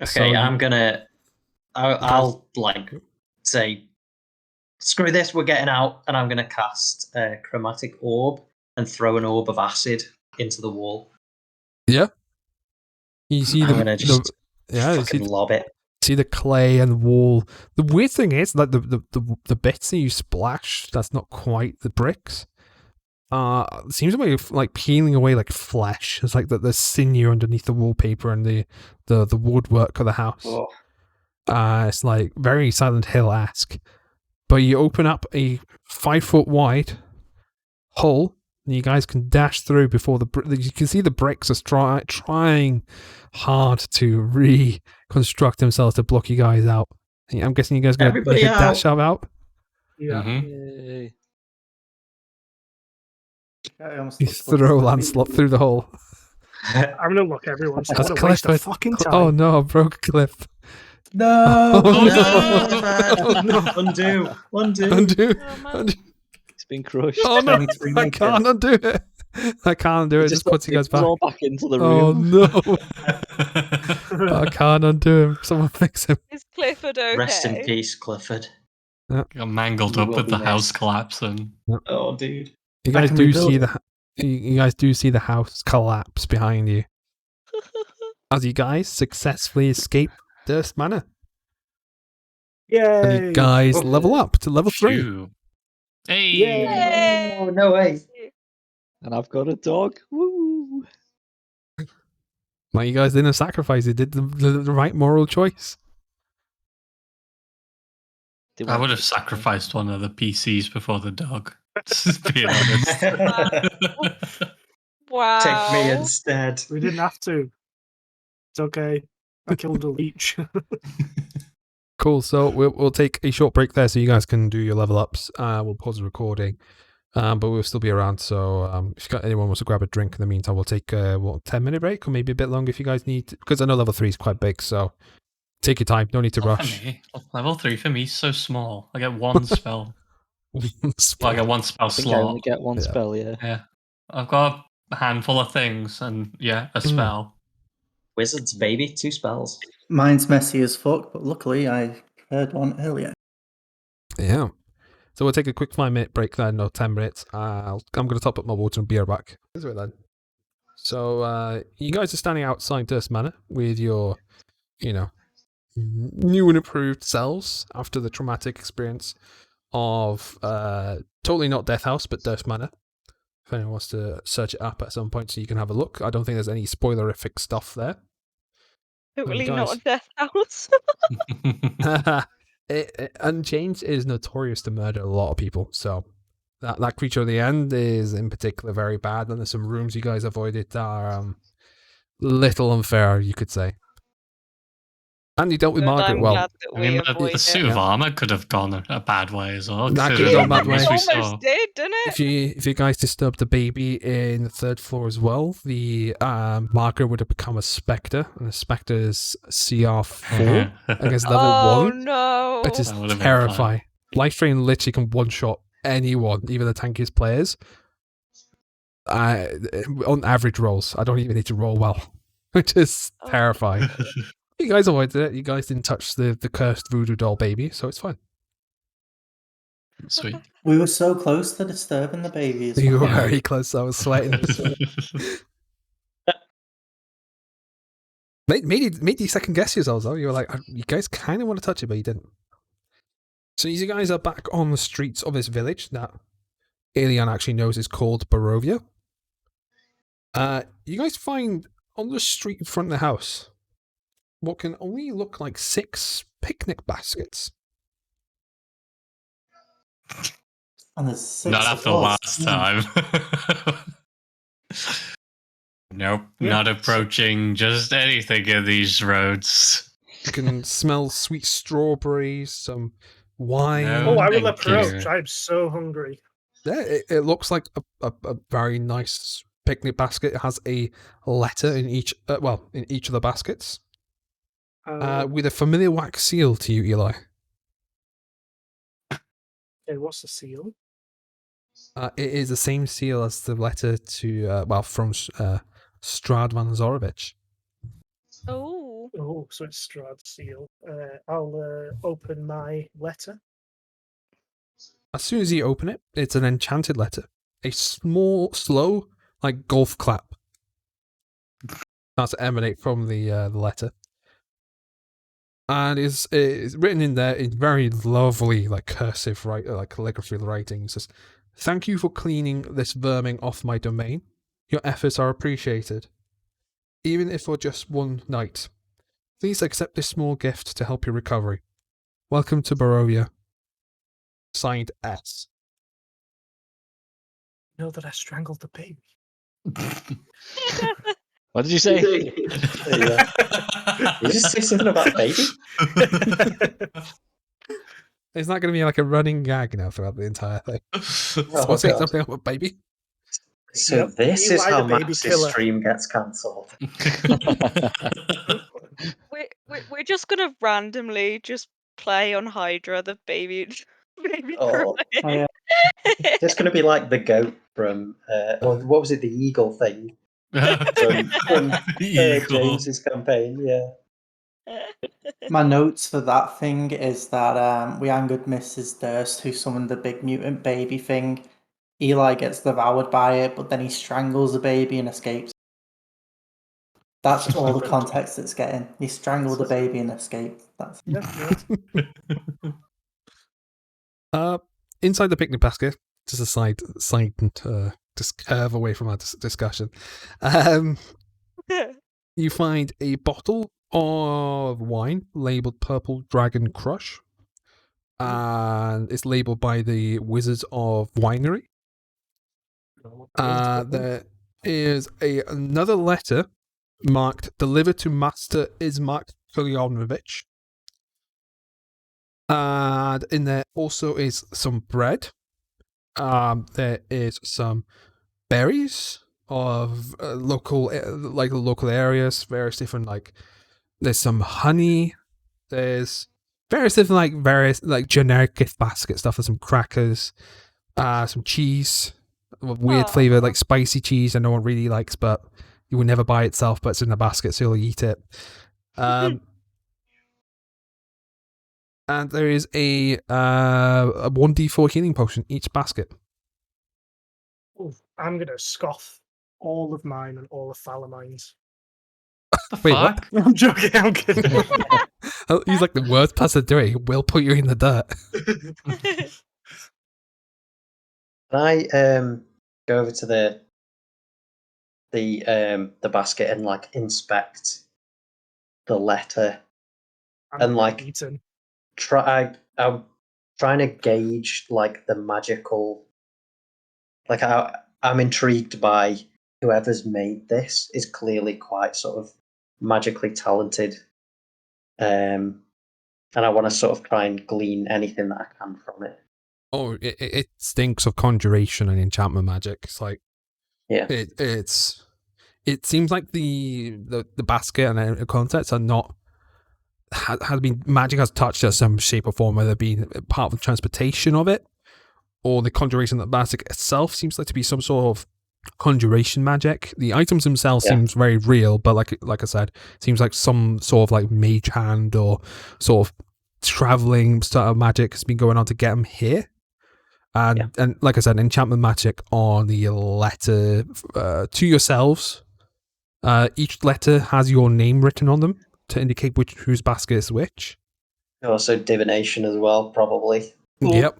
Speaker 1: Okay,
Speaker 2: So
Speaker 1: I'm gonna. I'll like say, screw this, we're getting out, and I'm gonna cast a chromatic orb and throw an orb of acid into the wall.
Speaker 2: Yeah. You see
Speaker 1: I'm gonna just fucking lob it.
Speaker 2: See the clay and wall. The weird thing is that the bits that you splash, that's not quite the bricks. Seems to be like peeling away like flesh. It's like the sinew underneath the wallpaper and the woodwork of the house.
Speaker 1: Oh.
Speaker 2: It's like very Silent Hill-esque. But you open up a 5 foot wide hole, and you guys can dash through before you can see the bricks are trying hard to reconstruct themselves to block you guys out. I'm guessing you guys are going to make a dash out.
Speaker 6: Yeah.
Speaker 5: Yay.
Speaker 2: You throw Lancelot through the hole.
Speaker 6: I'm gonna look everyone. So
Speaker 2: That's
Speaker 6: what a waste of
Speaker 2: Clifford.
Speaker 6: fucking time.
Speaker 2: Oh no, I broke a cliff.
Speaker 3: No!
Speaker 2: Oh, no.
Speaker 1: Undo.
Speaker 2: Undo.
Speaker 7: Oh, man.
Speaker 2: Undo.
Speaker 5: It's been crushed.
Speaker 2: Oh no,
Speaker 3: Need to
Speaker 2: I
Speaker 3: remake
Speaker 2: can't undo it. I can't undo it. It just puts you guys back.
Speaker 5: All back into the
Speaker 2: Oh
Speaker 5: room.
Speaker 2: no. I can't undo him. Someone fix him.
Speaker 7: Is Clifford okay?
Speaker 1: Rest in peace, Clifford.
Speaker 4: Got mangled
Speaker 1: You
Speaker 4: up
Speaker 1: will
Speaker 4: with
Speaker 1: be
Speaker 4: the house
Speaker 1: missed.
Speaker 4: collapsing.
Speaker 1: Oh, dude.
Speaker 2: You
Speaker 3: I
Speaker 2: guys
Speaker 3: can
Speaker 2: do
Speaker 3: rebuild
Speaker 2: see
Speaker 3: it.
Speaker 2: you guys do see the house collapse behind you as you guys successfully escape Durst Manor. And
Speaker 6: Yay!
Speaker 2: you guys
Speaker 1: Oh.
Speaker 2: level up to level 3.
Speaker 4: Phew. Hey.
Speaker 6: Yay.
Speaker 1: Oh, no way.
Speaker 5: And I've got a dog. Woo!
Speaker 2: Like you guys didn't sacrifice it, did the right moral choice.
Speaker 4: I would have sacrificed one of the PCs before the dog. Just being honest.
Speaker 7: Wow.
Speaker 1: Take me instead.
Speaker 6: We didn't have to. It's okay. I killed a leech.
Speaker 2: Cool. So we'll take a short break there, so you guys can do your level ups. We'll pause the recording, but we'll still be around. So if anyone wants to grab a drink in the meantime, we'll take a 10-minute break, or maybe a bit longer if you guys need. Because I know level 3 is quite big, so take your time. No need to
Speaker 4: Not for
Speaker 2: rush.
Speaker 4: me. Level 3 for me is so small. I get one spell. Well, I get one spell
Speaker 5: I think I only
Speaker 4: slot.
Speaker 5: get one
Speaker 2: Yeah.
Speaker 5: spell, yeah.
Speaker 4: Yeah. I've got a handful of things and a spell.
Speaker 1: Wizards, baby. 2 spells.
Speaker 3: Mine's messy as fuck, but luckily I heard one earlier.
Speaker 2: Yeah. So we'll take a quick 5-minute break then, or 10 minutes. I'm going to top up my water and beer back. Let's do it then. So you guys are standing outside Durst Manor with your, new and improved selves after the traumatic experience of totally not Death House, but Durst Manor. If anyone wants to search it up at some point so you can have a look. I don't think there's any spoilerific stuff there.
Speaker 7: Totally
Speaker 2: guys.
Speaker 7: not a death house.
Speaker 2: Unchanged is notorious to murder a lot of people, so that creature at the end is in particular very bad, and there's some rooms you guys avoided that are little unfair, you could say. And you dealt with
Speaker 7: Good,
Speaker 2: Margaret
Speaker 7: I'm
Speaker 2: well.
Speaker 7: glad that
Speaker 4: I
Speaker 7: we
Speaker 4: mean,
Speaker 7: avoid
Speaker 4: the
Speaker 7: it.
Speaker 4: suit of armor could have gone a bad way as well.
Speaker 2: That could have
Speaker 4: considering
Speaker 2: gone a bad
Speaker 4: the
Speaker 2: way.
Speaker 4: damage we
Speaker 7: Almost
Speaker 4: saw.
Speaker 7: did, didn't it?
Speaker 2: If you guys disturbed the baby in the 3rd floor as well, the Margaret would have become a spectre, and the spectre is CR4 against level 1.
Speaker 7: Oh no!
Speaker 2: Which is
Speaker 4: That would have been
Speaker 2: terrifying. Life Drain literally can one-shot anyone, even the tankiest players. On average rolls, I don't even need to roll well, which is
Speaker 7: Oh.
Speaker 2: terrifying. You guys avoided it. You guys didn't touch the cursed voodoo doll baby, so it's fine.
Speaker 4: Sweet.
Speaker 3: We were so close to disturbing the baby as
Speaker 2: You were
Speaker 3: well.
Speaker 2: very close. I was sweating. made you second guess yourselves though. You were like, you guys kind of want to touch it, but you didn't. So you guys are back on the streets of this village that Aelian actually knows is called Barovia. You guys find on the street in front of the house what can only look like 6 picnic baskets.
Speaker 3: And there's 6
Speaker 4: Not
Speaker 3: of
Speaker 4: after
Speaker 3: us.
Speaker 4: last time. Nope,
Speaker 6: Yeah.
Speaker 4: not approaching just anything in these roads.
Speaker 2: You can smell sweet strawberries, some wine.
Speaker 4: No.
Speaker 6: Oh, I will
Speaker 4: Thank
Speaker 6: approach.
Speaker 4: you.
Speaker 6: I'm so hungry.
Speaker 2: Yeah, it looks like a very nice picnic basket. It has a letter in each, in each of the baskets, with a familiar wax seal to you, Eli.
Speaker 6: Okay, what's the seal?
Speaker 2: It is the same seal as the letter to, from Strahd van Zorovich.
Speaker 7: Oh.
Speaker 6: Oh, so it's Strahd's seal. I'll open my letter.
Speaker 2: As soon as you open it, it's an enchanted letter. a small, slow, like golf clap starts to emanate from the letter, and is written in there in very lovely, like cursive, like calligraphy writing. It says, "Thank you for cleaning this vermin off my domain. Your efforts are appreciated, even if for just one night. Please accept this small gift to help your recovery. Welcome to Barovia." Signed S.
Speaker 6: Know that I strangled the baby.
Speaker 5: What did you say?
Speaker 1: Yeah. You just say something about baby?
Speaker 2: Is that going to be like a running gag now throughout the entire thing?
Speaker 1: Oh,
Speaker 2: What's it
Speaker 1: God.
Speaker 2: something about baby?
Speaker 1: So
Speaker 6: Yep,
Speaker 1: this is
Speaker 6: Eli
Speaker 1: how
Speaker 6: the baby
Speaker 1: Max's
Speaker 6: killer.
Speaker 1: stream gets cancelled.
Speaker 7: We're just gonna randomly just play on Hydra the baby baby
Speaker 1: Oh,
Speaker 7: crying.
Speaker 1: it's going to be like the goat from, or what was it, the eagle thing from
Speaker 4: Eagle.
Speaker 1: James's campaign? Yeah.
Speaker 3: My notes for that thing is that we angered Mrs. Durst, who summoned the big mutant baby thing. Eli gets devoured by it, but then he strangles the baby and escapes. That's all the context it's getting. He strangled the baby and escaped. That's
Speaker 6: Yeah.
Speaker 2: Inside the picnic basket, just a side just curve away from our discussion. You find a bottle of wine labeled Purple Dragon Crush, and it's labeled by the Wizards of Winery. There is another letter marked "Delivered to Master Ismark Kulyanovich." And in there also is some bread. There is some berries of local areas, various different there's some honey. There's various generic gift basket stuff. There's some crackers, some cheese, weird flavor like spicy cheese that no one really likes, but you would never buy itself, but it's in the basket, so you'll eat it. And there is a 1d4 healing potion each basket.
Speaker 6: Ooh, I'm gonna scoff all of mine and all of Falamine's.
Speaker 2: Wait, what?
Speaker 6: I'm joking. I'm kidding.
Speaker 2: He's like the worst person to do it. He will put you in the dirt.
Speaker 1: Can I go over to the basket and inspect the letter and
Speaker 6: eaten.
Speaker 1: I'm trying to gauge the magical, I'm intrigued by whoever's made this is clearly quite sort of magically talented, and I want to sort of try and glean anything that I can from it.
Speaker 2: Oh, it stinks of conjuration and enchantment magic. It's like,
Speaker 1: yeah,
Speaker 2: it seems like the basket and the contents are not magic has touched it in some shape or form, whether it be part of the transportation of it or the conjuration of the basket itself seems like to be some sort of conjuration magic. The items themselves seems very real, but like I said, seems like some sort of mage hand or sort of traveling sort of magic has been going on to get them here. And like I said, enchantment magic on the letter to yourselves. Each letter has your name written on them to indicate whose basket is which.
Speaker 1: Also divination as well, probably.
Speaker 2: Yep.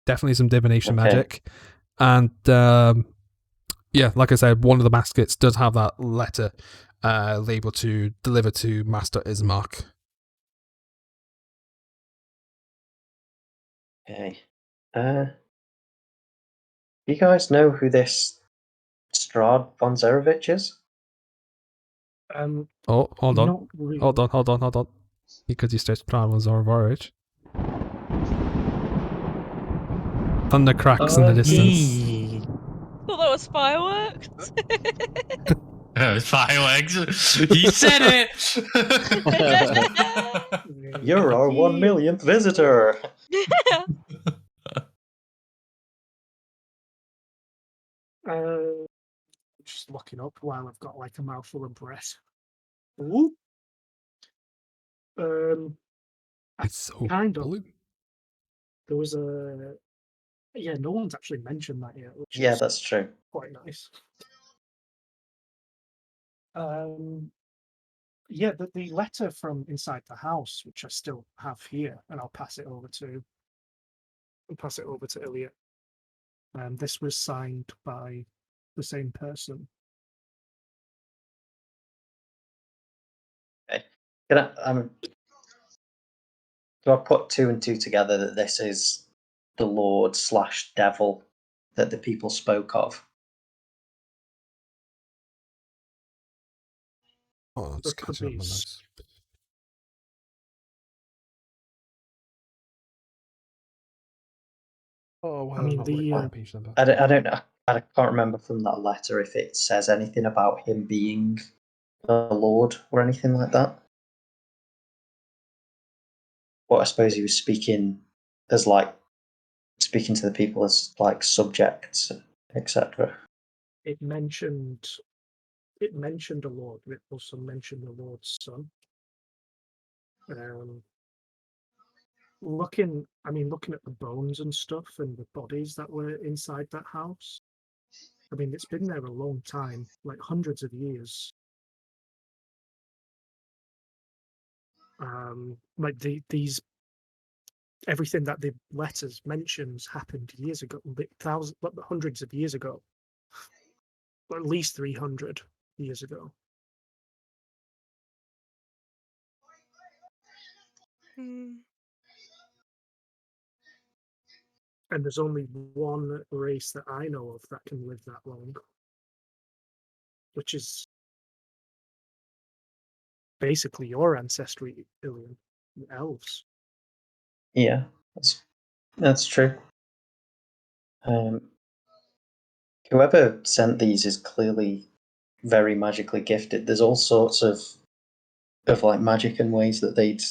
Speaker 2: Definitely some divination magic. And like I said, one of the baskets does have that letter labeled to deliver to Master Ismark.
Speaker 1: Okay. You guys know who this Strahd von Zarevich is?
Speaker 2: Oh, hold on.
Speaker 6: Not really.
Speaker 2: Hold on. Because you said Strahd von Zarevich. Thunder cracks in the distance.
Speaker 7: Thought that was fireworks.
Speaker 4: Fireworks. He said it.
Speaker 1: You're our 1 millionth visitor.
Speaker 6: Just looking up while I've got a mouthful of breath. Ooh.
Speaker 2: It's so
Speaker 6: kind of.
Speaker 2: blue.
Speaker 6: There was a Yeah, no one's actually mentioned that yet, which
Speaker 1: Yeah,
Speaker 6: is
Speaker 1: that's true.
Speaker 6: quite nice. Yeah, the letter from inside the house, which I still have here, and I'll pass it over to Ilya. This was signed by the same person.
Speaker 1: Okay. Do I put 2 and 2 together that this is the Lord/Devil that the people spoke of?
Speaker 2: Oh, I'm
Speaker 6: There
Speaker 2: just
Speaker 6: could
Speaker 2: catching up
Speaker 6: be
Speaker 2: on those. Oh, well,
Speaker 6: I mean, the
Speaker 2: page number.
Speaker 1: I don't know. I can't remember from that letter if it says anything about him being a lord or anything like that. But I suppose he was speaking as speaking to the people as subjects, etc.
Speaker 6: it mentioned a lord, but it also mentioned the Lord's son. Looking at the bones and stuff and the bodies that were inside that house, I mean, it's been there a long time, like hundreds of years. These everything that the letters mentions happened years ago, hundreds of years ago, at least 300 years ago.
Speaker 7: Mm.
Speaker 6: And there's only one race that I know of that can live that long, which is basically your ancestry, Ilian, the elves.
Speaker 1: Yeah, that's true. Whoever sent these is clearly very magically gifted. There's all sorts of magic and ways that they'd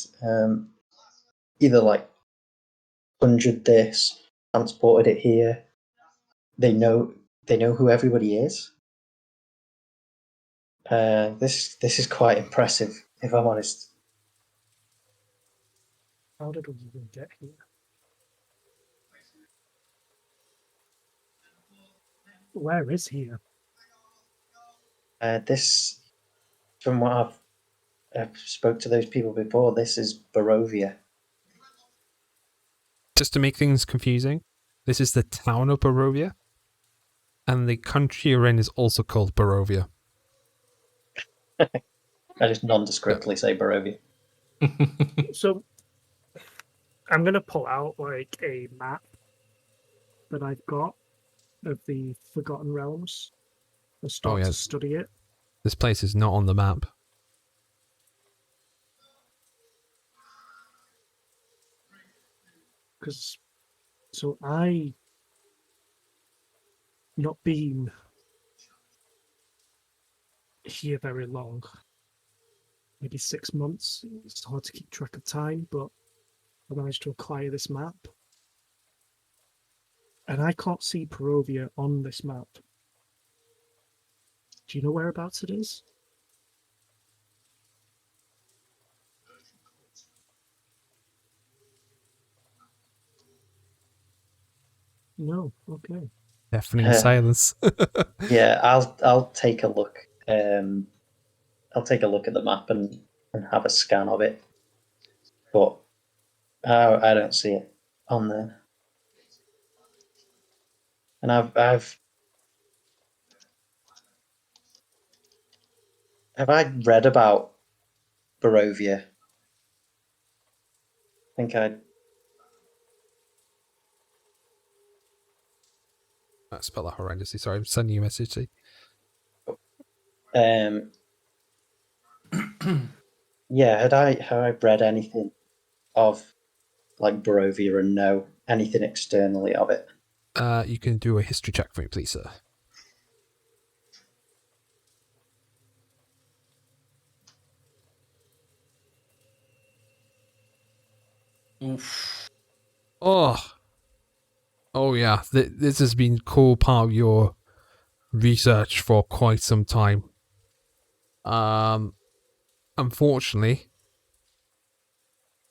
Speaker 1: either conjured this, transported it here. They know who everybody is. This is quite impressive, if I'm honest.
Speaker 6: How did we even get here? Where is here?
Speaker 1: This, from what I've spoke to those people before, this is Barovia.
Speaker 2: Just to make things confusing, this is the town of Barovia, and the country you're in is also called Barovia.
Speaker 1: I just nondescriptly say Barovia.
Speaker 6: So I'm gonna pull out a map that I've got of the Forgotten Realms and start to study it.
Speaker 2: This place is not on the map.
Speaker 6: Because I not been here very long, maybe 6 months. It's hard to keep track of time, but I managed to acquire this map. And I can't see Perovia on this map. Do you know whereabouts it is? No. Okay.
Speaker 2: Deafening silence.
Speaker 1: Yeah, I'll take a look. I'll take a look at the map and have a scan of it. But I don't see it on there. And have I read about Barovia? I think I.
Speaker 2: I spell that horrendously. Sorry, I'm sending you a message. See?
Speaker 1: Yeah, had I read anything of Barovia and know anything externally of it?
Speaker 2: You can do a history check for me, please, sir.
Speaker 4: Oof.
Speaker 2: Oh yeah. This has been core part of your research for quite some time. Unfortunately,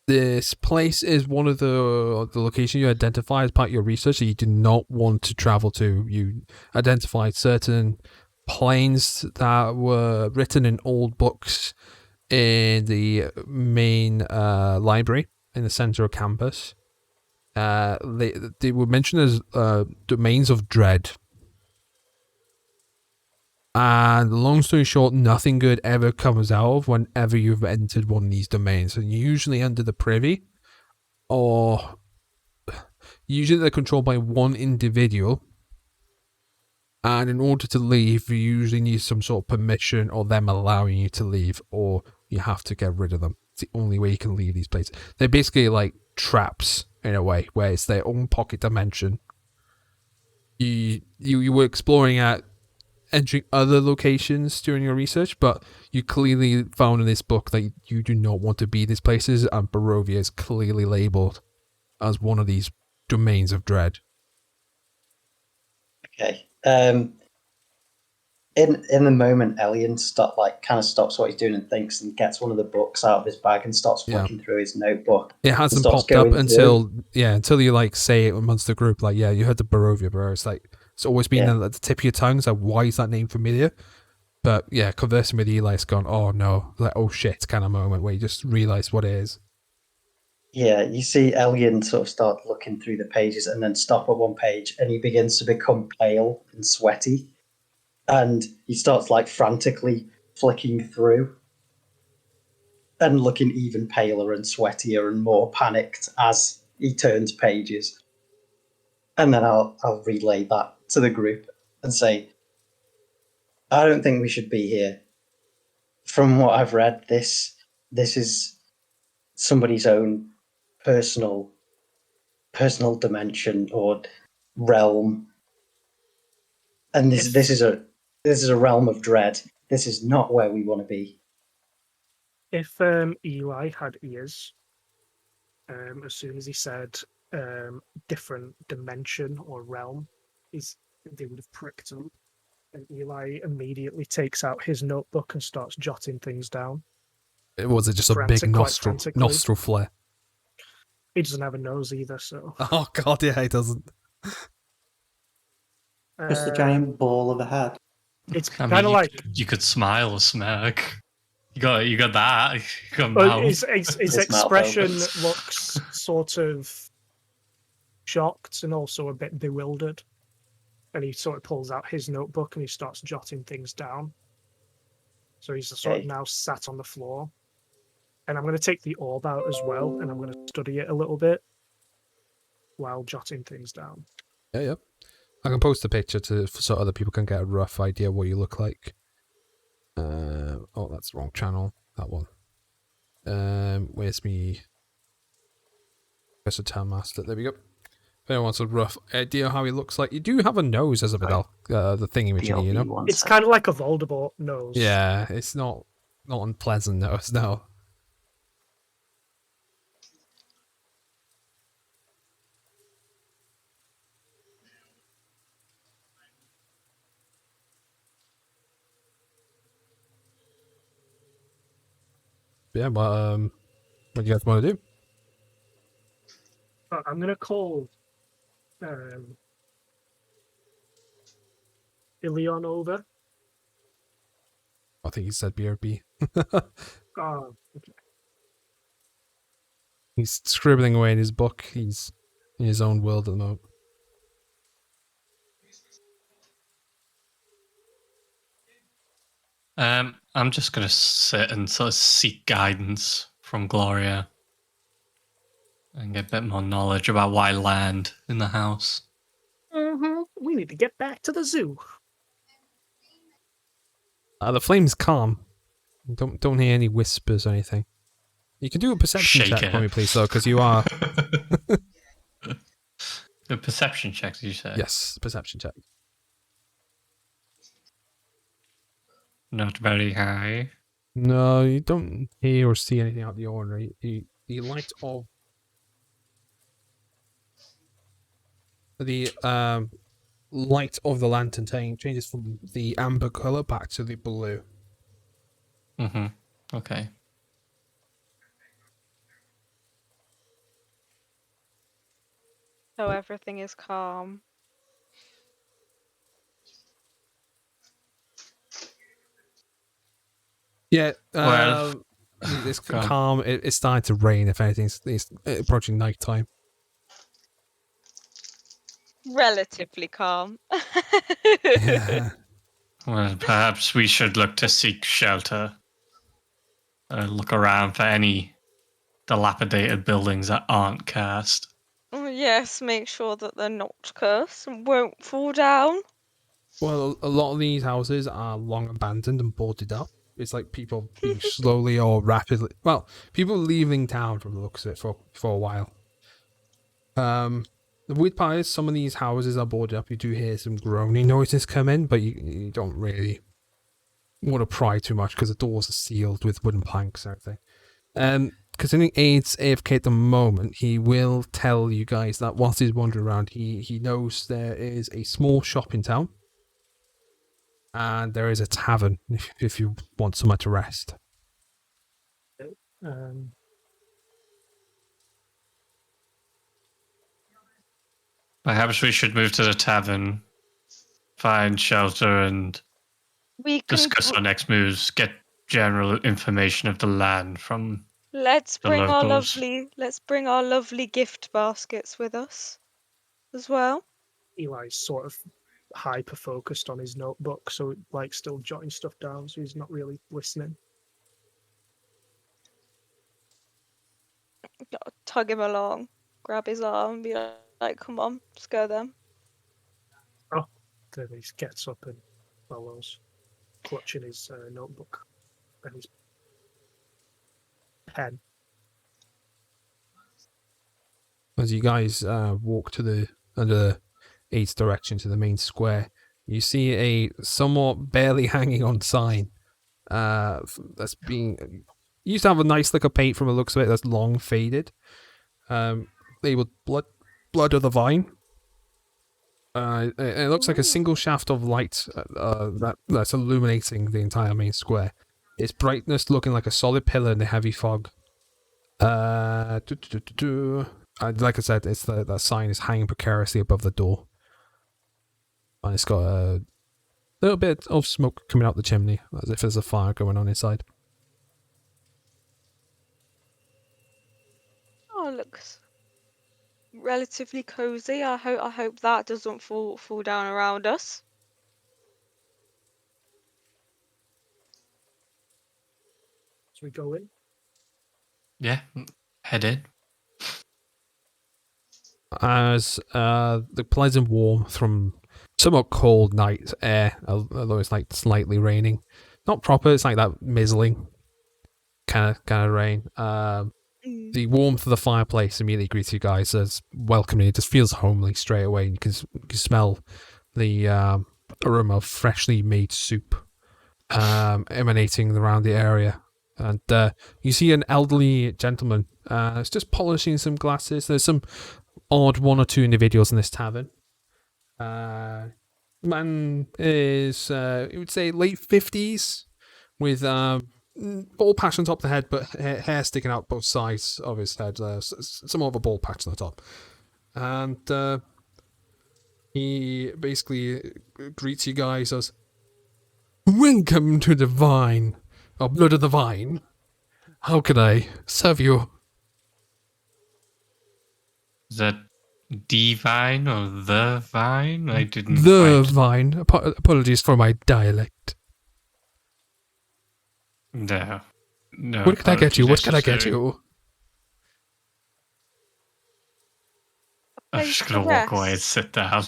Speaker 2: This place is one of the locations you identify as part of your research that you do not want to travel to. You identified certain planes that were written in old books in the main library in the center of campus. They were mentioned as domains of dread. And long story short, nothing good ever comes out of whenever you've entered one of these domains. And you're usually under the privy, or usually they're controlled by one individual. And in order to leave, you usually need some sort of permission or them allowing you to leave, or you have to get rid of them. It's the only way you can leave these places. They're basically like traps in a way, where it's their own pocket dimension. You were exploring at entering other locations during your research, but you clearly found in this book that you do not want to be these places, and Barovia is clearly labeled as one of these domains of dread.
Speaker 1: Okay. In the moment, Elian kind of stops what he's doing and thinks, and gets one of the books out of his bag and starts flicking through his notebook.
Speaker 2: It hasn't popped up until you like say it amongst the group, like, yeah, you heard the Barovia, bro. It's like it's always been at the tip of your tongue. So why is that name familiar? But yeah, conversing with Eli, it's gone, oh no, like, oh shit kind of moment where you just realise what it is.
Speaker 1: Yeah, you see Elian sort of start looking through the pages and then stop at one page, and he begins to become pale and sweaty. And he starts like frantically flicking through and looking even paler and sweatier and more panicked as he turns pages. And then I'll relay that to the group and say, I don't think we should be here. From what I've read, this is somebody's own personal dimension or realm, and this is a realm of dread. This is not where we want to be.
Speaker 6: If Eli had ears, as soon as he said different dimension or realm, they would have pricked him. And Eli immediately takes out his notebook and starts jotting things down.
Speaker 2: Was it just a big nostril flare?
Speaker 6: He doesn't have a nose either, so.
Speaker 2: Oh god, yeah, he doesn't.
Speaker 3: Just a giant ball of a head.
Speaker 6: It's kind of like
Speaker 4: you could smile or smirk. You got that. You got mouth.
Speaker 6: His expression looks sort of shocked and also a bit bewildered. And he sort of pulls out his notebook and he starts jotting things down. So he's sort of now sat on the floor. And I'm going to take the orb out as well, and I'm going to study it a little bit while jotting things down.
Speaker 2: Yeah. I can post a picture so other people can get a rough idea what you look like. Oh, that's the wrong channel. That one. Where's me? Professor Town Master. There we go. If anyone wants a rough idea how he looks like, you do have a nose as a bit the thingy you know.
Speaker 6: It's kind of like a Voldemort nose.
Speaker 2: Yeah, it's not unpleasant nose, no. Yeah, but what do you guys want to do?
Speaker 6: I'm gonna call Ilion over.
Speaker 2: I think he said BRB.
Speaker 6: Oh, okay.
Speaker 2: He's scribbling away in his book. He's in his own world at the moment.
Speaker 4: I'm just going to sit and sort of seek guidance from Gloria and get a bit more knowledge about why land in the house.
Speaker 6: We need to get back to the zoo.
Speaker 2: The flame's calm. Don't hear any whispers or anything. You can do a perception check for me, please, though, because you are...
Speaker 4: A perception check, did you say?
Speaker 2: Yes, perception check.
Speaker 4: Not very high.
Speaker 2: No, you don't hear or see anything out of the ordinary. The light of... The light of the lantern changes from the amber colour back to the blue.
Speaker 4: Mm-hmm. Okay.
Speaker 7: So everything is calm.
Speaker 2: Yeah.
Speaker 4: Well,
Speaker 2: It's
Speaker 4: go on.
Speaker 2: calm. It's starting to rain. If anything, it's approaching nighttime.
Speaker 7: Relatively calm.
Speaker 2: Yeah.
Speaker 4: Well, perhaps we should look to seek shelter. Look around for any dilapidated buildings that aren't cursed.
Speaker 7: Oh, yes, make sure that they're not cursed and won't fall down.
Speaker 2: Well, a lot of these houses are long abandoned and boarded up. It's like people being slowly or rapidly. Well, people leaving town from the looks of it for a while. The weird part is some of these houses are boarded up. You do hear some groaning noises come in, but you don't really want to pry too much because the doors are sealed with wooden planks and everything. Considering Aid's AFK at the moment, he will tell you guys that whilst he's wandering around, he knows there is a small shop in town. And there is a tavern if you want somewhere to rest.
Speaker 4: Perhaps we should move to the tavern, find shelter, and
Speaker 7: We can
Speaker 4: discuss our next moves. Get general information of the land from
Speaker 7: let's
Speaker 4: the
Speaker 7: bring our
Speaker 4: locals.
Speaker 7: lovely gift baskets with us as well.
Speaker 6: Eli's sort of hyper focused on his notebook, so like still jotting stuff down, so he's not really listening.
Speaker 7: Tug him along, grab his arm, and be like, "Come on, let's go then."
Speaker 6: Then he gets up and follows, clutching his notebook and his pen.
Speaker 2: As you guys walk to under Eight's direction to the main square, you see a somewhat barely hanging on sign. That's being used to have a nice lick of paint from the looks of it. That's long faded. Labeled blood of the vine. It looks like a single shaft of light that's illuminating the entire main square. Its brightness looking like a solid pillar in the heavy fog. Like I said, it's that sign is hanging precariously above the door, and it's got a little bit of smoke coming out the chimney, as if there's a fire going on inside.
Speaker 7: Oh, looks relatively cozy. I hope that doesn't fall down around us.
Speaker 6: So we go in.
Speaker 4: Yeah, head in.
Speaker 2: As the pleasant warmth from somewhat cold night air, although it's like slightly raining, not proper. It's like that mizzling kind of rain. The warmth of the fireplace immediately greets you guys as welcoming. It just feels homely straight away. You can smell the aroma of freshly made soup emanating around the area. And you see an elderly gentleman. It's just polishing some glasses. There's some odd one or two individuals in this tavern. Man is, you would say, late 50s, with bald patch on top of the head, but hair sticking out both sides of his head. Somewhat of a bald patch on the top. And he basically greets you guys as, "Welcome to the vine, or blood of the vine. How can I serve you?"
Speaker 4: Is that divine or the vine? I didn't
Speaker 2: The
Speaker 4: quite...
Speaker 2: vine. Apologies for my dialect.
Speaker 4: No.
Speaker 2: What can I get you? What can I get
Speaker 4: necessary.
Speaker 2: you?
Speaker 4: I'm just gonna walk away and sit down.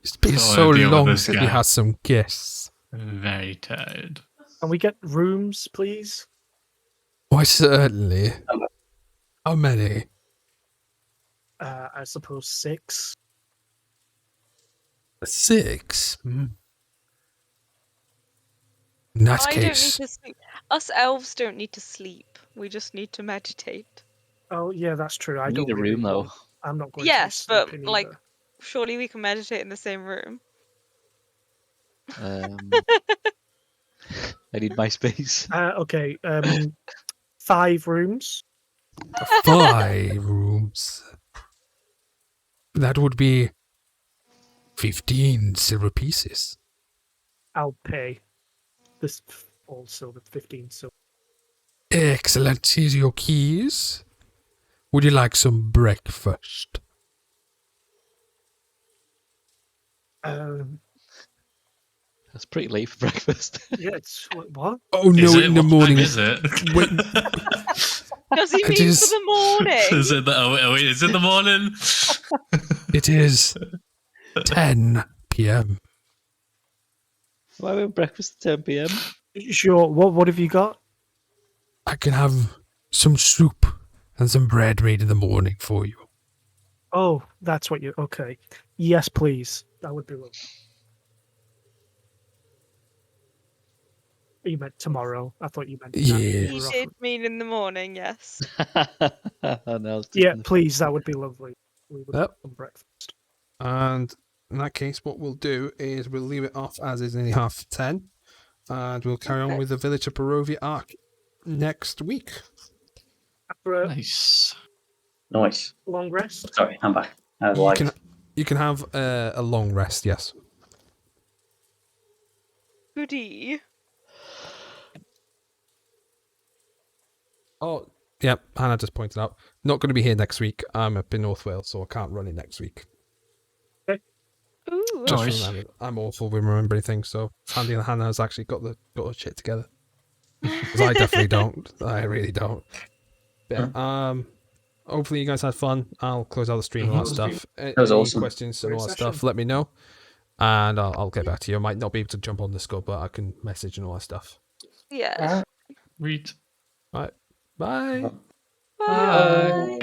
Speaker 2: It's been
Speaker 4: Don't
Speaker 2: so
Speaker 4: wanna deal with
Speaker 2: long
Speaker 4: this
Speaker 2: since we
Speaker 4: guy.
Speaker 2: had some guests.
Speaker 4: I'm very tired.
Speaker 6: Can we get rooms, please?
Speaker 2: Why, certainly. How many?
Speaker 6: I suppose 6.
Speaker 2: 6? In that
Speaker 7: I
Speaker 2: case,
Speaker 7: don't need to sleep. Us elves don't need to sleep. We just need to meditate.
Speaker 6: Oh yeah, that's true. I
Speaker 5: We
Speaker 6: don't
Speaker 5: need a
Speaker 6: really
Speaker 5: room though.
Speaker 6: want- I'm not going
Speaker 7: Yes,
Speaker 6: to be
Speaker 7: but
Speaker 6: sleeping
Speaker 7: like,
Speaker 6: either.
Speaker 7: surely we can meditate in the same room.
Speaker 5: I need my space.
Speaker 6: Okay, 5 rooms.
Speaker 2: 5 rooms. That would be 15 silver pieces.
Speaker 6: I'll pay. This also the 15 silver.
Speaker 2: Excellent. Here's your keys. Would you like some breakfast?
Speaker 5: That's pretty late for breakfast.
Speaker 6: Yeah, it's what?
Speaker 2: Oh
Speaker 4: Is
Speaker 2: no,
Speaker 4: it?
Speaker 2: in the
Speaker 4: What
Speaker 2: morning.
Speaker 4: time is it?
Speaker 2: Wait,
Speaker 7: Does he
Speaker 2: It
Speaker 7: mean
Speaker 2: is-
Speaker 7: for the morning?
Speaker 4: Is it is it the morning?
Speaker 2: it is 10 p.m.
Speaker 5: Why we have breakfast at 10 p.m.?
Speaker 6: Sure. What have you got?
Speaker 2: I can have some soup and some bread made in the morning for you.
Speaker 6: Oh, that's what you. Okay. Yes, please. That would be lovely. You meant tomorrow. I thought you meant.
Speaker 2: Yeah.
Speaker 7: He did mean in the morning, yes.
Speaker 6: Yeah, please. That would be lovely. We would
Speaker 2: Yep.
Speaker 6: have some breakfast.
Speaker 2: And in that case, what we'll do is we'll leave it off as it's only 10:30, and we'll carry on
Speaker 7: Okay.
Speaker 2: with the Village of Barovia arc next week.
Speaker 6: After a
Speaker 4: Nice.
Speaker 1: Nice.
Speaker 6: long rest.
Speaker 1: Sorry, I'm back. I was
Speaker 2: You
Speaker 1: like,
Speaker 2: can you can have a long rest, yes.
Speaker 7: Goody.
Speaker 2: Oh, yep. Hannah just pointed out. Not going to be here next week. I'm up in North Wales, so I can't run it next week.
Speaker 7: Ooh.
Speaker 2: Just
Speaker 4: Nice.
Speaker 2: remember, I'm awful with remembering things, so it's handy that Hannah has actually got her shit together. Because I definitely don't. I really don't. But, hopefully you guys had fun. I'll close out the stream and all that stuff.
Speaker 1: That was
Speaker 2: Any
Speaker 1: awesome.
Speaker 2: questions and all that
Speaker 6: Great
Speaker 2: stuff,
Speaker 6: session.
Speaker 2: let me know. And I'll get back to you. I might not be able to jump on Discord, but I can message and all that stuff.
Speaker 7: Yeah.
Speaker 4: Read.
Speaker 2: Right. Bye.
Speaker 7: Bye.
Speaker 4: Bye.